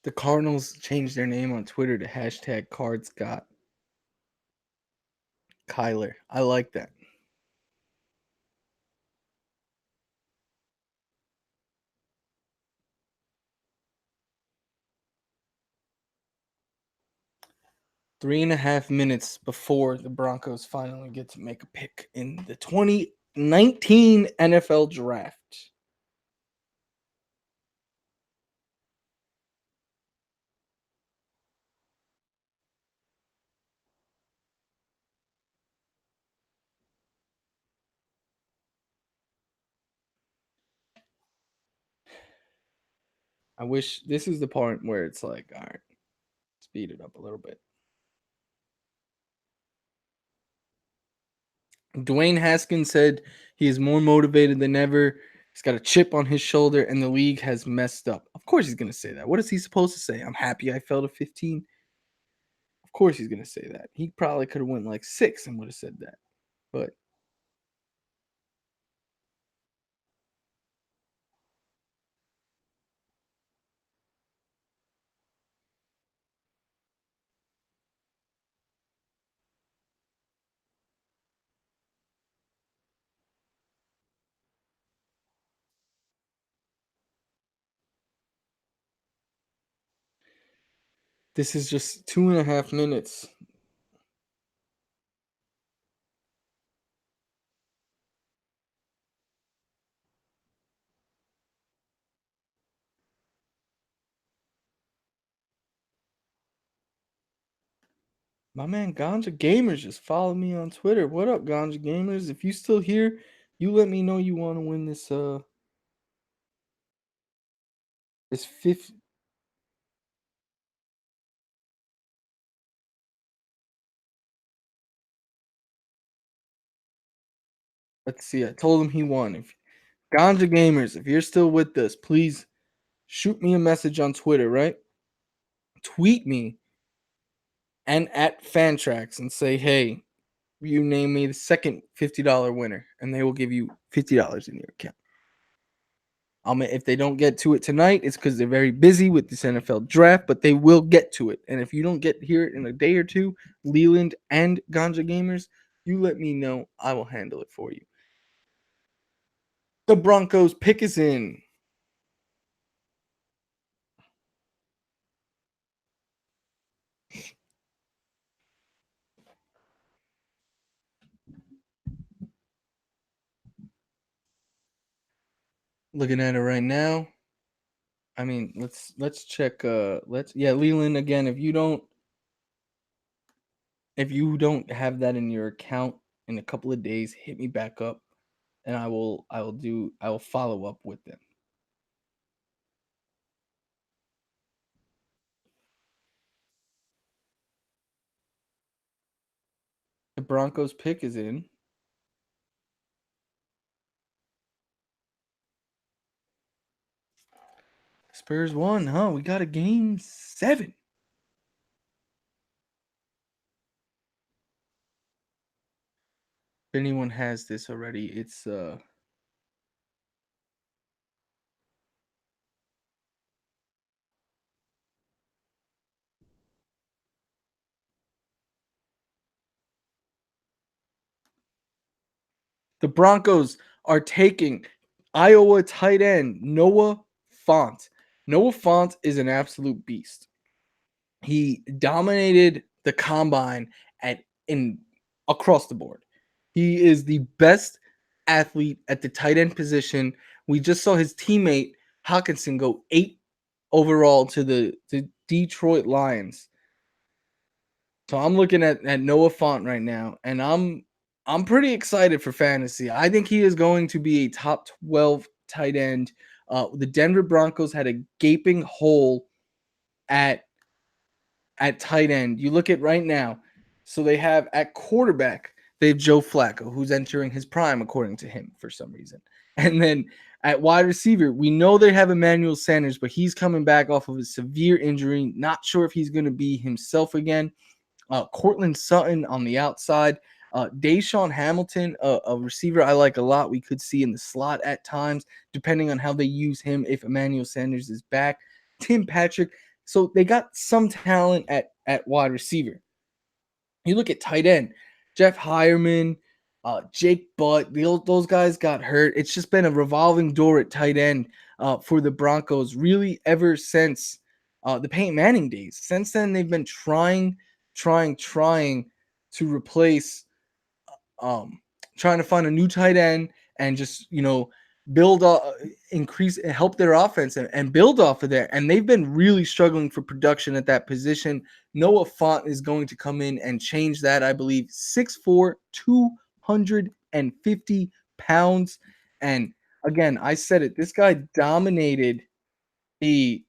The Cardinals changed their name on Twitter to hashtag CardsGot. Kyler. I like that. Three and a half minutes before the Broncos finally get to make a pick in the 2019 NFL Draft. I wish this is the part where it's like, all right, speed it up a little bit. Dwayne Haskins said he is more motivated than ever. He's got a chip on his shoulder, and the league has messed up. Of course, he's going to say that. What is he supposed to say? I'm happy I fell to 15. Of course, he's going to say that. He probably could have went like 6 and would have said that. But this is just 2.5 minutes. My man Ganja Gamers just followed me on Twitter. What up, Ganja Gamers? If you still here, you let me know you want to win this fifth. Let's see. I told him he won. If Ganja Gamers, if you're still with us, please shoot me a message on Twitter, right? Tweet me and at Fantrax and say, hey, you name me the second $50 winner, and they will give you $50 in your account. If they don't get to it tonight, it's because they're very busy with this NFL draft, but they will get to it. And if you don't get here in a day or two, Leland and Ganja Gamers, you let me know. I will handle it for you. The Broncos pick is in. Looking at it right now. I mean, let's check. Leland again. If you don't have that in your account in a couple of days, hit me back up, and I will follow up with them. The Broncos pick is in. Spurs won, huh? We got a game 7. If anyone has this already, it's the Broncos are taking Iowa tight end Noah Font. Noah Font is an absolute beast. He dominated the combine at in across the board. He is the best athlete at the tight end position. We just saw his teammate Hawkinson go 8 overall to the Detroit Lions. So I'm looking at Noah Font right now, and I'm pretty excited for fantasy. I think he is going to be a top 12 tight end. The Denver Broncos had a gaping hole at tight end. You look at right now. So they have at quarterback, they have Joe Flacco, who's entering his prime, according to him, for some reason. And then at wide receiver, we know they have Emmanuel Sanders, but he's coming back off of a severe injury. Not sure if he's going to be himself again. Cortland Sutton on the outside. Deshaun Hamilton, a receiver I like a lot. We could see in the slot at times, depending on how they use him if Emmanuel Sanders is back. Tim Patrick. So they got some talent at wide receiver. You look at tight end, Jeff Hireman, Jake Butt, those guys got hurt. It's just been a revolving door at tight end for the Broncos, really ever since the Peyton Manning days. Since then, they've been trying to replace, trying to find a new tight end and just build increase help their offense and build off of there. And they've been really struggling for production at that position. Noah Font is going to come in and change that. I believe 6'4", 250 pounds. And again, I said it. This guy dominated the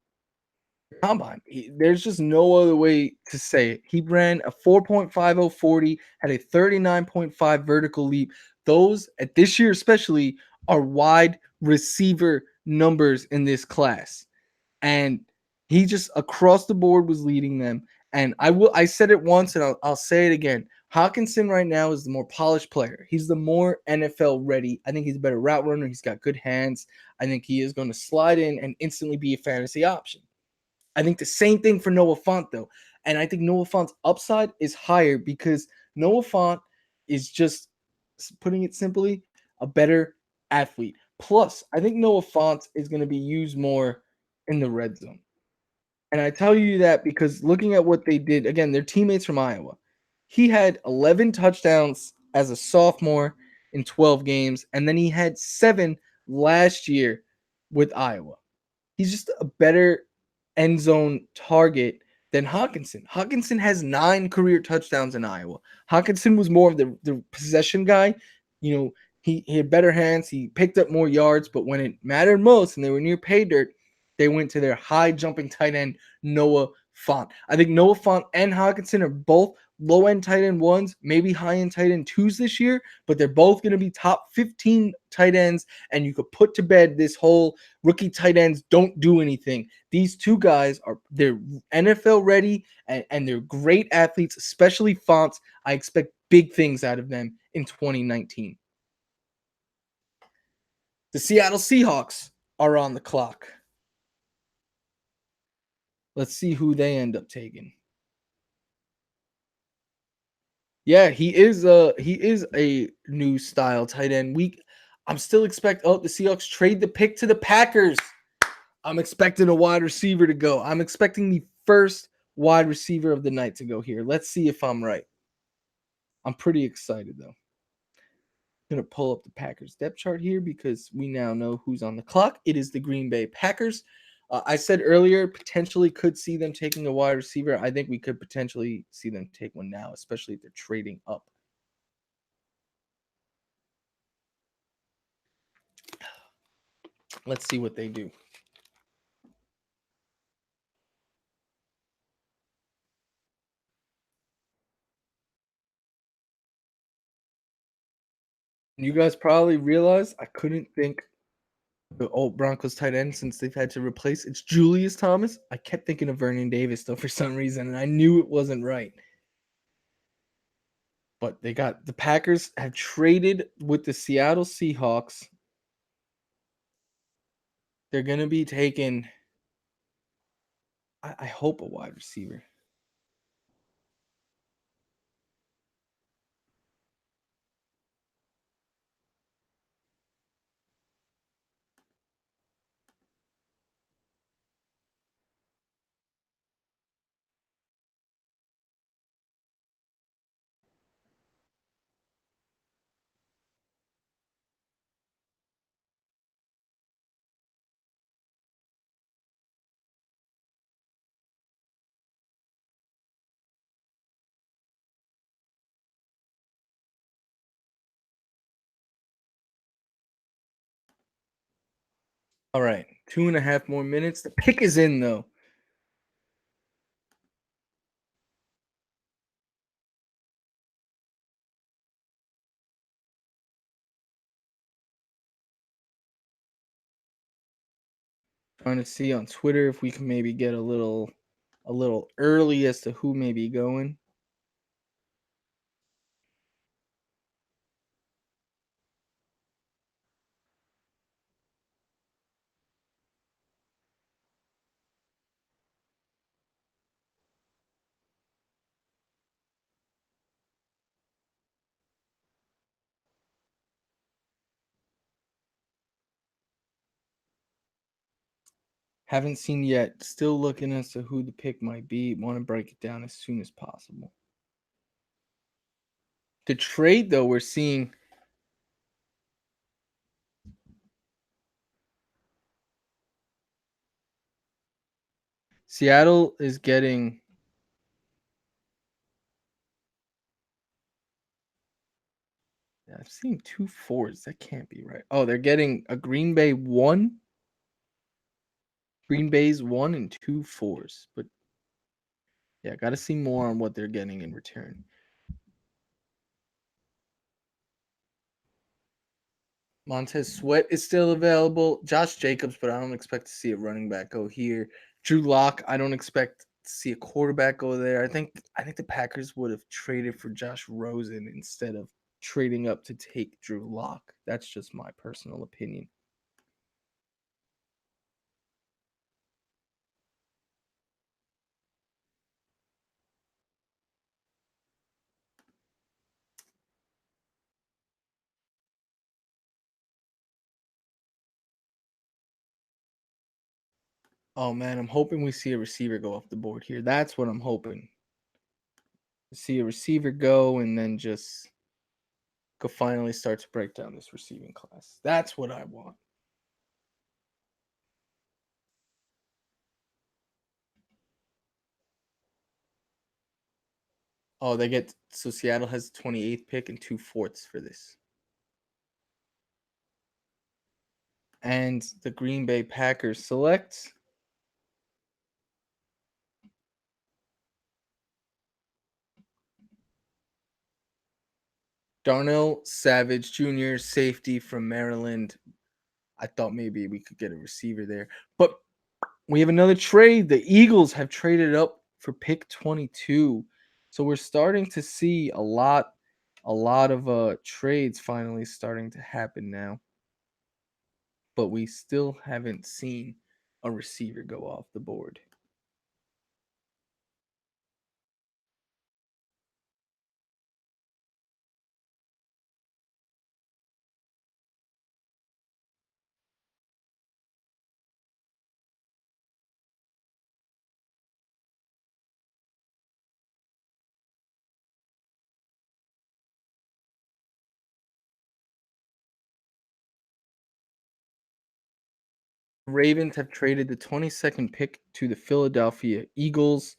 combine. There's just no other way to say it. He ran a 4.50 40, had a 39.5 vertical leap. Those at this year especially are wide receiver numbers in this class. And he just across the board was leading them. And I said it once and I'll say it again. Hawkinson right now is the more polished player. He's the more NFL ready. I think he's a better route runner. He's got good hands. I think he is going to slide in and instantly be a fantasy option. I think the same thing for Noah Font, though. And I think Noah Font's upside is higher because Noah Font is just, putting it simply, a better athlete. Plus, I think Noah Font is going to be used more in the red zone. And I tell you that because looking at what they did, again, they're teammates from Iowa. He had 11 touchdowns as a sophomore in 12 games, and then he had 7 last year with Iowa. He's just a better end zone target than Hawkinson. Hawkinson has 9 career touchdowns in Iowa. Hawkinson was more of the possession guy. You know, he had better hands. He picked up more yards, but when it mattered most and they were near pay dirt, they went to their high jumping tight end, Noah Fant. I think Noah Fant and Hawkinson are both low end tight end ones, maybe high end tight end twos this year, but they're both going to be top 15 tight ends. And you could put to bed this whole rookie tight ends don't do anything. These two guys they're NFL ready and they're great athletes, especially Fonts. I expect big things out of them in 2019. The Seattle Seahawks are on the clock. Let's see who they end up taking. Yeah, he is a new style tight end. I'm still expecting the Seahawks trade the pick to the Packers. I'm expecting a wide receiver to go. I'm expecting the first wide receiver of the night to go here. Let's see if I'm right. I'm pretty excited though. I'm going to pull up the Packers depth chart here because we now know who's on the clock. It is the Green Bay Packers. I said earlier, potentially could see them taking a wide receiver. I think we could potentially see them take one now, especially if they're trading up. Let's see what they do. You guys probably realize I couldn't think the old Broncos tight end since they've had to replace. It's Julius Thomas. I kept thinking of Vernon Davis though for some reason, and I knew it wasn't right. But the Packers have traded with the Seattle Seahawks. They're gonna be taking, I hope, a wide receiver. All right, 2.5 more minutes. The pick is in though. Trying to see on Twitter if we can maybe get a little early as to who may be going. Haven't seen yet. Still looking as to who the pick might be. Want to break it down as soon as possible. The trade, though, we're seeing Seattle is getting. I've seen 2 4s. That can't be right. Oh, they're getting a Green Bay 1. Green Bay's 1 and 2 4s. But yeah, got to see more on what they're getting in return. Montez Sweat is still available. Josh Jacobs, but I don't expect to see a running back go here. Drew Lock, I don't expect to see a quarterback go there. I think the Packers would have traded for Josh Rosen instead of trading up to take Drew Lock. That's just my personal opinion. Oh man, I'm hoping we see a receiver go off the board here. That's what I'm hoping. See a receiver go and then just go finally start to break down this receiving class. That's what I want. Oh, they get so Seattle has the 28th pick and two fourths for this. And the Green Bay Packers select Darnell Savage Jr., safety from Maryland. I thought maybe we could get a receiver there. But we have another trade. The Eagles have traded up for pick 22. So we're starting to see a lot of trades finally starting to happen now. But we still haven't seen a receiver go off the board. Ravens have traded the 22nd pick to the Philadelphia Eagles.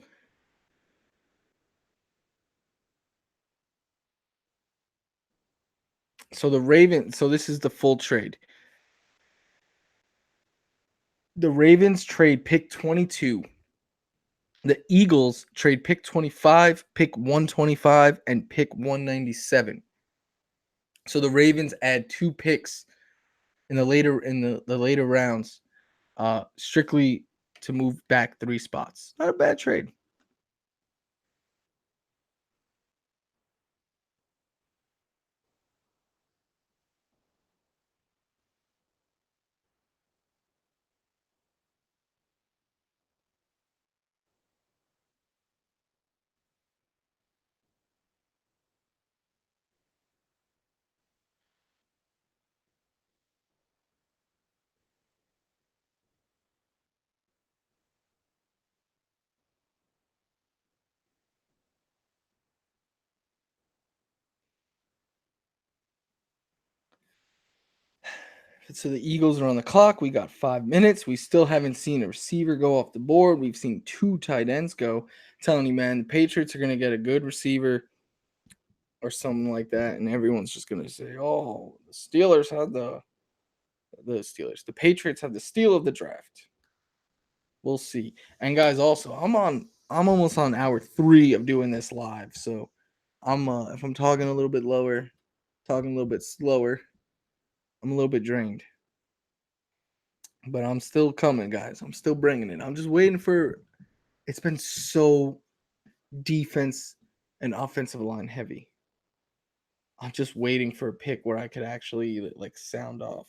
So this is the full trade. The Ravens trade pick 22. The Eagles trade pick 25, pick 125, and pick 197. So the Ravens add two picks in the later rounds, strictly to move back three spots. Not a bad trade. So the Eagles are on the clock. We got 5 minutes. We still haven't seen a receiver go off the board. We've seen two tight ends go. I'm telling you, man, the Patriots are going to get a good receiver or something like that, and everyone's just going to say, "Oh, the Steelers had the Steelers. The Patriots have the steal of the draft." We'll see. And guys, also, I'm almost on hour 3 of doing this live. So I'm if I'm talking a little bit lower, talking a little bit slower, I'm a little bit drained. But I'm still coming, guys. I'm still bringing it. I'm just waiting for it's been so defense and offensive line heavy. I'm just waiting for a pick where I could actually like sound off.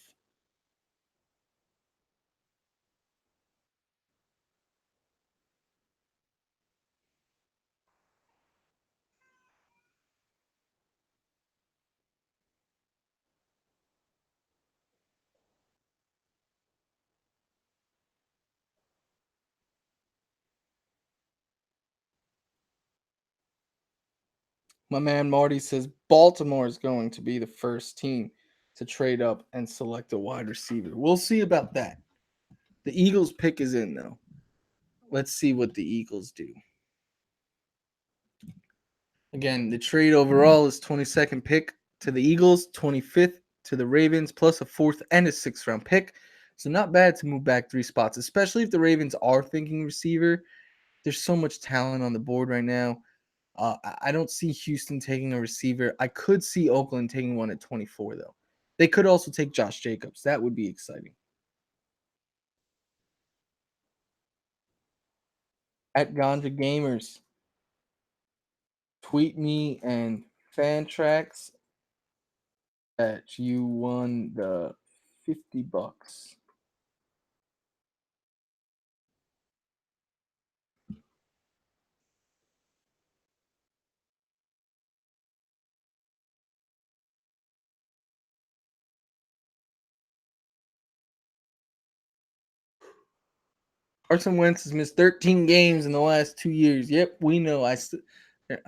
My man Marty says Baltimore is going to be the first team to trade up and select a wide receiver. We'll see about that. The Eagles pick is in though. Let's see what the Eagles do. Again, the trade overall is 22nd pick to the Eagles, 25th to the Ravens, plus a fourth and a sixth round pick. So not bad to move back three spots, especially if the Ravens are thinking receiver. There's so much talent on the board right now. I don't see Houston taking a receiver. I could see Oakland taking one at 24, though. They could also take Josh Jacobs. That would be exciting. At Ganja Gamers, tweet me and Fantrax that you won the $50. Carson Wentz has missed 13 games in the last 2 years. Yep, we know. I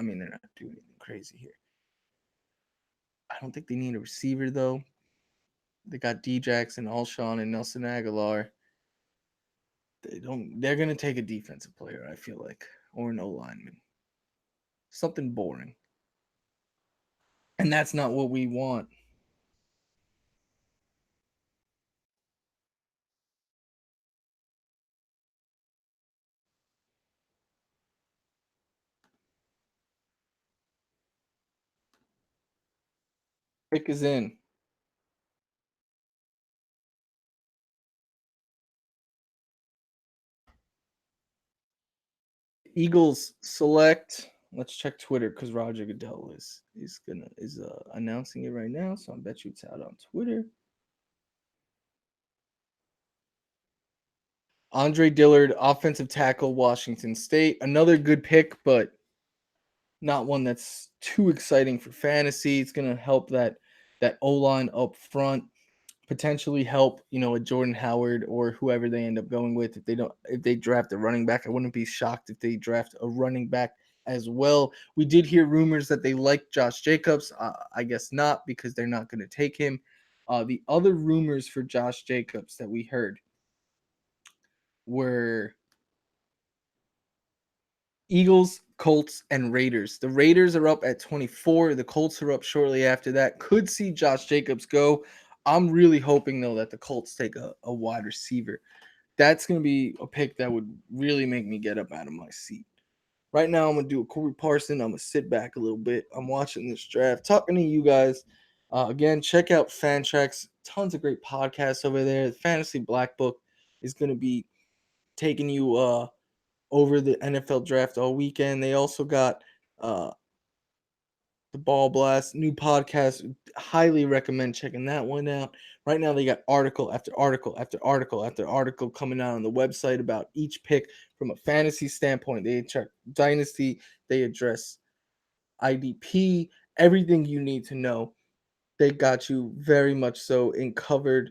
mean, they're not doing anything crazy here. I don't think they need a receiver though. They got D Jackson, Alshon, and Nelson Aguilar. They don't. They're gonna take a defensive player. I feel like, or an O lineman. something boring. And that's not what we want. Pick is in. Eagles select. Let's check Twitter because Roger Goodell is announcing it right now. So I bet you it's out on Twitter. Andre Dillard, offensive tackle, Washington State. Another good pick, but not one that's too exciting for fantasy. It's gonna help that O line up front, potentially help a Jordan Howard or whoever they end up going with. If they draft a running back, I wouldn't be shocked if they draft a running back as well. We did hear rumors that they like Josh Jacobs. I guess not because they're not going to take him. The other rumors for Josh Jacobs that we heard were Eagles, Colts, and Raiders. The Raiders are up at 24. The Colts are up shortly after that. Could see Josh Jacobs go. I'm really hoping, though, that the Colts take a wide receiver. That's going to be a pick that would really make me get up out of my seat. Right now, I'm going to do a Corey Parson. I'm going to sit back a little bit. I'm watching this draft, talking to you guys. Again, check out Fantrax. Tons of great podcasts over there. The Fantasy Black Book is going to be taking you over the NFL draft all weekend. They also got uh, the Ball Blast, new podcast. Highly recommend checking that one out. Right now, they got article after article after article after article coming out on the website about each pick from a fantasy standpoint. They check dynasty, they address IDP, everything you need to know. They got you very much so in covered.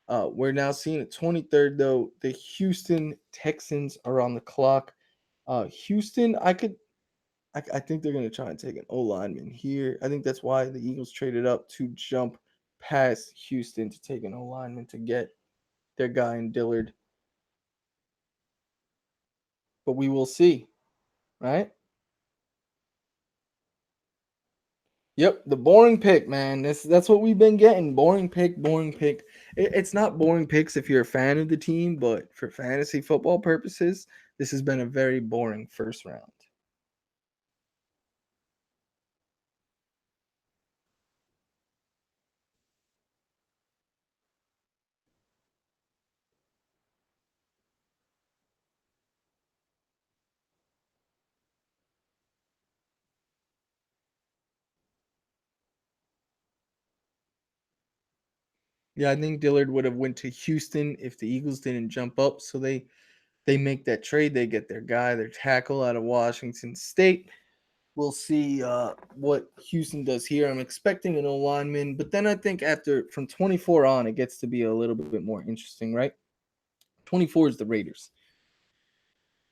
We're now seeing it 23rd, though. The Houston Texans are on the clock. Houston, I think they're going to try and take an O lineman here. I think that's why the Eagles traded up to jump past Houston to take an O lineman to get their guy in Dillard. But we will see, right? Yep, the boring pick, man. That's what we've been getting. Boring pick, boring pick. It's not boring picks if you're a fan of the team, but for fantasy football purposes, this has been a very boring first round. Yeah, I think Dillard would have went to Houston if the Eagles didn't jump up. So they make that trade. They get their guy, their tackle out of Washington State. We'll see what Houston does here. I'm expecting an O lineman, but then I think after from 24 on, it gets to be a little bit more interesting, right? 24 is the Raiders.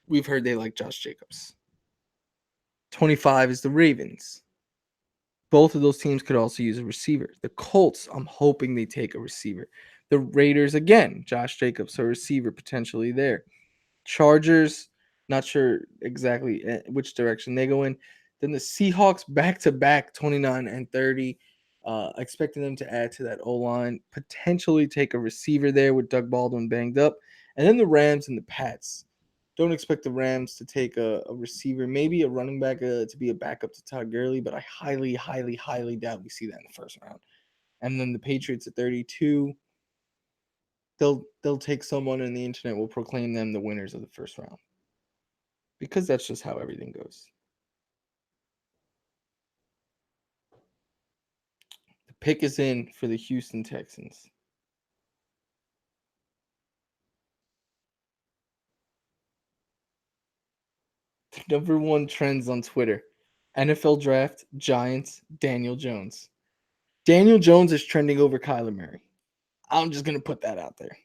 We've heard they like Josh Jacobs. 25 is the Ravens. Both of those teams could also use a receiver. The Colts, I'm hoping they take a receiver. The Raiders, again, Josh Jacobs, a receiver potentially there. Chargers, not sure exactly which direction they go in. Then the Seahawks back to back 29 and 30. Expecting them to add to that O line, potentially take a receiver there with Doug Baldwin banged up. And then the Rams and the Pats. Don't expect the Rams to take a receiver, maybe a running back to be a backup to Todd Gurley, but I highly, highly, highly doubt we see that in the first round. And then the Patriots at 32, they'll take someone and the internet will proclaim them the winners of the first round because that's just how everything goes. The pick is in for the Houston Texans. The number one trends on Twitter: NFL draft, Giants, Daniel Jones. Daniel Jones is trending over Kyler Murray. I'm just gonna put that out there.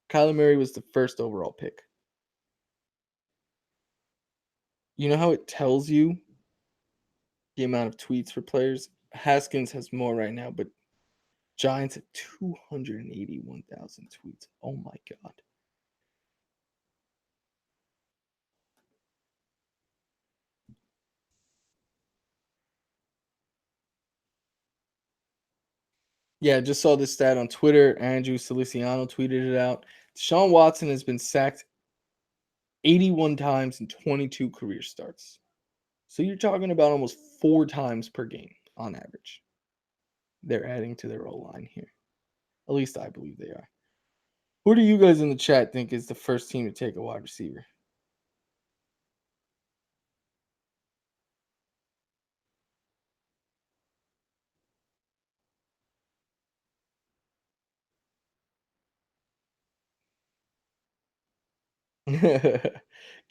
Kyler Murray was the first overall pick. You know how it tells you the amount of tweets for players? Haskins has more right now, but Giants have 281,000 tweets. Oh my God. Yeah, just saw this stat on Twitter. Andrew Feliciano tweeted it out. Deshaun Watson has been sacked 81 times in 22 career starts. So you're talking about almost 4 times per game on average. They're adding to their O line here. At least I believe they are. Who do you guys in the chat think is the first team to take a wide receiver?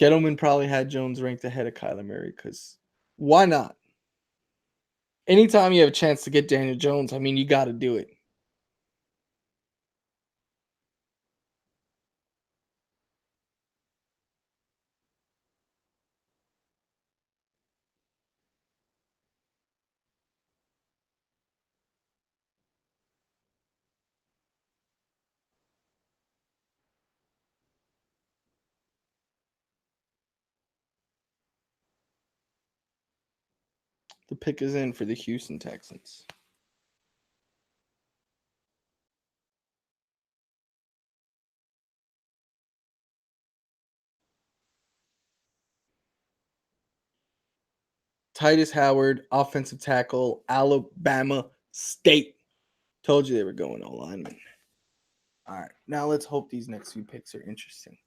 Gettleman probably had Jones ranked ahead of Kyler Murray because why not? Anytime you have a chance to get Daniel Jones, I mean, you got to do it. The pick is in for the Houston Texans. Titus Howard, offensive tackle, Alabama State. Told you they were going all linemen. All right, now let's hope these next few picks are interesting.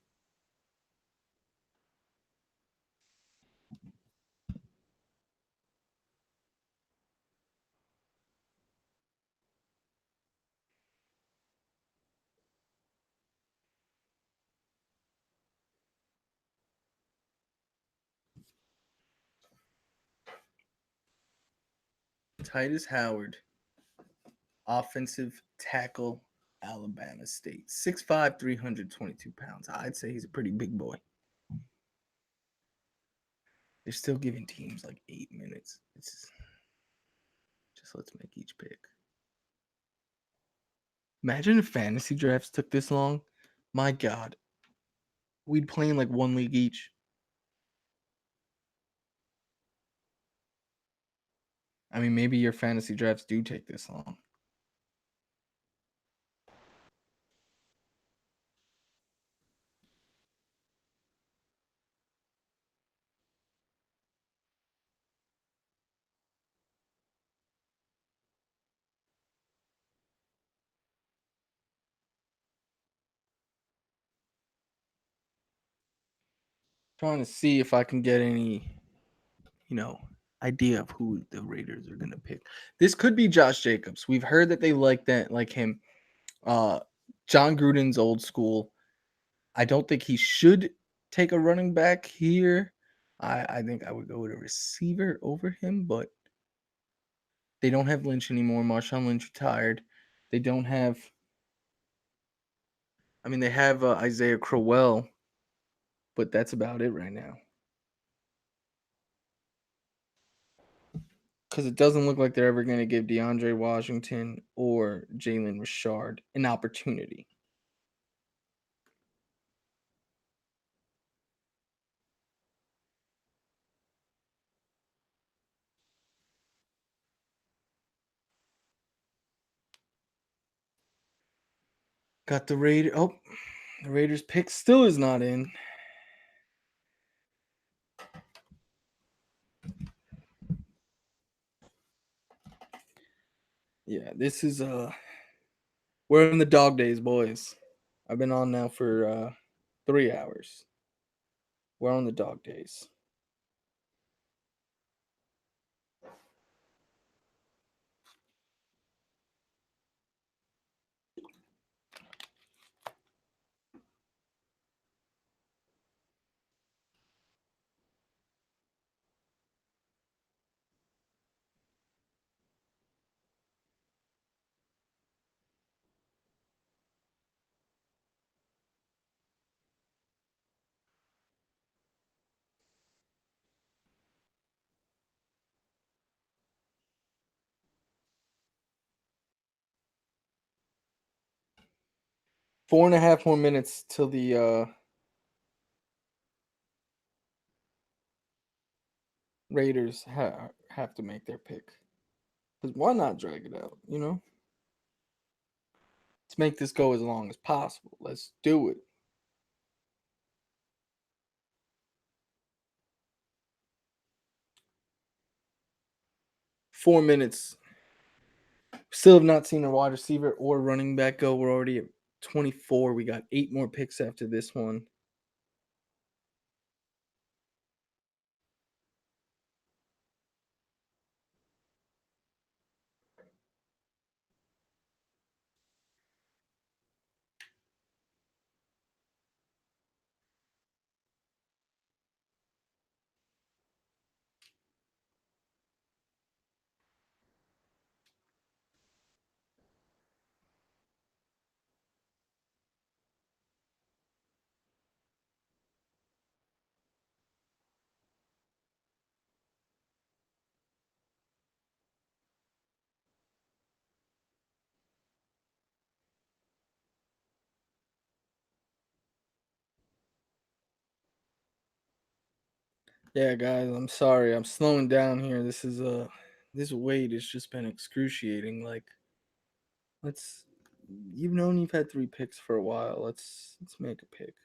Titus Howard, offensive tackle, Alabama State. 6'5", 322 pounds. I'd say he's a pretty big boy. They're still giving teams like 8 minutes. It's just let's make each pick. Imagine if fantasy drafts took this long. My God. We'd play in like one league each. I mean, maybe your fantasy drafts do take this long. Trying to see if I can get any, idea of who the Raiders are gonna pick. This could be Josh Jacobs. We've heard that they like him. John Gruden's old school. I don't think he should take a running back here. I think I would go with a receiver over him, but they don't have Lynch anymore. Marshawn Lynch retired. They don't have. I mean, they have Isaiah Crowell, but that's about it right now. Because it doesn't look like they're ever going to give DeAndre Washington or Jalen Richard an opportunity. Got the Raiders. Oh, the Raiders pick still is not in. Yeah, this is we're in the dog days, boys. I've been on now for 3 hours. We're on the dog days. Four and a half more minutes till the Raiders have to make their pick. Because why not drag it out, Let's make this go as long as possible. Let's do it. 4 minutes. Still have not seen a wide receiver or running back go. We're already at 24. We got 8 more picks after this one. Yeah, guys, I'm sorry. I'm slowing down here. This wait has just been excruciating. Like, let's you've known you've had 3 picks for a while. Let's make a pick.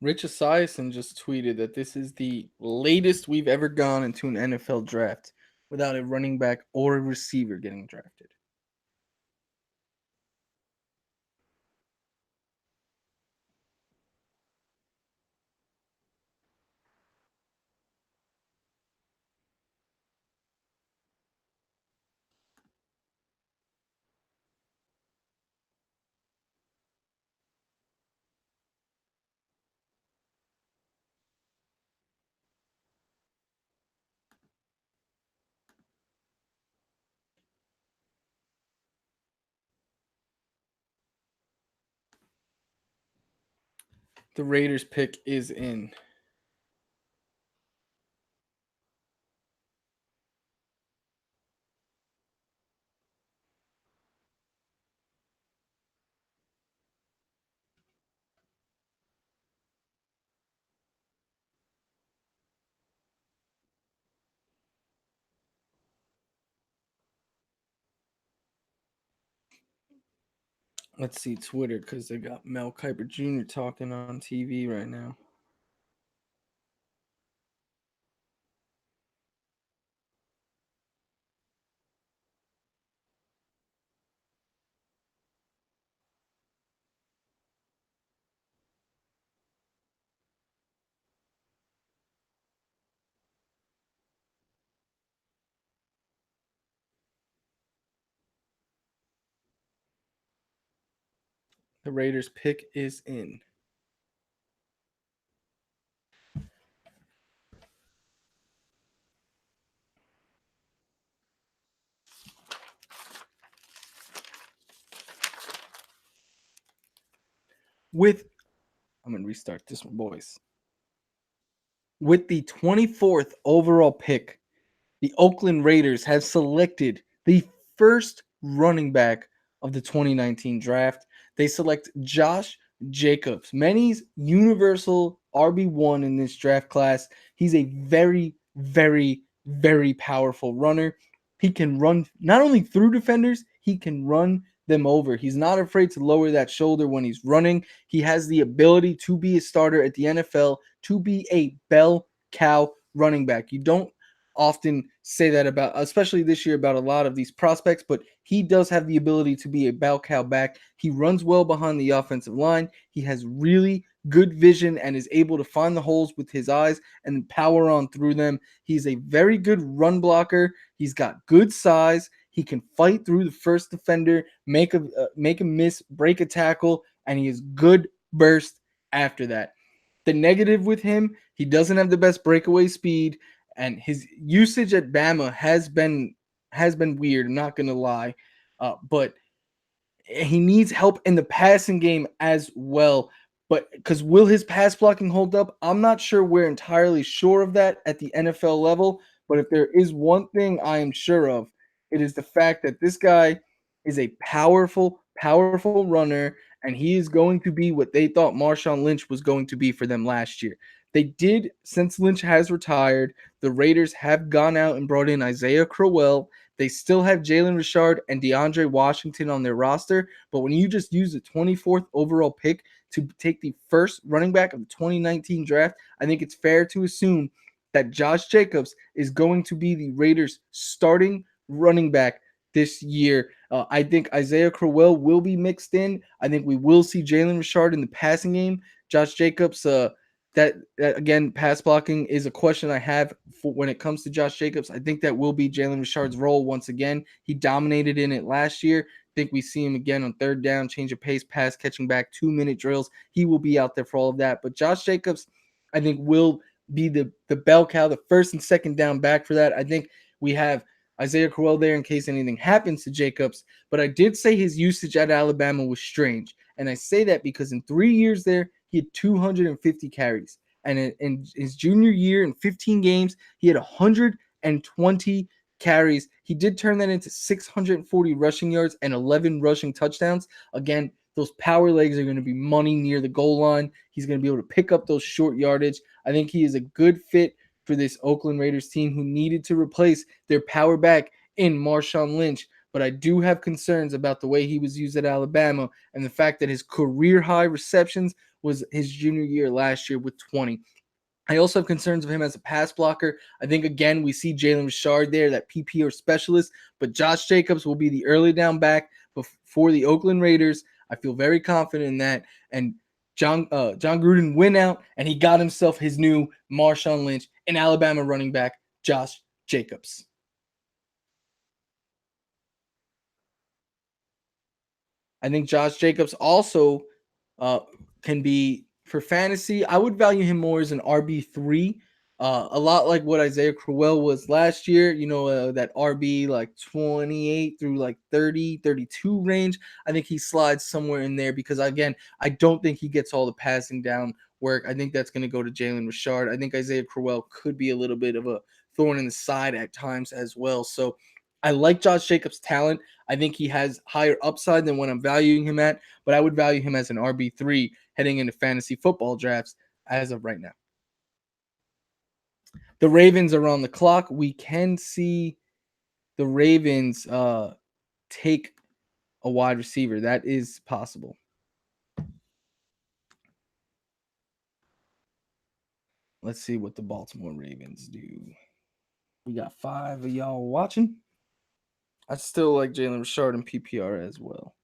Rich Esiason just tweeted that this is the latest we've ever gone into an NFL draft without a running back or a receiver getting drafted. The Raiders pick is in. Let's see Twitter because they got Mel Kiper Jr. talking on TV right now. The Raiders pick is in. With I'm gonna restart this one, boys. With the 24th overall pick, the Oakland Raiders have selected the first running back of the 2019 draft. They select Josh Jacobs. Many's universal RB1 in this draft class. He's a very, very, very powerful runner. He can run not only through defenders, he can run them over. He's not afraid to lower that shoulder when he's running. He has the ability to be a starter at the NFL, to be a bell cow running back. You don't often say that about, especially this year, about a lot of these prospects, but he does have the ability to be a bell cow back. He runs well behind the offensive line. He has really good vision and is able to find the holes with his eyes and power on through them. He's a very good run blocker. He's got good size. He can fight through the first defender, make a miss, break a tackle, and he has good burst after that. The negative with him, he doesn't have the best breakaway speed, and his usage at Bama has been weird. I'm not gonna lie, but he needs help in the passing game as well. But because will his pass blocking hold up? I'm not sure. We're entirely sure of that at the NFL level. But if there is one thing I am sure of, It is the fact that this guy is a powerful, powerful runner, and he is going to be what they thought Marshawn Lynch was going to be for them last year. They did, since Lynch has retired, the Raiders have gone out and brought in Isaiah Crowell. They still have Jalen Richard and DeAndre Washington on their roster. But when you just use the 24th overall pick to take the first running back of the 2019 draft, I think it's fair to assume that Josh Jacobs is going to be the Raiders' starting running back this year. I think Isaiah Crowell will be mixed in. I think we will see Jalen Richard in the passing game. Josh Jacobs, that again, pass blocking is a question I have for when it comes to Josh Jacobs. I think that will be Jalen Richard's role once again. He dominated in it last year. I think we see him again on third down, change of pace, pass catching back, 2-minute drills. He will be out there for all of that. But Josh Jacobs, I think, will be the bell cow, the first and second down back for that. I think we have Isaiah Crowell there in case anything happens to Jacobs. But I did say his usage at Alabama was strange. And I say that because in 3 years there, he had 250 carries. And in his junior year, in 15 games, he had 120 carries. He did turn that into 640 rushing yards and 11 rushing touchdowns. Again, those power legs are going to be money near the goal line. He's going to be able to pick up those short yardage. I think he is a good fit for this Oakland Raiders team who needed to replace their power back in Marshawn Lynch. But I do have concerns about the way he was used at Alabama and the fact that his career high receptions was his junior year last year with 20. I also have concerns of him as a pass blocker. I think, again, we see Jalen Richard there, that PPR specialist, but Josh Jacobs will be the early down back for the Oakland Raiders. I feel very confident in that. And John Gruden went out, and he got himself his new Marshawn Lynch, an Alabama running back, Josh Jacobs. I think Josh Jacobs also uh, can be for fantasy. I would value him more as an RB3, a lot like what Isaiah Crowell was last year. That RB like 28 through like 30, 32 range. I think he slides somewhere in there because again, I don't think he gets all the passing down work. I think that's going to go to Jalen Richard. I think Isaiah Crowell could be a little bit of a thorn in the side at times as well. So I like Josh Jacobs' talent. I think he has higher upside than what I'm valuing him at, but I would value him as an RB3 heading into fantasy football drafts as of right now. The Ravens are on the clock. We can see the Ravens take a wide receiver. That is possible. Let's see what the Baltimore Ravens do. We got 5 of y'all watching. I still like Jalen Richard and PPR as well.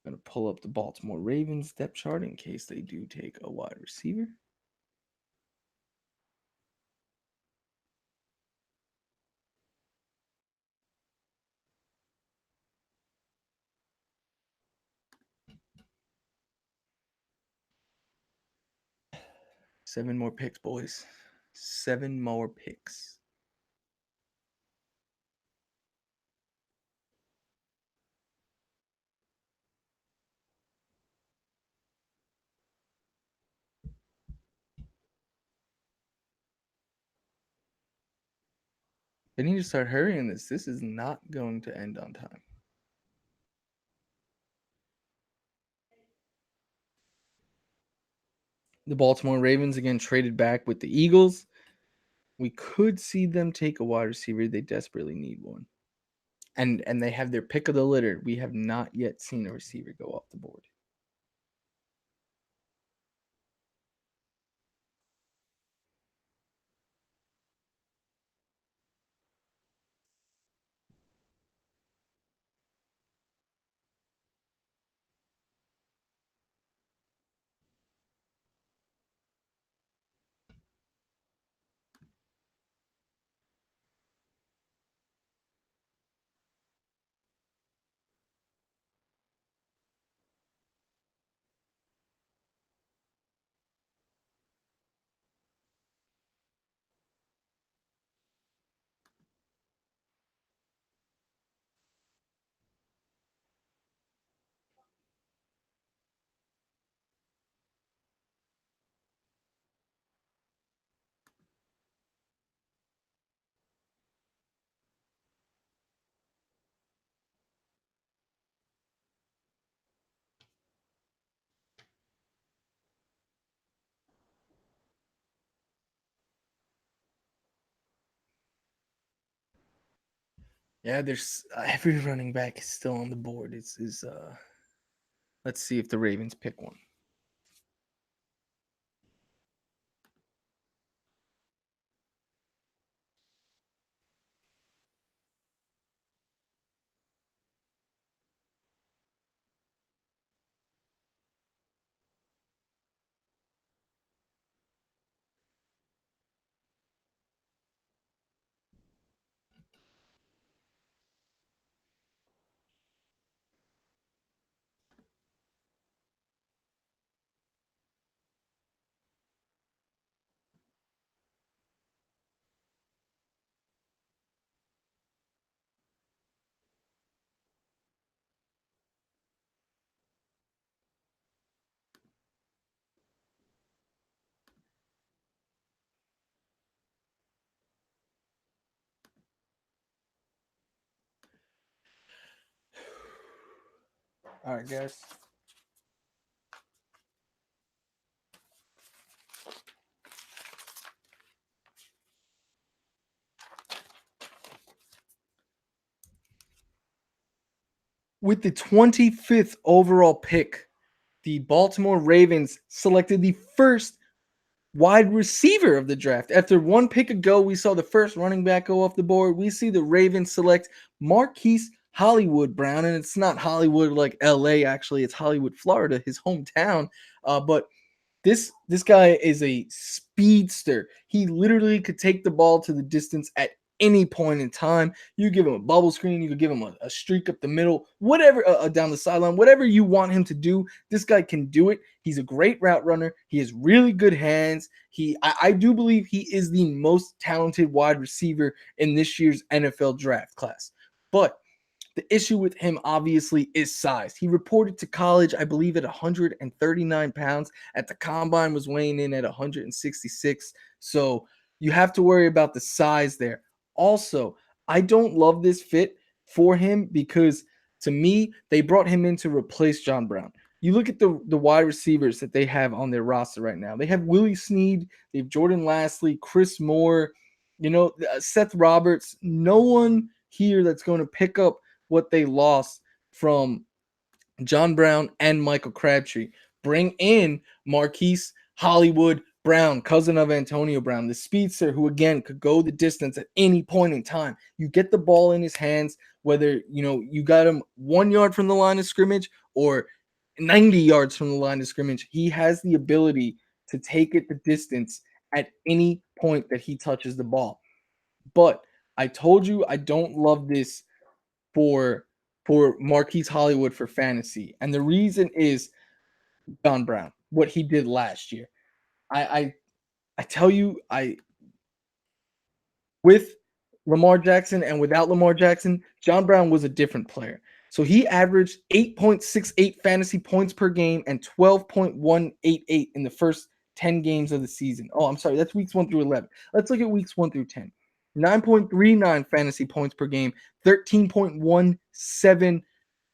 I'm going to pull up the Baltimore Ravens depth chart in case they do take a wide receiver. Seven more picks, boys. 7 more picks. They need to start hurrying this. This is not going to end on time. The Baltimore Ravens again traded back with the Eagles. We could see them take a wide receiver. They desperately need one. And they have their pick of the litter. We have not yet seen a receiver go off the board. Yeah, there's every running back is still on the board. Let's see if the Ravens pick one. All right, guys. With the 25th overall pick, the Baltimore Ravens selected the first wide receiver of the draft. After one pick ago, we saw the first running back go off the board. We see the Ravens select Marquise Hollywood Brown, and it's not Hollywood like LA, actually, it's Hollywood, Florida, his hometown. But this guy is a speedster. He literally could take the ball to the distance at any point in time. You give him a bubble screen, you could give him a streak up the middle, whatever, down the sideline, whatever you want him to do. This guy can do it. He's a great route runner. He has really good hands. I do believe he is the most talented wide receiver in this year's NFL draft class. But the issue with him, obviously, is size. He reported to college, I believe, at 139 pounds. At the combine, was weighing in at 166. So you have to worry about the size there. Also, I don't love this fit for him because, to me, they brought him in to replace John Brown. You look at the wide receivers that they have on their roster right now. They have Willie Snead, they have Jordan Lastly, Chris Moore, Seth Roberts. No one here that's going to pick up what they lost from John Brown and Michael Crabtree. Bring in Marquise Hollywood Brown, cousin of Antonio Brown, the speedster who, again, could go the distance at any point in time. You get the ball in his hands, whether, you got him 1 yard from the line of scrimmage or 90 yards from the line of scrimmage. He has the ability to take it the distance at any point that he touches the ball. But I told you I don't love this for Marquise Hollywood for fantasy. And the reason is John Brown, what he did last year. I I, I tell you, I with Lamar Jackson and without Lamar Jackson, John Brown was a different player. So he averaged 8.68 fantasy points per game and 12.188 in the first 10 games of the season. Oh, I'm sorry, that's weeks 1 through 11. Let's look at weeks 1 through 10. 9.39 fantasy points per game, 13.17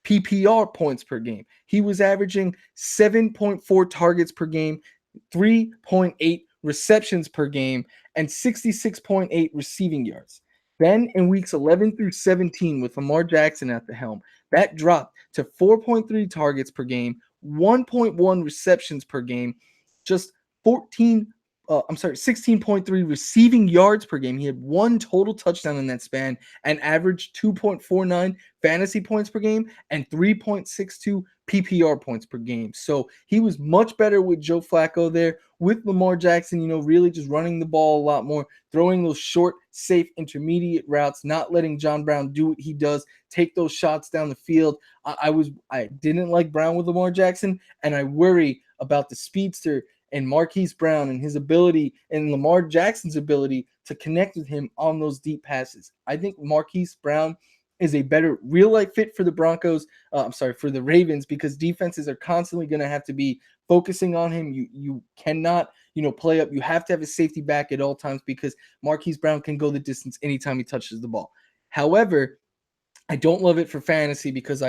PPR points per game. He was averaging 7.4 targets per game, 3.8 receptions per game, and 66.8 receiving yards. Then in weeks 11 through 17, with Lamar Jackson at the helm, that dropped to 4.3 targets per game, 1.1 receptions per game, just 16.3 receiving yards per game. He had one total touchdown in that span and averaged 2.49 fantasy points per game and 3.62 PPR points per game. So he was much better with Joe Flacco there. With Lamar Jackson, really just running the ball a lot more, throwing those short, safe, intermediate routes, not letting John Brown do what he does, take those shots down the field. I didn't like Brown with Lamar Jackson, and I worry about the speedster and Marquise Brown and his ability and Lamar Jackson's ability to connect with him on those deep passes. I think Marquise Brown is a better real life fit for the Broncos. For the Ravens, because defenses are constantly going to have to be focusing on him. You cannot, play up. You have to have a safety back at all times because Marquise Brown can go the distance anytime he touches the ball. However, I don't love it for fantasy because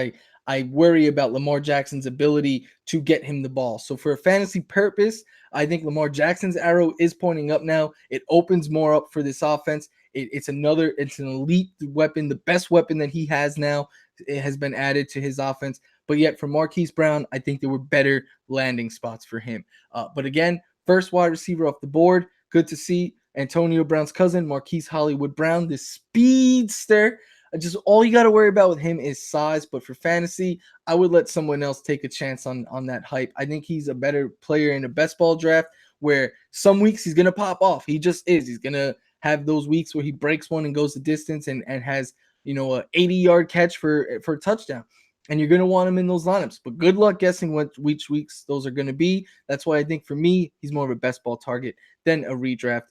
I worry about Lamar Jackson's ability to get him the ball. So for a fantasy purpose, I think Lamar Jackson's arrow is pointing up now. It opens more up for this offense. It's an elite weapon, the best weapon that he has now. It has been added to his offense. But yet for Marquise Brown, I think there were better landing spots for him. But again, first wide receiver off the board. Good to see Antonio Brown's cousin, Marquise Hollywood Brown, this speedster. Just all you got to worry about with him is size. But for fantasy, I would let someone else take a chance on that hype. I think he's a better player in a best ball draft where some weeks he's going to pop off. He just is. He's going to have those weeks where he breaks one and goes the distance and has, a 80-yard catch for a touchdown. And you're going to want him in those lineups. But good luck guessing which weeks those are going to be. That's why I think for me, he's more of a best ball target than a redraft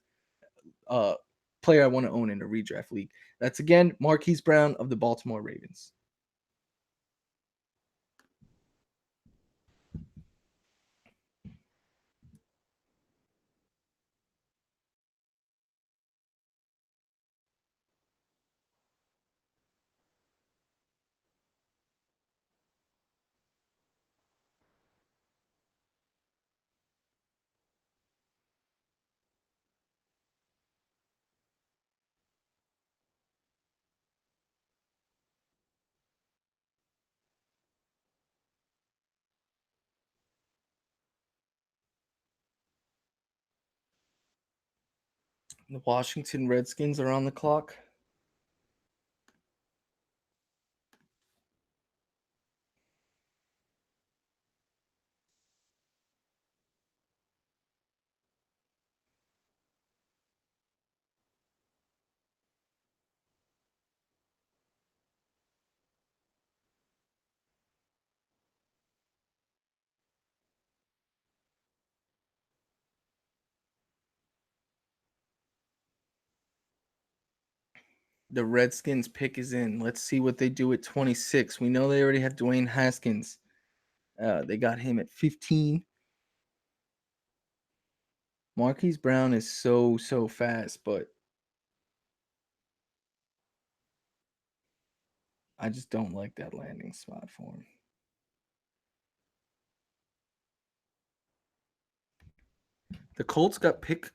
uh, player I want to own in a redraft league. That's again Marquise Brown of the Baltimore Ravens. The Washington Redskins are on the clock. The Redskins pick is in. Let's see what they do at 26. We know they already have Dwayne Haskins. They got him at 15. Marquise Brown is so fast, but I just don't like that landing spot for him. The Colts got pick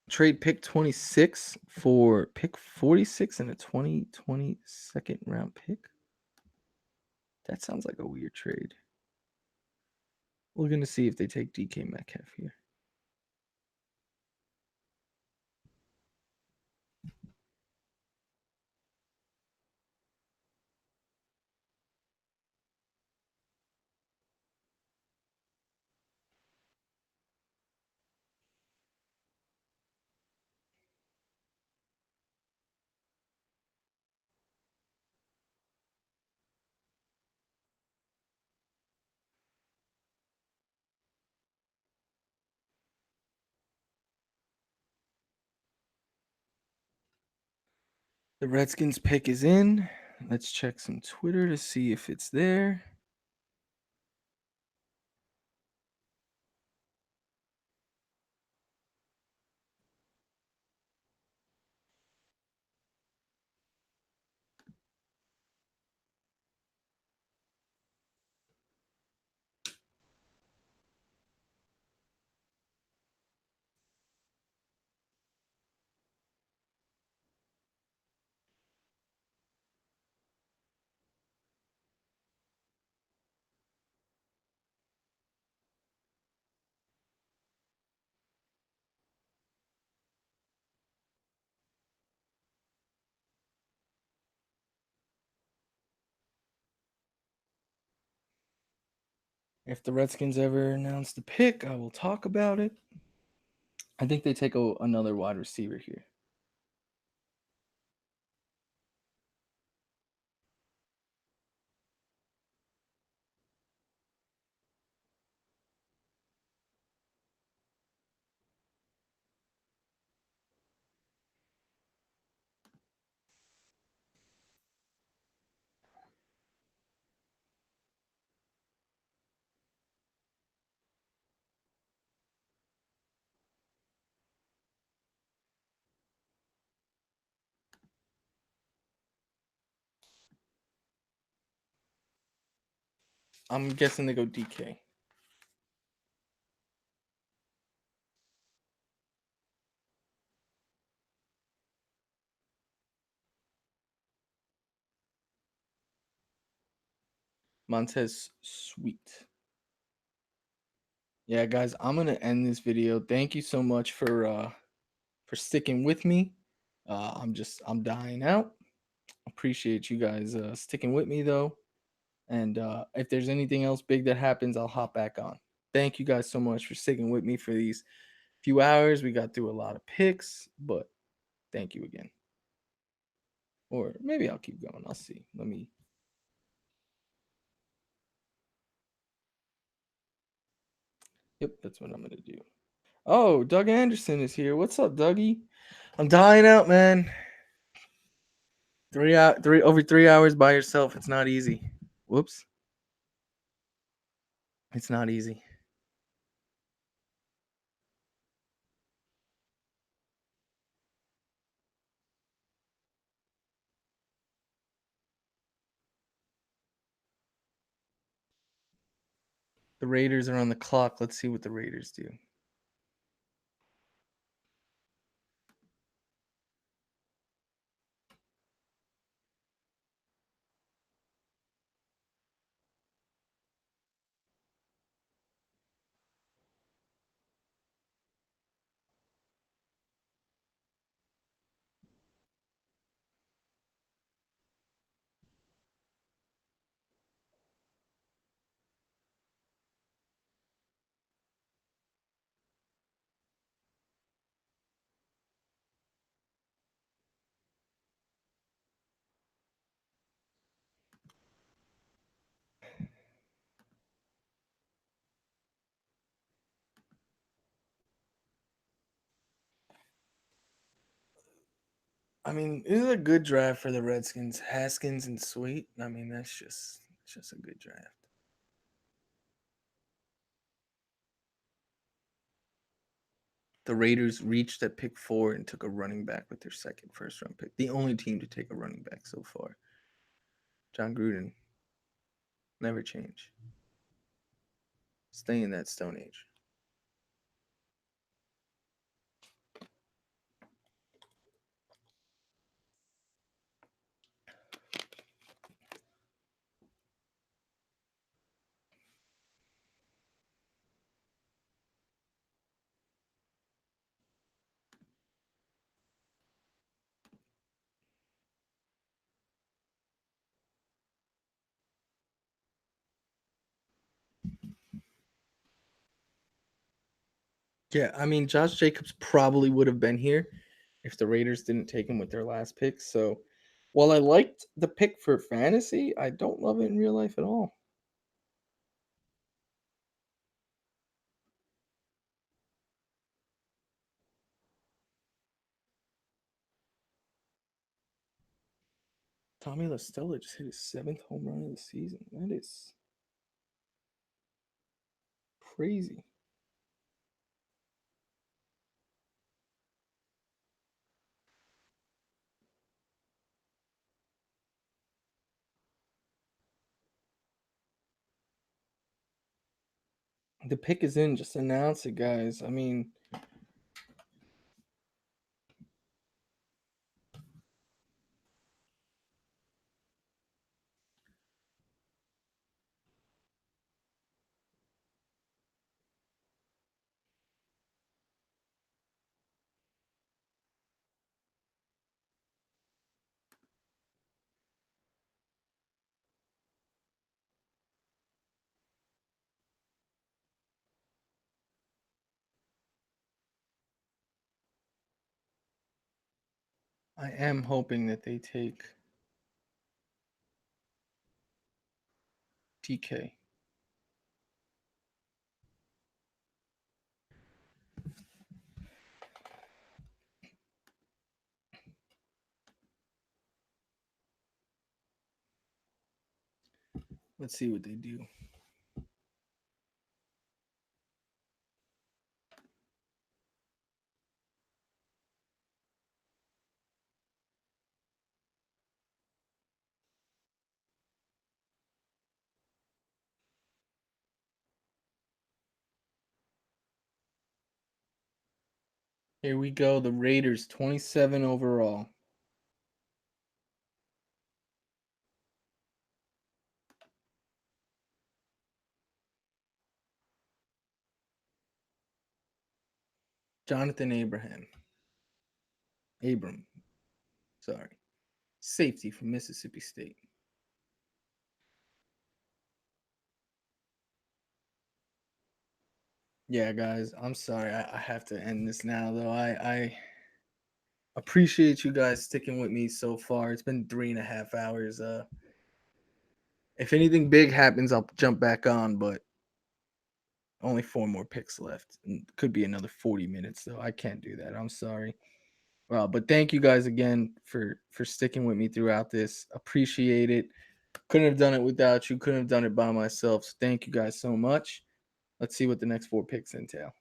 26 for pick 46 and a 2022nd round pick. That sounds like a weird trade. We're going to see if they take DK Metcalf here. The Redskins pick is in. Let's check some Twitter to see if it's there. If the Redskins ever announce the pick, I will talk about it. I think they take another wide receiver here. I'm guessing they go DK. Montez Sweet. Yeah, guys, I'm gonna end this video. Thank you so much for sticking with me. I'm dying out. Appreciate you guys sticking with me though. And if there's anything else big that happens, I'll hop back on. Thank you guys so much for sticking with me for these few hours. We got through a lot of picks, but thank you again. Or maybe I'll keep going. I'll see. Let me. Yep, that's what I'm gonna do. Oh, Doug Anderson is here. What's up, Dougie? I'm dying out, man. 3 hours by yourself. It's not easy. Whoops. It's not easy. The Raiders are on the clock. Let's see what the Raiders do. I mean, this is a good draft for the Redskins. Haskins and Sweet. I mean, that's just a good draft. The Raiders reached at pick 4 and took a running back with their second first round pick. The only team to take a running back so far. John Gruden, never change. Stay in that Stone Age. Yeah, I mean, Josh Jacobs probably would have been here if the Raiders didn't take him with their last pick. So while I liked the pick for fantasy, I don't love it in real life at all. Tommy LaStella just hit his 7th home run of the season. That is crazy. The pick is in. Just announce it, guys. I mean, I am hoping that they take TK. Let's see what they do. Here we go. The Raiders, 27 overall. Jonathan Abram, sorry. Safety from Mississippi State. Yeah, guys, I'm sorry. I have to end this now, though. I appreciate you guys sticking with me so far. It's been 3.5 hours. If anything big happens, I'll jump back on, but only four more picks left. And could be another 40 minutes, though. I can't do that. I'm sorry. But thank you guys again for sticking with me throughout this. Appreciate it. Couldn't have done it without you. Couldn't have done it by myself. So thank you guys so much. Let's see what the next four picks entail.